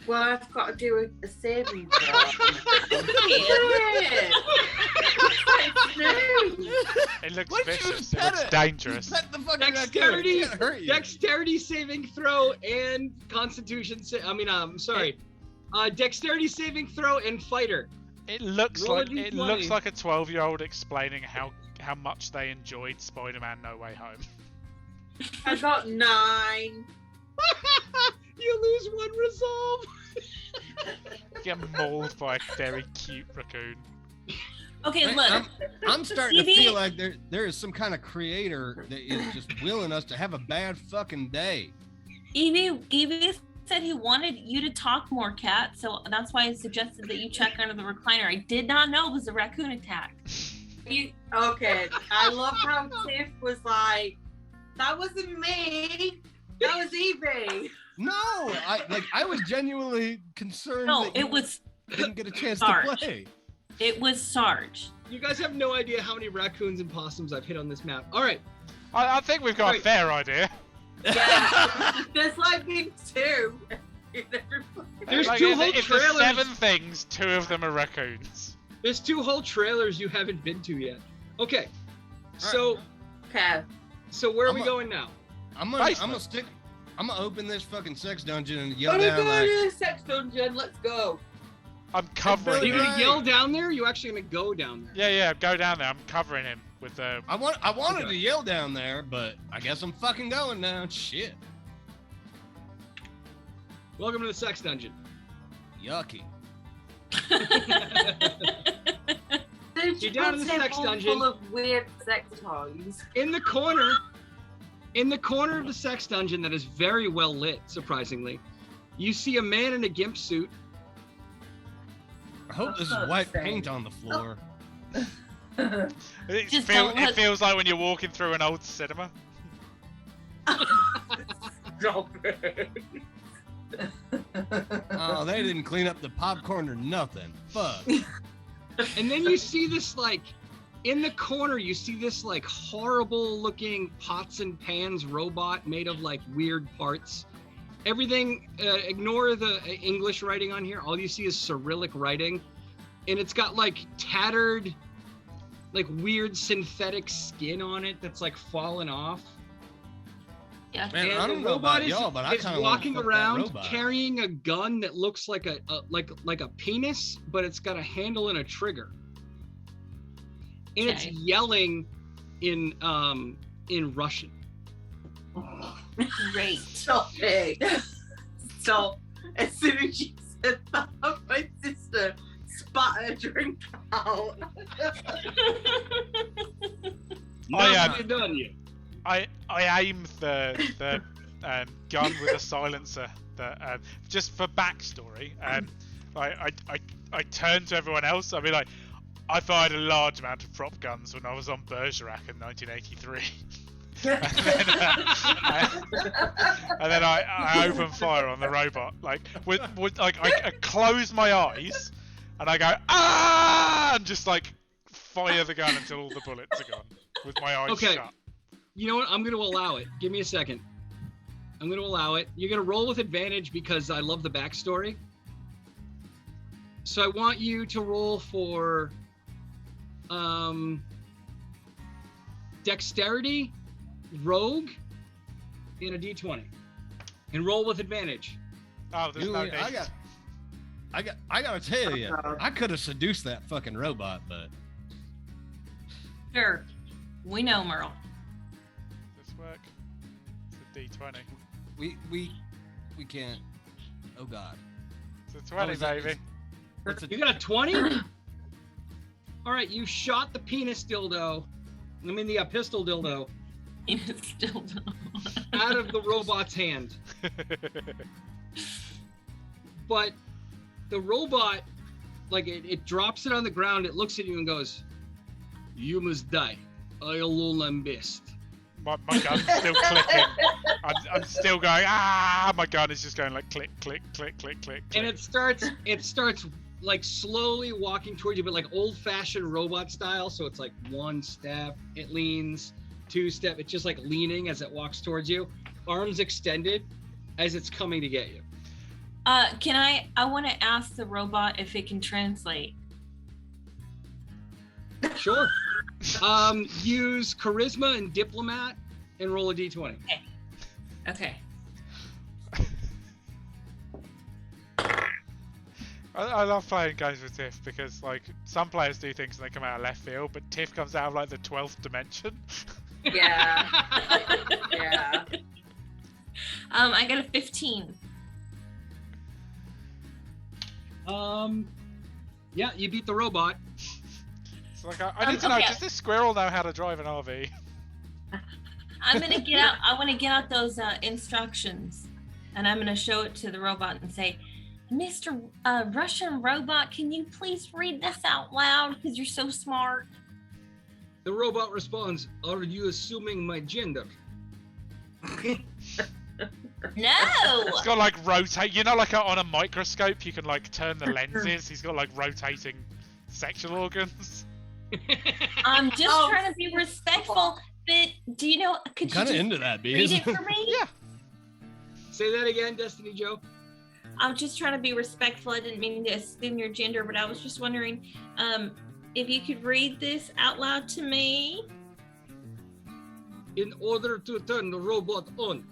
Well, I've got to do a saving throw. It looks Why don't you vicious. just It pet looks it? dangerous. Pet the fucking Dexterity, raccoon. It can't hurt you. dexterity saving throw and Constitution. Dexterity saving throw and fighter. It looks Roll a like it D20. looks like a 12-year-old explaining how much they enjoyed Spider-Man No Way Home. I got 9. You lose 1 resolve. Get mauled by a very cute raccoon. Okay, Hey, look. I'm starting to Evie- feel like there is some kind of creator that is just willing us to have a bad fucking day. Evie said he wanted you to talk more, Kat, so that's why I suggested that you check under the recliner. I did not know it was a raccoon attack. Okay, I love how Tiff was like, That wasn't me. That was Evie. No, I was genuinely concerned No, that you it was didn't get a chance Sarge. to play. it was Sarge. You guys have no idea how many raccoons and possums I've hit on this map. All right. I think we've got a Right. fair idea. Yeah. There's like been 2. There's Like, 2 if, whole if there's trailers. 7 things, 2 of them are raccoons. There's 2 whole trailers you haven't been to yet. Okay. So Okay. where are I'm we a- going now? I'm gonna open this fucking sex dungeon and Oh yell my down god, like, it's a sex dungeon. Let's go. I'm covering Are you him. gonna yell down there? Or are you actually gonna go down there? Yeah, go down there. I'm covering him with the. I wanted Okay. to yell down there, but I guess I'm fucking going now. Shit. Welcome to the sex dungeon. Yucky. You're down in the sex dungeon. Full of weird sex toys. In the corner of the sex dungeon that is very well lit, surprisingly, you see a man in a gimp suit. I hope this is Oh, white same. paint on the floor. Just don't It look- feels like when you're walking through an old cinema. Stop it. Oh, they didn't clean up the popcorn or nothing. Fuck. And then you see this, like, in the corner, you see this, like, horrible looking pots and pans robot made of, like, weird parts. Everything, ignore the English writing on here. All you see is Cyrillic writing. And it's got, like, tattered, like, weird synthetic skin on it that's, like, fallen off. Yeah. Man, And I the don't know robot about y'all, but I is kind of walking around robot. carrying a gun that looks like a penis, but it's got a handle and a trigger. And it's Okay. yelling in Russian. Great. Stop it. Stop. As soon as you said that, my sister spat a drink out. Not done yet. I aim the gun with a silencer. Just for backstory, I turn to everyone else. I mean, like, I fired a large amount of prop guns when I was on Bergerac in 1983. and then I open fire on the robot. Like, I close my eyes and I go ah, and just like fire the gun until all the bullets are gone with my eyes Okay. shut. You know what? I'm going to allow it. Give me a second. I'm going to allow it. You're going to roll with advantage because I love the backstory. So I want you to roll for dexterity, rogue, and a d20. And roll with advantage. Oh, there's no Dude, need. I gotta tell you, I could have seduced that fucking robot, but Sure. We know, Merle. Does this work? It's a D20. we can't. Oh God. It's a 20, is that- baby. It's a, You got a 20? All right, you shot the penis dildo. I mean the pistol dildo It's still done. out of the robot's hand. But the robot, like, it drops it on the ground, it looks at you and goes, "You must die. I alone am best." my gun's still clicking. I'm still going, ah! My gun is just going like click, click, click, click, click, And click. it starts like slowly walking towards you, but like old-fashioned robot style. So it's like 1 step, it leans, 2 step, it's just like leaning as it walks towards you, arms extended as it's coming to get you. I want to ask the robot if it can translate. Sure. Use charisma and diplomat and roll a d20. Okay. I love playing games with Tiff because, like, some players do things and they come out of left field, but Tiff comes out of like the 12th dimension. Yeah. Yeah. I got a 15. Yeah, you beat the robot. It's like I need to know, Okay. does this squirrel know how to drive an RV? I'm gonna get out. I want to get out those instructions, and I'm gonna show it to the robot and say, "Mr. Russian robot, can you please read this out loud? Because you're so smart." The robot responds, "Are you assuming my gender?" No. It's got like rotate. You know, like on a microscope, you can like turn the lenses. He's got like rotating sexual organs. I'm just trying to be respectful. But do you know? Could you Kind of just into that, read Bees. it for me? Yeah. Say that again, Destiny Joe. I'm just trying to be respectful. I didn't mean to assume your gender, but I was just wondering if you could read this out loud to me. In order to turn the robot on,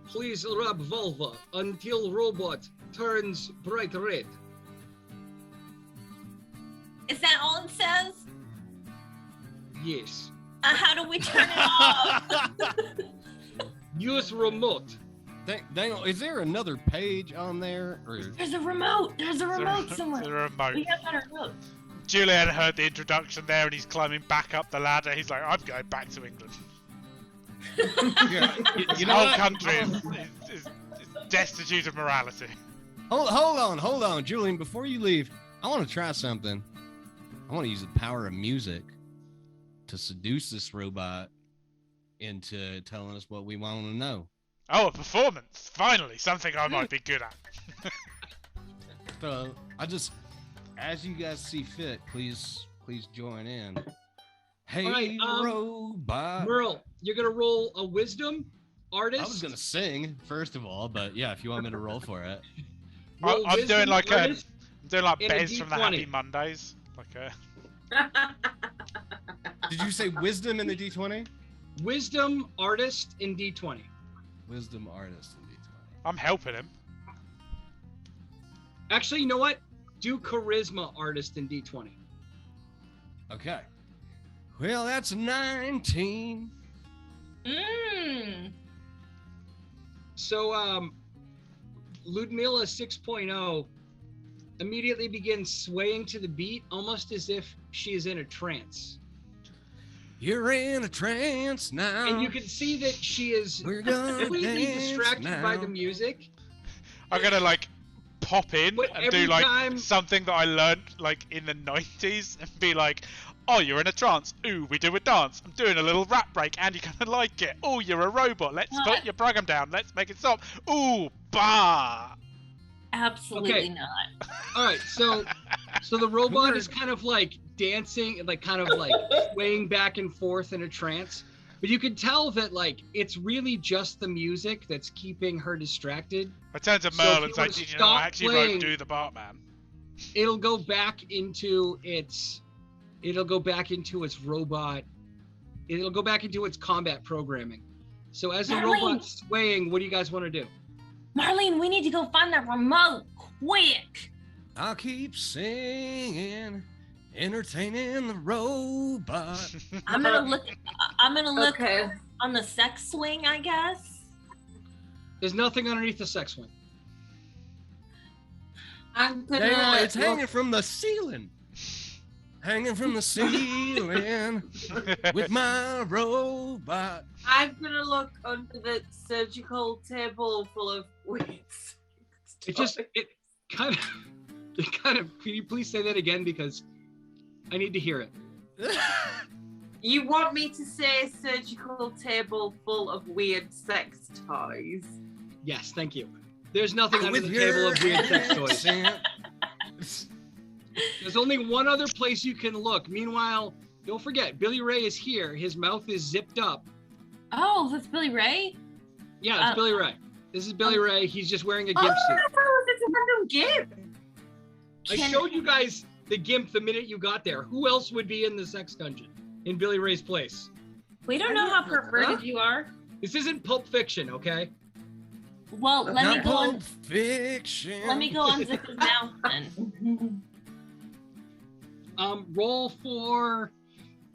please rub vulva until robot turns bright red. Is that all it says? Yes. How do we turn it off? Use remote. Daniel, is there another page on there? Or... There's a remote. There's a remote somewhere. The remote. We have that remote. Julian heard the introduction there, and he's climbing back up the ladder. He's like, "I'm going back to England." Yeah, The whole country is destitute of morality. Hold on, Julian. Before you leave, I want to try something. I want to use the power of music to seduce this robot into telling us what we want to know. Oh, a performance! Finally, something I might be good at. So as you guys see fit, please join in. Hey, All right, robot. Merle, you're gonna roll a wisdom artist. I was gonna sing first of all, but yeah, if you want me to roll for it. Roll I'm wisdom doing like artist and a Bez from the D20. Happy Mondays. Like a. Did you say wisdom in the D20? Wisdom artist in D20. Wisdom artist in D20. I'm helping him. Actually, you know what? Do charisma artist in D20. Okay. Well, that's 19. So, Ludmilla 6.0 immediately begins swaying to the beat, almost as if she is in a trance. You're in a trance now. And you can see that she is We're gonna completely dance distracted by now. the music. I'm gonna like pop in But and do every like time- something that I learned like in the 90s and be like, "Oh, you're in a trance. Ooh, we do a dance. I'm doing a little rap break and you're gonna like it. Oh, you're a robot. Let's put your program down. Let's make it stop. Ooh, bah." Absolutely Okay. not. All right, so the robot is kind of like dancing, like kind of like swaying back and forth in a trance. But you can tell that like it's really just the music that's keeping her distracted. I turn to So Merle if and you say, wanna "Did you know I stop actually playing- wrote Do the Bartman?" It'll go back into its robot. It'll go back into its combat programming. So as the Darling. robot's swaying, what do you guys want to do? Marlene, we need to go find that remote. Quick. I'll keep singing, entertaining the robot. I'm gonna look. Okay. On the sex swing, I guess. There's nothing underneath the sex swing. I'm gonna. Daniel, it's hanging from the ceiling. Hanging from the ceiling with my robot. I'm gonna look under the surgical table full of weeds. It kind of. Can you please say that again, because I need to hear it. You want me to say surgical table full of weird sex toys? Yes, thank you. There's nothing under With the table of weird sex toys. accent. There's only one other place you can look. Meanwhile, don't forget, Billy Ray is here. His mouth is zipped up. Oh, that's Billy Ray. Yeah, it's Billy Ray. This is Billy Ray. He's just wearing a gimp suit. It's a random gimp. I showed you guys the gimp the minute you got there. Who else would be in the sex dungeon in Billy Ray's place? We don't know how perverted you are. This isn't Pulp Fiction, okay? Well, let me Not go Pulp on. Fiction. Let me go unzip his mouth then. Roll for.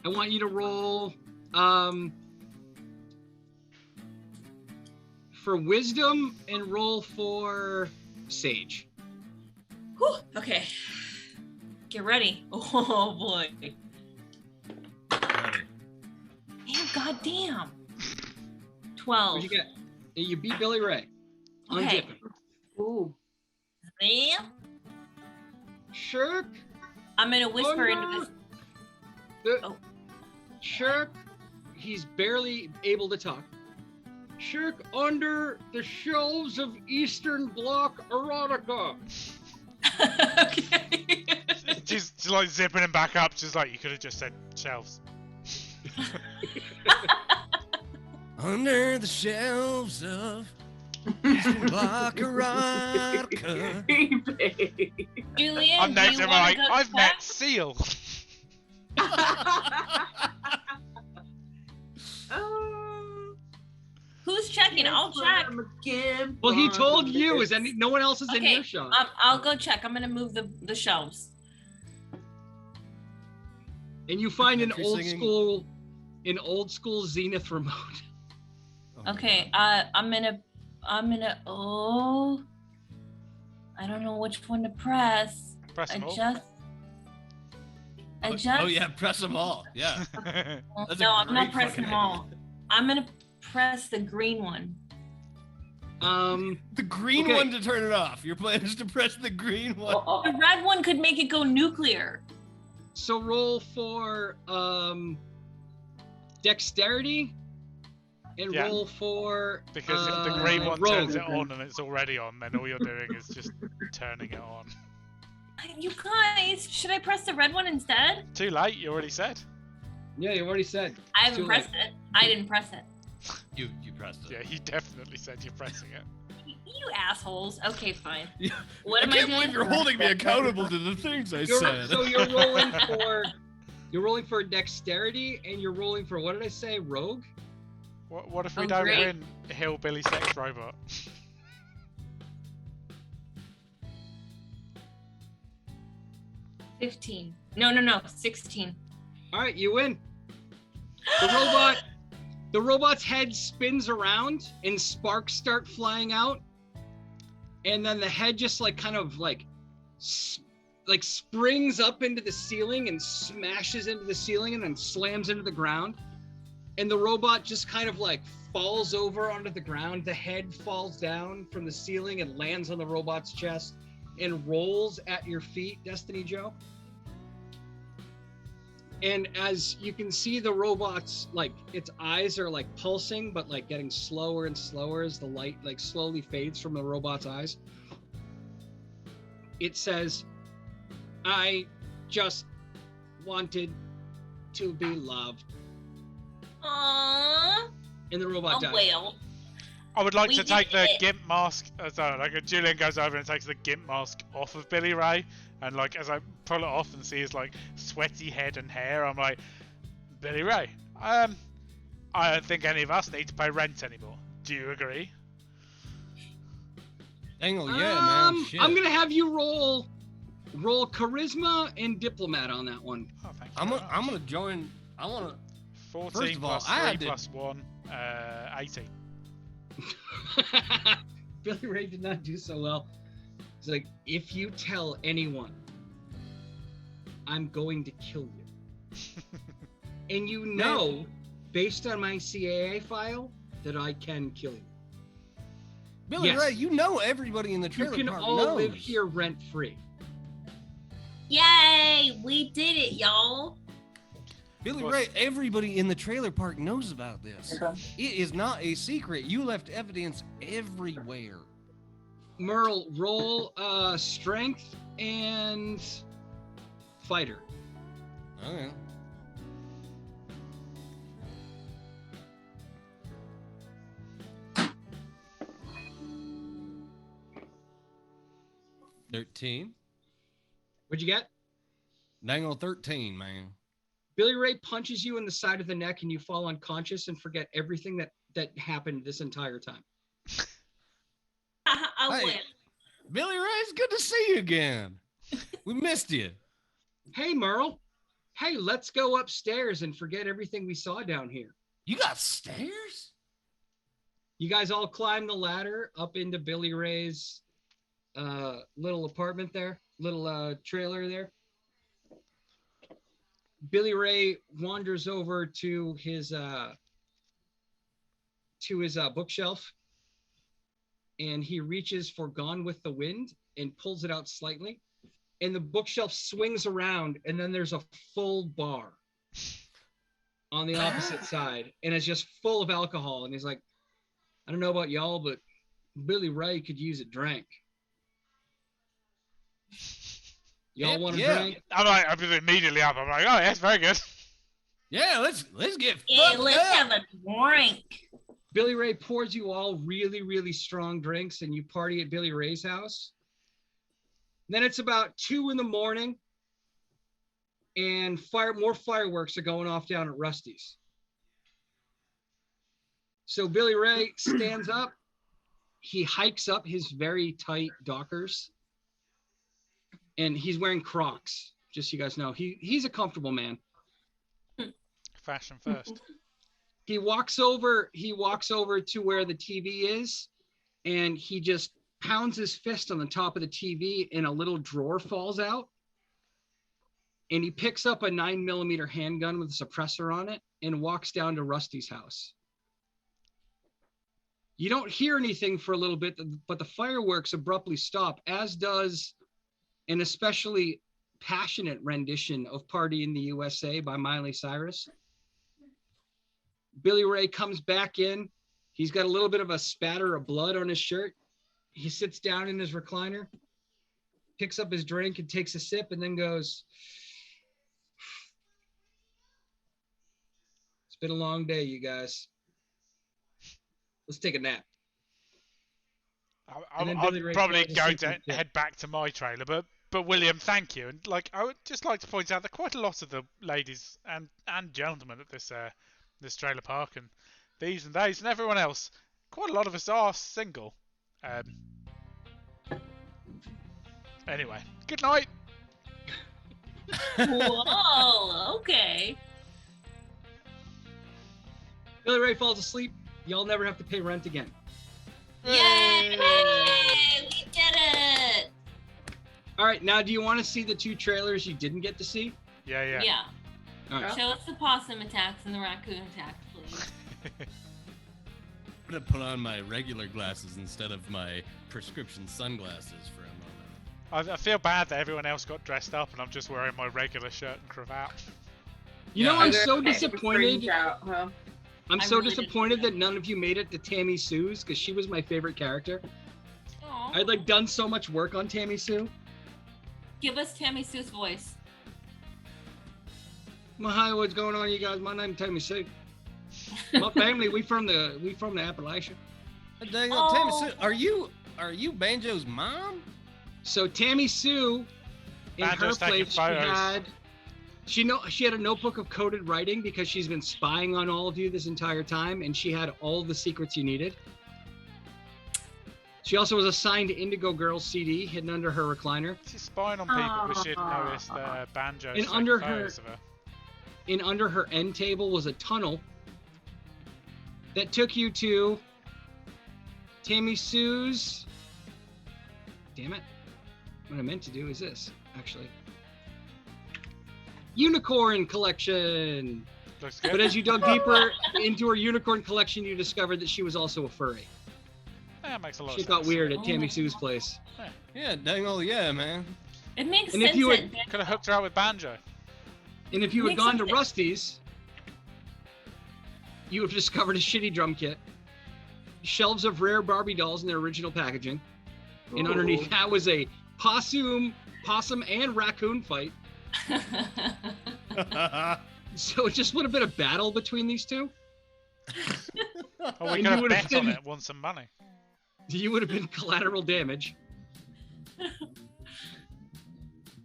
I want you to roll. For wisdom and roll for sage. Whew, okay. Get ready. Oh boy. Damn, goddamn. 12. What'd you get? You beat Billy Ray. Okay. Unzip him. Ooh. Yeah. Shirk. I'm gonna whisper Oh, into no. this. Oh. Shirk. He's barely able to talk. check under the shelves of Eastern Bloc erotica. Okay. She's like zipping him back up. She's like, you could have just said shelves. Under the shelves of Eastern Bloc erotica. Julian, I'm do next you to him want like, to go I've met check? Seal. Who's checking? I'll check. Well, he told you. Is any? No one else is in Okay, earshot. I'll go check. I'm gonna move the shelves. And you find an Country old singing. school Zenith remote. Oh, Okay, I'm gonna. Oh, I don't know which one to press. Press them all. Adjust. Oh yeah, press them all. Yeah. That's a No, I'm not great pressing fucking them all. I'm gonna press the green one. The green Okay. one to turn it off. Your plan is to press the green one. The red one could make it go nuclear. So roll for dexterity and Yeah. roll for Because if the green one rogue. turns it on and it's already on, then all you're doing is just turning it on. You guys, should I press the red one instead? Too late, you already said. Yeah, you already said. I It's haven't too pressed it. I didn't press it. You pressed it. Yeah, he definitely said you're pressing it. You assholes. Okay, fine. Yeah. What am I can't doing? believe you're holding me accountable to the things I said. So you're rolling for dexterity and you're rolling for, what did I say, rogue? What if we Oh, don't great. win Hillbilly Sex Robot? 15. No, 16. All right, you win. The robot's head spins around and sparks start flying out, and then the head just like kind of like springs up into the ceiling and smashes into the ceiling and then slams into the ground, and the robot just kind of like falls over onto the ground. The head falls down from the ceiling and lands on the robot's chest and rolls at your feet, Destiny Joe. And as you can see, the robot's like its eyes are like pulsing, but like getting slower and slower as the light like slowly fades from the robot's eyes. It says, "I just wanted to be loved." Aww. And the robot Oh, dies. well. I would like We to take the did it. gimp mask. Sorry, like Julian goes over and takes the gimp mask off of Billy Ray, and like as I pull it off and see his like sweaty head and hair, I'm like, Billy Ray, I don't think any of us need to pay rent anymore. Do you agree? Dangle, yeah, man. Shit. I'm gonna have you roll charisma and diplomat on that one. Oh, thank you. I'm very gonna much. join. I wanna. 14 First of all, plus I 3 had to- plus 1, 18. Billy Ray did not do so well. He's like, if you tell anyone, I'm going to kill you. And you know, based on my CAA file, that I can kill you. Billy Yes. Ray, you know everybody in the You trailer can park all knows. live here rent free. Yay! We did it, y'all. Billy Well- Ray, everybody in the trailer park knows about this. It is not a secret. You left evidence everywhere. Merle, roll strength and fighter. Okay. $13. What'd you get? Dangle 13, man. Billy Ray punches you in the side of the neck and you fall unconscious and forget everything that happened this entire time. I Hey. win. Billy Ray, it's good to see you again. We missed you. Hey, Merle. Hey, let's go upstairs and forget everything we saw down here. You got stairs? You guys all climb the ladder up into Billy Ray's little apartment there, little trailer there. Billy Ray wanders over to his bookshelf, and he reaches for Gone with the Wind and pulls it out slightly, and the bookshelf swings around, and then there's a full bar on the opposite side, and it's just full of alcohol. And he's like, I don't know about y'all, but Billy Ray could use a drink. Y'all want a drink? I'm like, I'm immediately up. I'm like, oh, yes, very good. Yeah, let's get Yeah, fucked let's up. have a drink. Billy Ray pours you all really, really strong drinks, and you party at Billy Ray's house. Then it's about 2 a.m, and more fireworks are going off down at Rusty's. So Billy Ray stands up. He hikes up his very tight Dockers, and he's wearing Crocs. Just so you guys know, he's a comfortable man. Fashion first. He walks over to where the TV is, and he just pounds his fist on the top of the TV, and a little drawer falls out. And he picks up a 9mm handgun with a suppressor on it and walks down to Rusty's house. You don't hear anything for a little bit, but the fireworks abruptly stop, as does an especially passionate rendition of Party in the USA by Miley Cyrus. Billy Ray comes back in. He's got a little bit of a spatter of blood on his shirt. He sits down in his recliner, picks up his drink and takes a sip, and then goes, "It's been a long day, you guys. Let's take a nap." I'm probably going to head back to my trailer, but William, thank you. And like, I would just like to point out that quite a lot of the ladies and gentlemen at this trailer park, and these and those and everyone else, quite a lot of us are single. Anyway, good night. Whoa, okay. Billy Ray falls asleep. Y'all never have to pay rent again. Yay! We did it! All right, now do you want to see the 2 trailers you didn't get to see? Yeah. Yeah. All right. Show us the possum attacks and the raccoon attacks, please. I'm gonna put on my regular glasses instead of my prescription sunglasses for a moment. I feel bad that everyone else got dressed up and I'm just wearing my regular shirt and cravat. You know, Yeah. I'm so Okay, disappointed. fringe out, huh? I'm I so really didn't disappointed see that that. none of you made it to Tammy Sue's, because she was my favorite character. Aw. I'd like done so much work on Tammy Sue. Give us Tammy Sue's voice. Hi, what's going on, you guys? My name's Tammy Sue. My family, we from the Appalachia. Dang, Oh. Tammy Sue, are you Banjo's mom? So Tammy Sue, in Banjo's her taking place, photos. she had a notebook of coded writing because she's been spying on all of you this entire time, and she had all the secrets you needed. She also was assigned Indigo Girls CD hidden under her recliner. She's spying on people because she'd noticed Banjo And taking under photos of her. And under her end table was a tunnel that took you to Tammy Sue's. Damn it. What I meant to do is this, actually. Unicorn collection. Looks good. But as you dug deeper into her unicorn collection, you discovered that she was also a furry. Yeah, makes a lot She of got sense. weird at Oh Tammy my Sue's God. place. Yeah, dang old yeah, man. It makes And if sense. you would- that- Could have hooked her up with Banjo. And if you had Makes gone to sense. Rusty's, you would have discovered a shitty drum kit, shelves of rare Barbie dolls in their original packaging, and underneath that was a possum and raccoon fight. So it just would have been a battle between these two. Oh, we And could you have would have bet on been- it, won some money. You would have been collateral damage.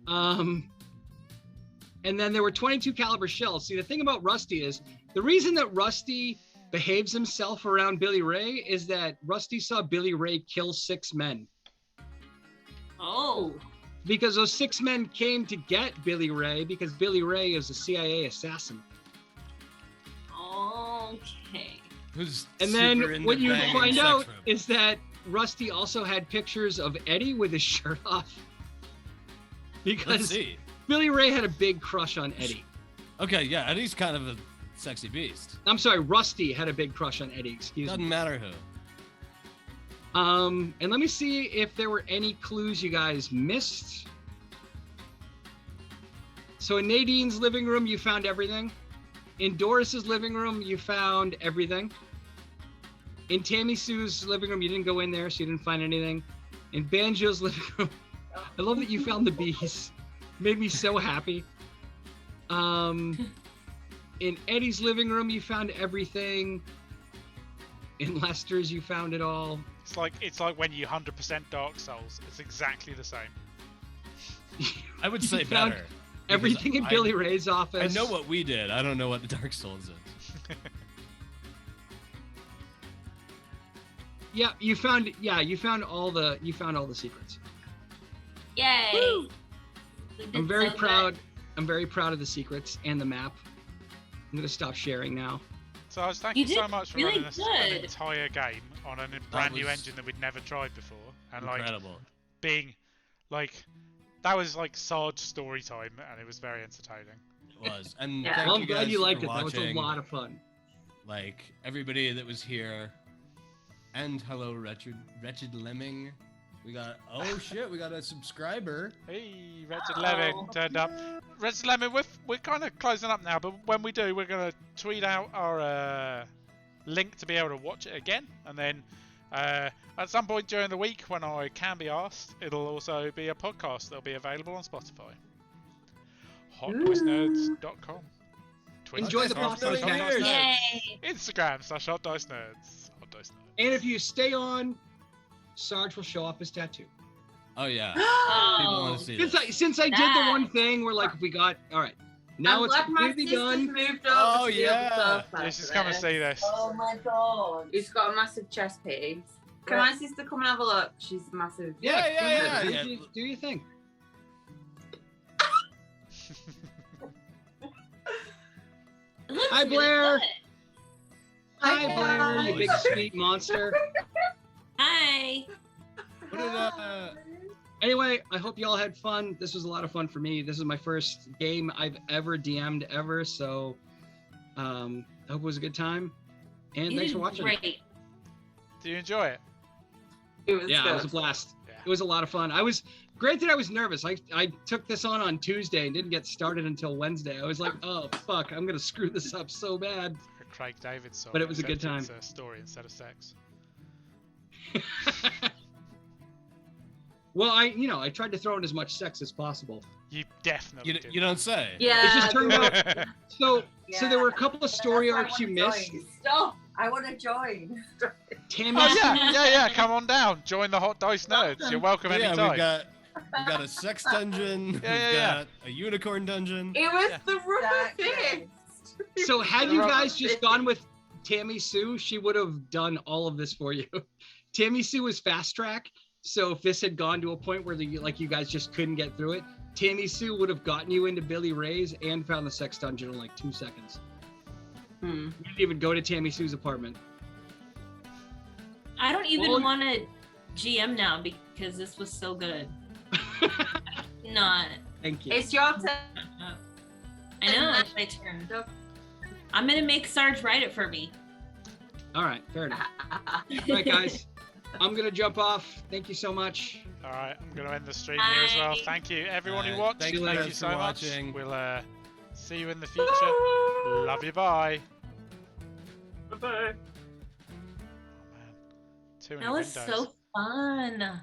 And then there were 22 caliber shells. See, the thing about Rusty is the reason that Rusty behaves himself around Billy Ray is that Rusty saw Billy Ray kill 6 men. Oh. Because those 6 men came to get Billy Ray because Billy Ray is a CIA assassin. Okay. Who's And super then into what you banging find sex out robots. is that Rusty also had pictures of Eddie with his shirt off. Let's Because see. Billy Ray had a big crush on Eddie. Okay, yeah, Eddie's kind of a sexy beast. I'm sorry, Rusty had a big crush on Eddie, excuse Doesn't me. matter who. And let me see if there were any clues you guys missed. So in Nadine's living room, you found everything. In Doris's living room, you found everything. In Tammy Sue's living room, you didn't go in there, so you didn't find anything. In Banjo's living room, I love that you found the bees. Made me so happy. In Eddie's living room, you found everything. In Lester's, you found it all. It's like when you 100% Dark Souls. It's exactly the same. I would say You found better. Everything in because Billy Ray's I office. know what we did. I don't know what the Dark Souls is. Yeah, you found all the secrets. Yay! Woo! We did I'm very so proud. good. I'm very proud of the secrets and the map. I'm gonna stop sharing now. Sarge, thank You you so did much for really running an good. entire game on a brand new was engine that we'd never tried before, and like Incredible. being like that was like Sarge story time, and it was very entertaining. It was. And Yeah. thank Well, I'm you glad guys you liked for it. That was a watching. lot of fun. Like everybody that was here. And hello, Wretched Lemming. We got we got a subscriber. Hey, Wretched Lemon turned up. Wretched Lemon, we're kind of closing up now, but when we do, we're gonna tweet out our link to be able to watch it again, and then at some point during the week, when I can be asked, it'll also be a podcast that'll be available on Spotify. HotDiceNerds.com. Enjoy the Podcast. podcast. Yay! Instagram /HotDiceNerds. Hot Dice Nerds. And if you stay on, Sarge will show off his tattoo. Oh yeah. People want Oh, to see Since this. I did the one thing where like if we got all right, now I'm it's glad my completely sister's done. moved over Oh, to the yeah. other sofa Yeah, she's for come and this. see this. Oh my god. He's got a massive chest piece. Can my sister come and have a look? She's massive. Yeah. Do your thing. it looks Hi, really Blair. good. Hi, Hi, Blair, you guys. big sweet monster. Hi. What did, Anyway, I hope you all had fun. This was a lot of fun for me. This is my first game I've ever DM'd ever, so I hope it was a good time. And You thanks did for watching. Great. Do you enjoy it? It was Yeah, good. it was a blast. Yeah. It was a lot of fun. Granted, I was nervous. I took this on Tuesday and didn't get started until Wednesday. I was like, oh fuck, I'm gonna screw this up so bad. A Craig David song. But it was a good except time. It's a story instead of sex. Well, I tried to throw in as much sex as possible. You definitely did. you don't say. Yeah. It just turned out. So Yeah. there were a couple of story That's why I arcs you wanna missed. join. Stop! I want to join. Tammy. Oh yeah, come on down. Join the Hot Dice Nerds. You're welcome Yeah, anytime. we got a sex dungeon. Yeah, We've yeah. got a unicorn dungeon. It was Yeah. the rubber Exactly. fist. So had The you rubber guys just fist. gone with Tammy Sue, she would have done all of this for you. Tammy Sue was fast track, so if this had gone to a point where you guys just couldn't get through it, Tammy Sue would have gotten you into Billy Ray's and found the sex dungeon in like 2 seconds. Hmm. You didn't even go to Tammy Sue's apartment. I don't even Well- want to GM now because this was so good. Not. Thank you. It's your turn. I know, it's my turn. I'm gonna make Sarge write it for me. All right, fair enough. All right, guys, I'm gonna jump off. Thank you so much. All right, I'm going to end the stream here as well. Bye. Thank you, everyone who Alright, watched. thank you Thank guys you for so much. watching. We'll see you in the future. Love you. Bye. Bye-bye. Oh, man. Too many That was windows. so fun.